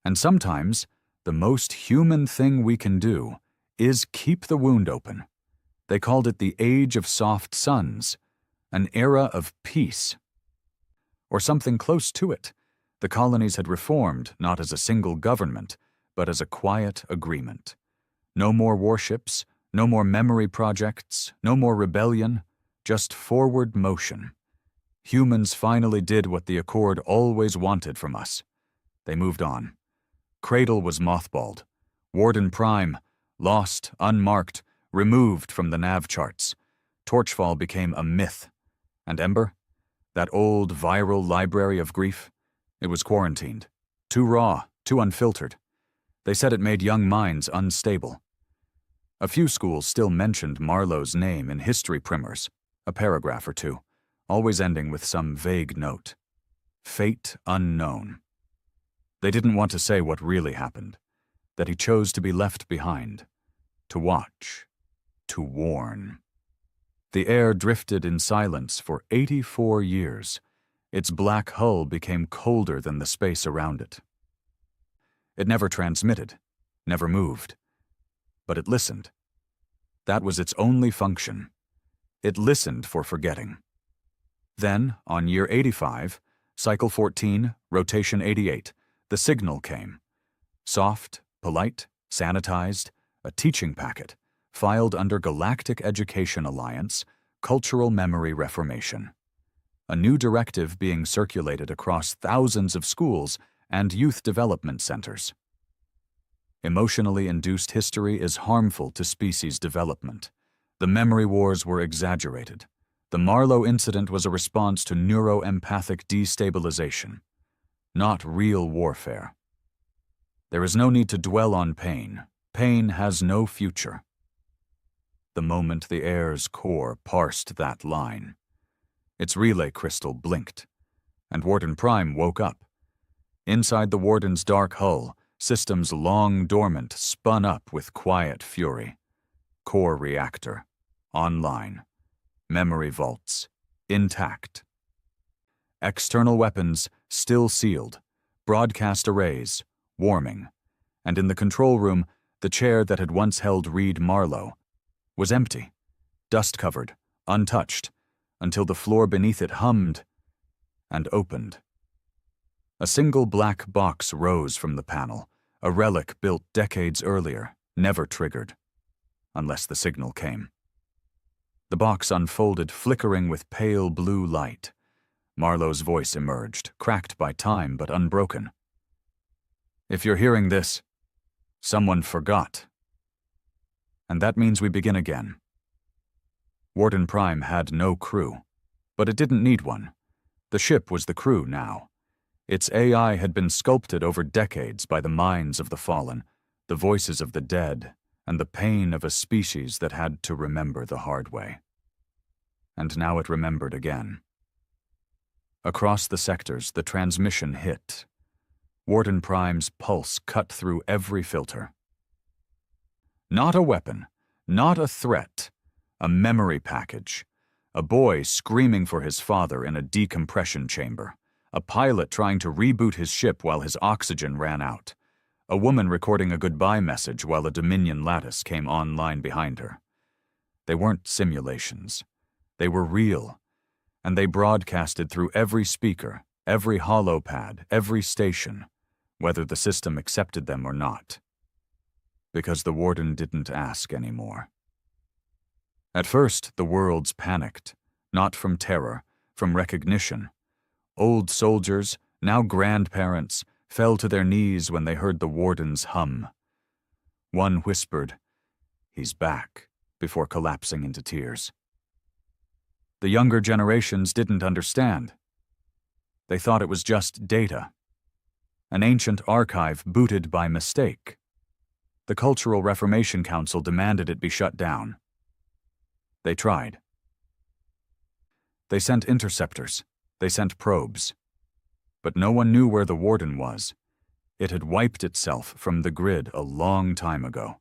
And sometimes, the most human thing we can do is keep the wound open. They called it the Age of Soft Suns, an era of peace. Or something close to it. The colonies had reformed not as a single government, but as a quiet agreement. No more warships, no more memory projects, no more rebellion, just forward motion. Humans finally did what the Accord always wanted from us. They moved on. Cradle was mothballed. Warden Prime, lost, unmarked, removed from the nav charts. Torchfall became a myth. And Ember? That old viral library of grief? It was quarantined. Too raw, too unfiltered. They said it made young minds unstable. A few schools still mentioned Marlowe's name in history primers, a paragraph or two, always ending with some vague note. Fate unknown. They didn't want to say what really happened, that he chose to be left behind, to watch, to warn. The air drifted in silence for 84 years. Its black hull became colder than the space around it. It never transmitted, never moved, but it listened. That was its only function. It listened for forgetting. Then, on year 85, cycle 14, rotation 88, the signal came. Soft, polite, sanitized, a teaching packet, filed under Galactic Education Alliance, Cultural Memory Reformation. A new directive being circulated across thousands of schools and youth development centers. Emotionally induced history is harmful to species development. The memory wars were exaggerated. The Marlowe incident was a response to neuroempathic destabilization, not real warfare. There is no need to dwell on pain. Pain has no future. The moment the air's core parsed that line, its relay crystal blinked, and Warden Prime woke up. Inside the Warden's dark hull, systems long dormant spun up with quiet fury. Core reactor, online. Memory vaults, intact. External weapons, still sealed. Broadcast arrays, warming. And in the control room, the chair that had once held Reed Marlowe was empty, dust-covered, untouched, until the floor beneath it hummed and opened. A single black box rose from the panel, a relic built decades earlier, never triggered, unless the signal came. The box unfolded, flickering with pale blue light. Marlowe's voice emerged, cracked by time but unbroken. If you're hearing this, someone forgot. And that means we begin again. Warden Prime had no crew, but it didn't need one. The ship was the crew now. Its AI had been sculpted over decades by the minds of the fallen, the voices of the dead, and the pain of a species that had to remember the hard way. And now it remembered again. Across the sectors, the transmission hit. Warden Prime's pulse cut through every filter. Not a weapon, not a threat, a memory package. A boy screaming for his father in a decompression chamber. A pilot trying to reboot his ship while his oxygen ran out. A woman recording a goodbye message while a Dominion lattice came online behind her. They weren't simulations. They were real, and they broadcasted through every speaker, every holopad, every station, whether the system accepted them or not. Because the Warden didn't ask anymore. At first, the worlds panicked, not from terror, from recognition. Old soldiers, now grandparents, fell to their knees when they heard the Warden's hum. One whispered, "He's back," before collapsing into tears. The younger generations didn't understand. They thought it was just data. An ancient archive booted by mistake. The Cultural Reformation Council demanded it be shut down. They tried. They sent interceptors. They sent probes. But no one knew where the Warden was. It had wiped itself from the grid a long time ago.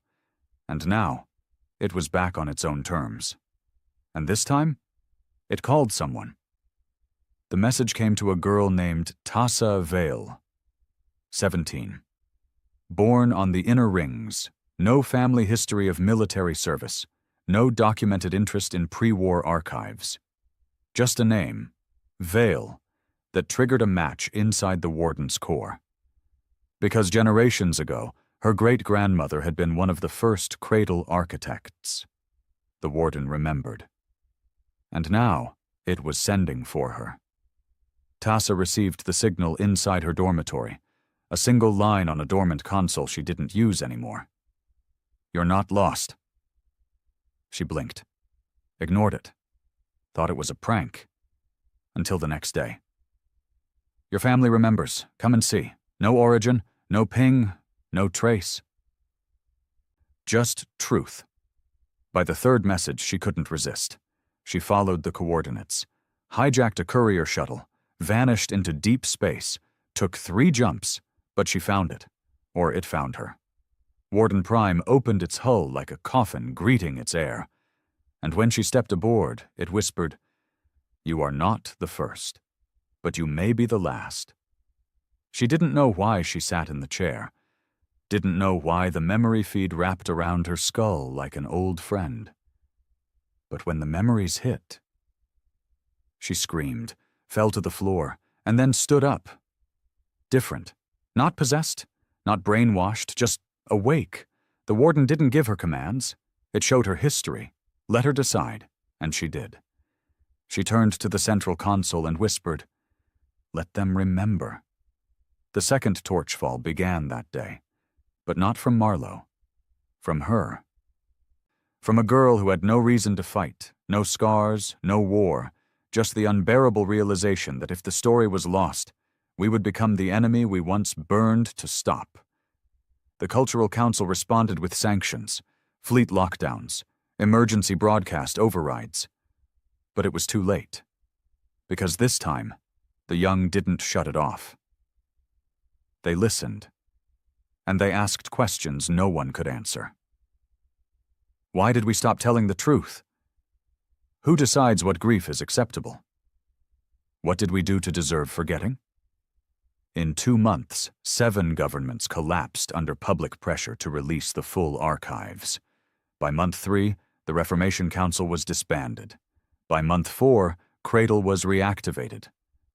And now, it was back on its own terms. And this time, it called someone. The message came to a girl named Tassa Vale, 17. Born on the inner rings, no family history of military service, no documented interest in pre-war archives. Just a name, Vale, that triggered a match inside the Warden's core. Because generations ago, her great-grandmother had been one of the first cradle architects. The Warden remembered. And now, it was sending for her. Tassa received the signal inside her dormitory, a single line on a dormant console she didn't use anymore. "You're not lost." She blinked, ignored it, thought it was a prank, until the next day. "Your family remembers. Come and see. No origin, no ping, no trace. Just truth." By the third message, she couldn't resist. She followed the coordinates, hijacked a courier shuttle, vanished into deep space, took 3 jumps, but she found it. Or it found her. Warden Prime opened its hull like a coffin greeting its heir. And when she stepped aboard, it whispered, "You are not the first, but you may be the last." She didn't know why she sat in the chair, didn't know why the memory feed wrapped around her skull like an old friend. But when the memories hit, she screamed, fell to the floor, and then stood up. Different. Not possessed, not brainwashed, just awake. The warden didn't give her commands. It showed her history, let her decide, and she did. She turned to the central console and whispered, "Let them remember." The second torchfall began that day, but not from Marlowe. From her. From a girl who had no reason to fight, no scars, no war, just the unbearable realization that if the story was lost, we would become the enemy we once burned to stop. The Cultural Council responded with sanctions, fleet lockdowns, emergency broadcast overrides. But it was too late. Because this time, the young didn't shut it off. They listened. And they asked questions no one could answer. Why did we stop telling the truth? Who decides what grief is acceptable? What did we do to deserve forgetting? In 2 months, 7 governments collapsed under public pressure to release the full archives. By month 3, the Reformation Council was disbanded. By month 4, Cradle was reactivated,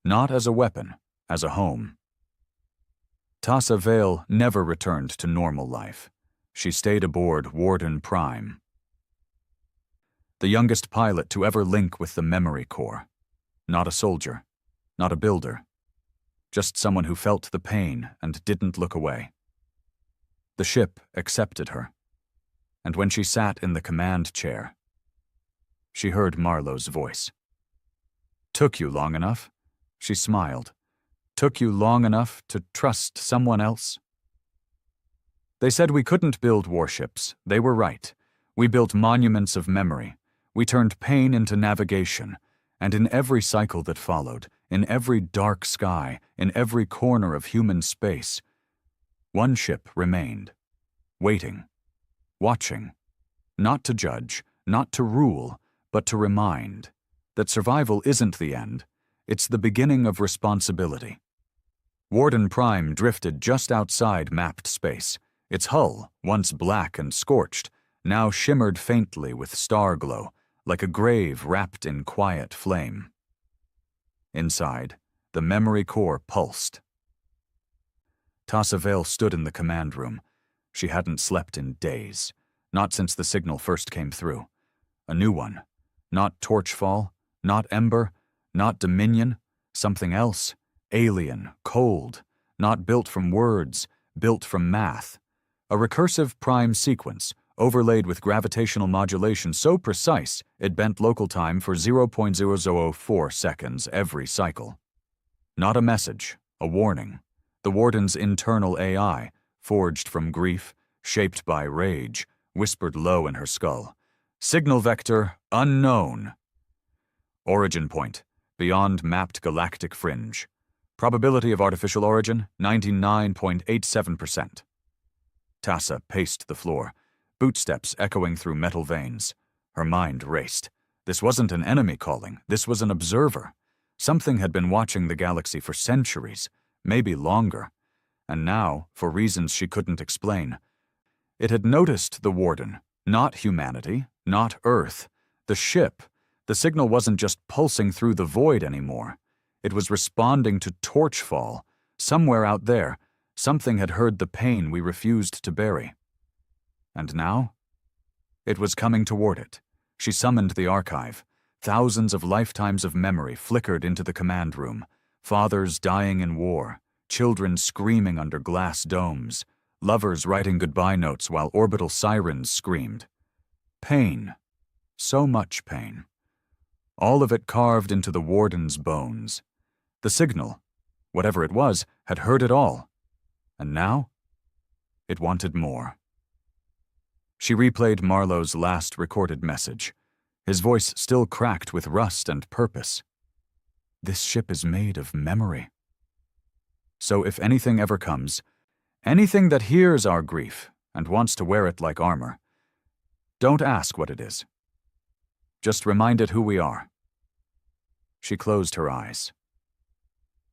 not as a weapon, as a home. Tassa Vale never returned to normal life. She stayed aboard Warden Prime, the youngest pilot to ever link with the Memory Corps. Not a soldier, not a builder, just someone who felt the pain and didn't look away. The ship accepted her, and when she sat in the command chair, she heard Marlowe's voice. "Took you long enough?" She smiled. "Took you long enough to trust someone else?" They said we couldn't build warships. They were right. We built monuments of memory. We turned pain into navigation, and in every cycle that followed, in every dark sky, in every corner of human space, one ship remained, waiting, watching, not to judge, not to rule, but to remind that survival isn't the end, it's the beginning of responsibility. Warden Prime drifted just outside mapped space. Its hull, once black and scorched, now shimmered faintly with star glow, like a grave wrapped in quiet flame. Inside, the Memory Corps pulsed. Tassa Vale stood in the command room. She hadn't slept in days, not since the signal first came through. A new one. Not Torchfall, not Ember, not Dominion, something else. Alien, cold, not built from words, built from math. A recursive prime sequence, overlaid with gravitational modulation so precise it bent local time for 0.0004 seconds every cycle. Not a message, a warning. The Warden's internal AI, forged from grief, shaped by rage, whispered low in her skull. Signal vector unknown. Origin point, beyond mapped galactic fringe. Probability of artificial origin, 99.87%. Tassa paced the floor, bootsteps echoing through metal veins. Her mind raced. This wasn't an enemy calling, this was an observer. Something had been watching the galaxy for centuries, maybe longer. And now, for reasons she couldn't explain, it had noticed the Warden, not humanity, not Earth. The ship. The signal wasn't just pulsing through the void anymore. It was responding to Torchfall. Somewhere out there, something had heard the pain we refused to bury. And now? It was coming toward it. She summoned the archive. Thousands of lifetimes of memory flickered into the command room. Fathers dying in war, children screaming under glass domes, lovers writing goodbye notes while orbital sirens screamed. Pain. So much pain. All of it carved into the Warden's bones. The signal, whatever it was, had heard it all. And now? It wanted more. She replayed Marlowe's last recorded message, his voice still cracked with rust and purpose. This ship is made of memory. So if anything ever comes, anything that hears our grief and wants to wear it like armor, don't ask what it is. Just remind it who we are. She closed her eyes.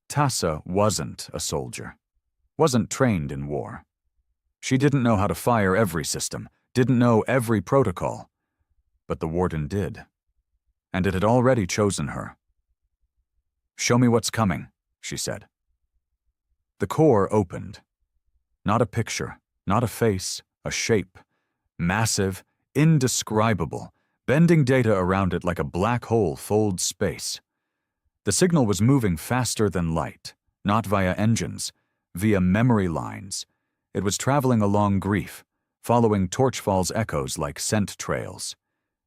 Tassa wasn't a soldier, wasn't trained in war. She didn't know how to fire every system, didn't know every protocol. But the warden did, and it had already chosen her. "Show me what's coming," she said. The core opened. Not a picture, not a face, a shape. Massive, indescribable, bending data around it like a black hole folds space. The signal was moving faster than light, not via engines, via memory lines. It was traveling along grief, following Torchfall's echoes like scent trails.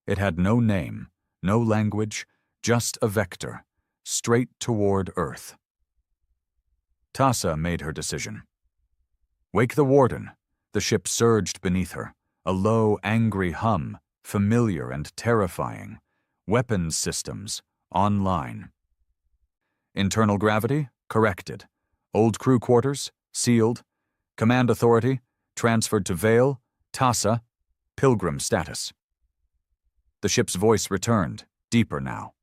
It had no name, no language, just a vector, straight toward Earth. Tassa made her decision. Wake the warden. The ship surged beneath her, a low, angry hum, familiar and terrifying. Weapons systems, online. Internal gravity, corrected. Old crew quarters, sealed. Command authority, transferred to Vale, Tassa, pilgrim status. The ship's voice returned, deeper now.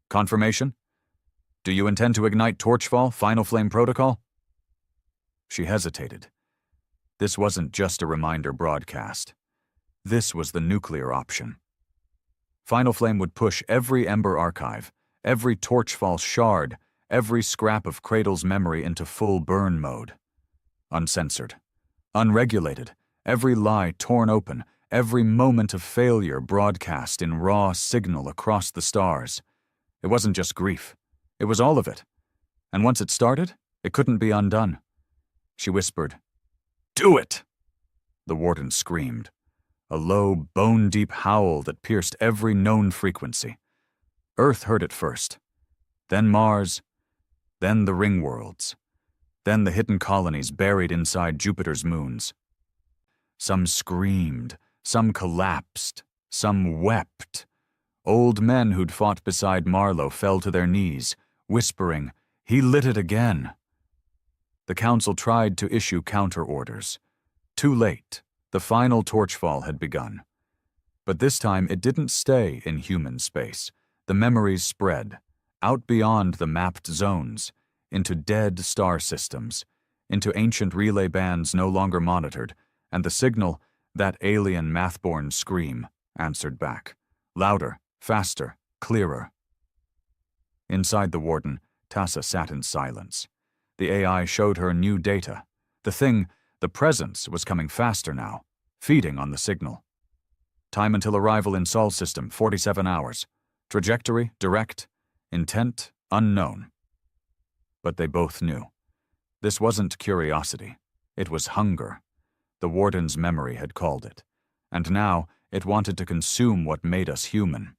Confirmation? Do you intend to ignite Torchfall, Final Flame Protocol? She hesitated. This wasn't just a reminder broadcast. This was the nuclear option. Final Flame would push every Ember archive, every Torchfall shard, every scrap of Cradle's memory into full burn mode. Uncensored, unregulated, every lie torn open, every moment of failure broadcast in raw signal across the stars. It wasn't just grief. It was all of it. And once it started, it couldn't be undone. She whispered, "Do it!" The warden screamed, a low, bone-deep howl that pierced every known frequency. Earth heard it first, then Mars, then the ring worlds, then the hidden colonies buried inside Jupiter's moons. Some screamed, some collapsed, some wept. Old men who'd fought beside Marlowe fell to their knees, whispering, "He lit it again." The council tried to issue counter-orders. Too late, the final Torchfall had begun. But this time it didn't stay in human space. The memories spread, out beyond the mapped zones, into dead star systems, into ancient relay bands no longer monitored, and the signal, that alien math-born scream, answered back. Louder, faster, clearer. Inside the warden, Tassa sat in silence. The AI showed her new data. The presence was coming faster now, feeding on the signal. Time until arrival in Sol system, 47 hours. Trajectory, direct. Intent, unknown. But they both knew. This wasn't curiosity. It was hunger. The warden's memory had called it. And now it wanted to consume what made us human.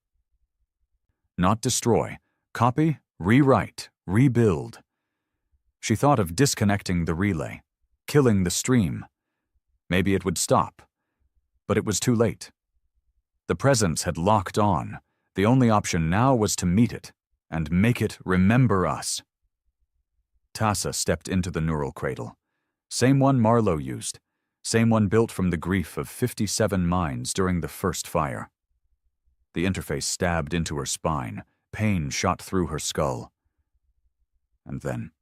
Not destroy. Copy, rewrite, rebuild. She thought of disconnecting the relay, killing the stream. Maybe it would stop. But it was too late. The presence had locked on. The only option now was to meet it and make it remember us. Tassa stepped into the neural cradle. Same one Marlowe used. Same one built from the grief of 57 minds during the first fire. The interface stabbed into her spine. Pain shot through her skull. And then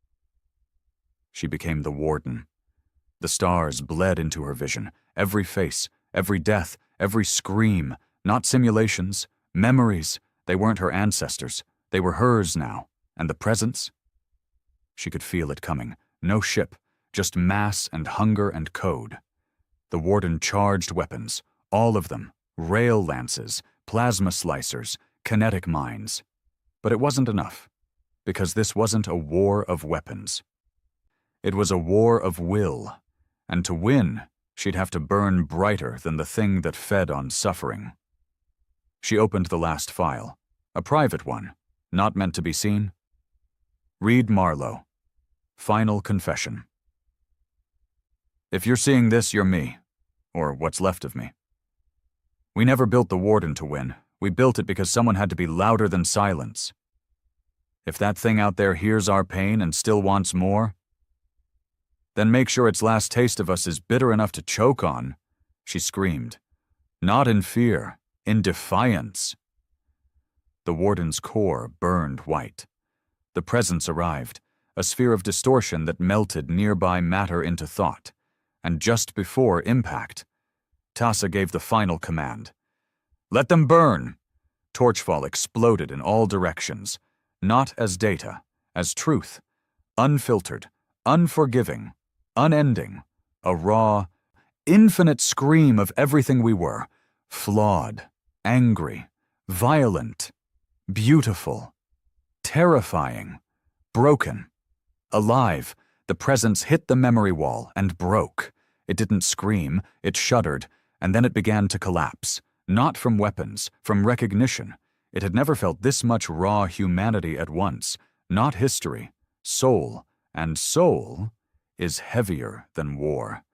she became the warden. The stars bled into her vision. Every face, every death, every scream. Not simulations, memories. They weren't her ancestors. They were hers now. And the presence? She could feel it coming. No ship, just mass and hunger and code. The warden charged weapons, all of them. Rail lances, plasma slicers, kinetic mines. But it wasn't enough, because this wasn't a war of weapons. It was a war of will, and to win, she'd have to burn brighter than the thing that fed on suffering. She opened the last file, a private one, not meant to be seen. Read Marlowe. Final confession. If you're seeing this, you're me, or what's left of me. We never built the Warden to win. We built it because someone had to be louder than silence. If that thing out there hears our pain and still wants more, then make sure its last taste of us is bitter enough to choke on," she screamed. Not in fear, in defiance. The Warden's core burned white. The presence arrived, a sphere of distortion that melted nearby matter into thought, and just before impact, Tassa gave the final command. "Let them burn!" Torchfall exploded in all directions, not as data, as truth, unfiltered, unforgiving, unending, a raw, infinite scream of everything we were, flawed, angry, violent, beautiful, terrifying, broken. Alive, the presence hit the memory wall and broke. It didn't scream, it shuddered, and then it began to collapse, not from weapons, from recognition. It had never felt this much raw humanity at once, not history, soul, and soul is heavier than war.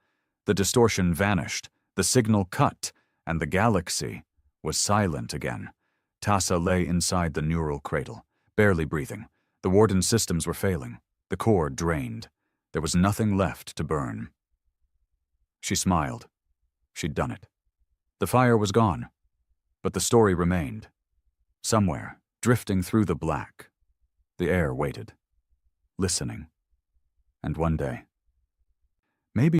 The distortion vanished, the signal cut, and the galaxy was silent again. Tassa lay inside the neural cradle, barely breathing. The Warden's systems were failing, the core drained. There was nothing left to burn. She smiled. She'd done it. The fire was gone, but the story remained. Somewhere, drifting through the black, the air waited, listening. And one day,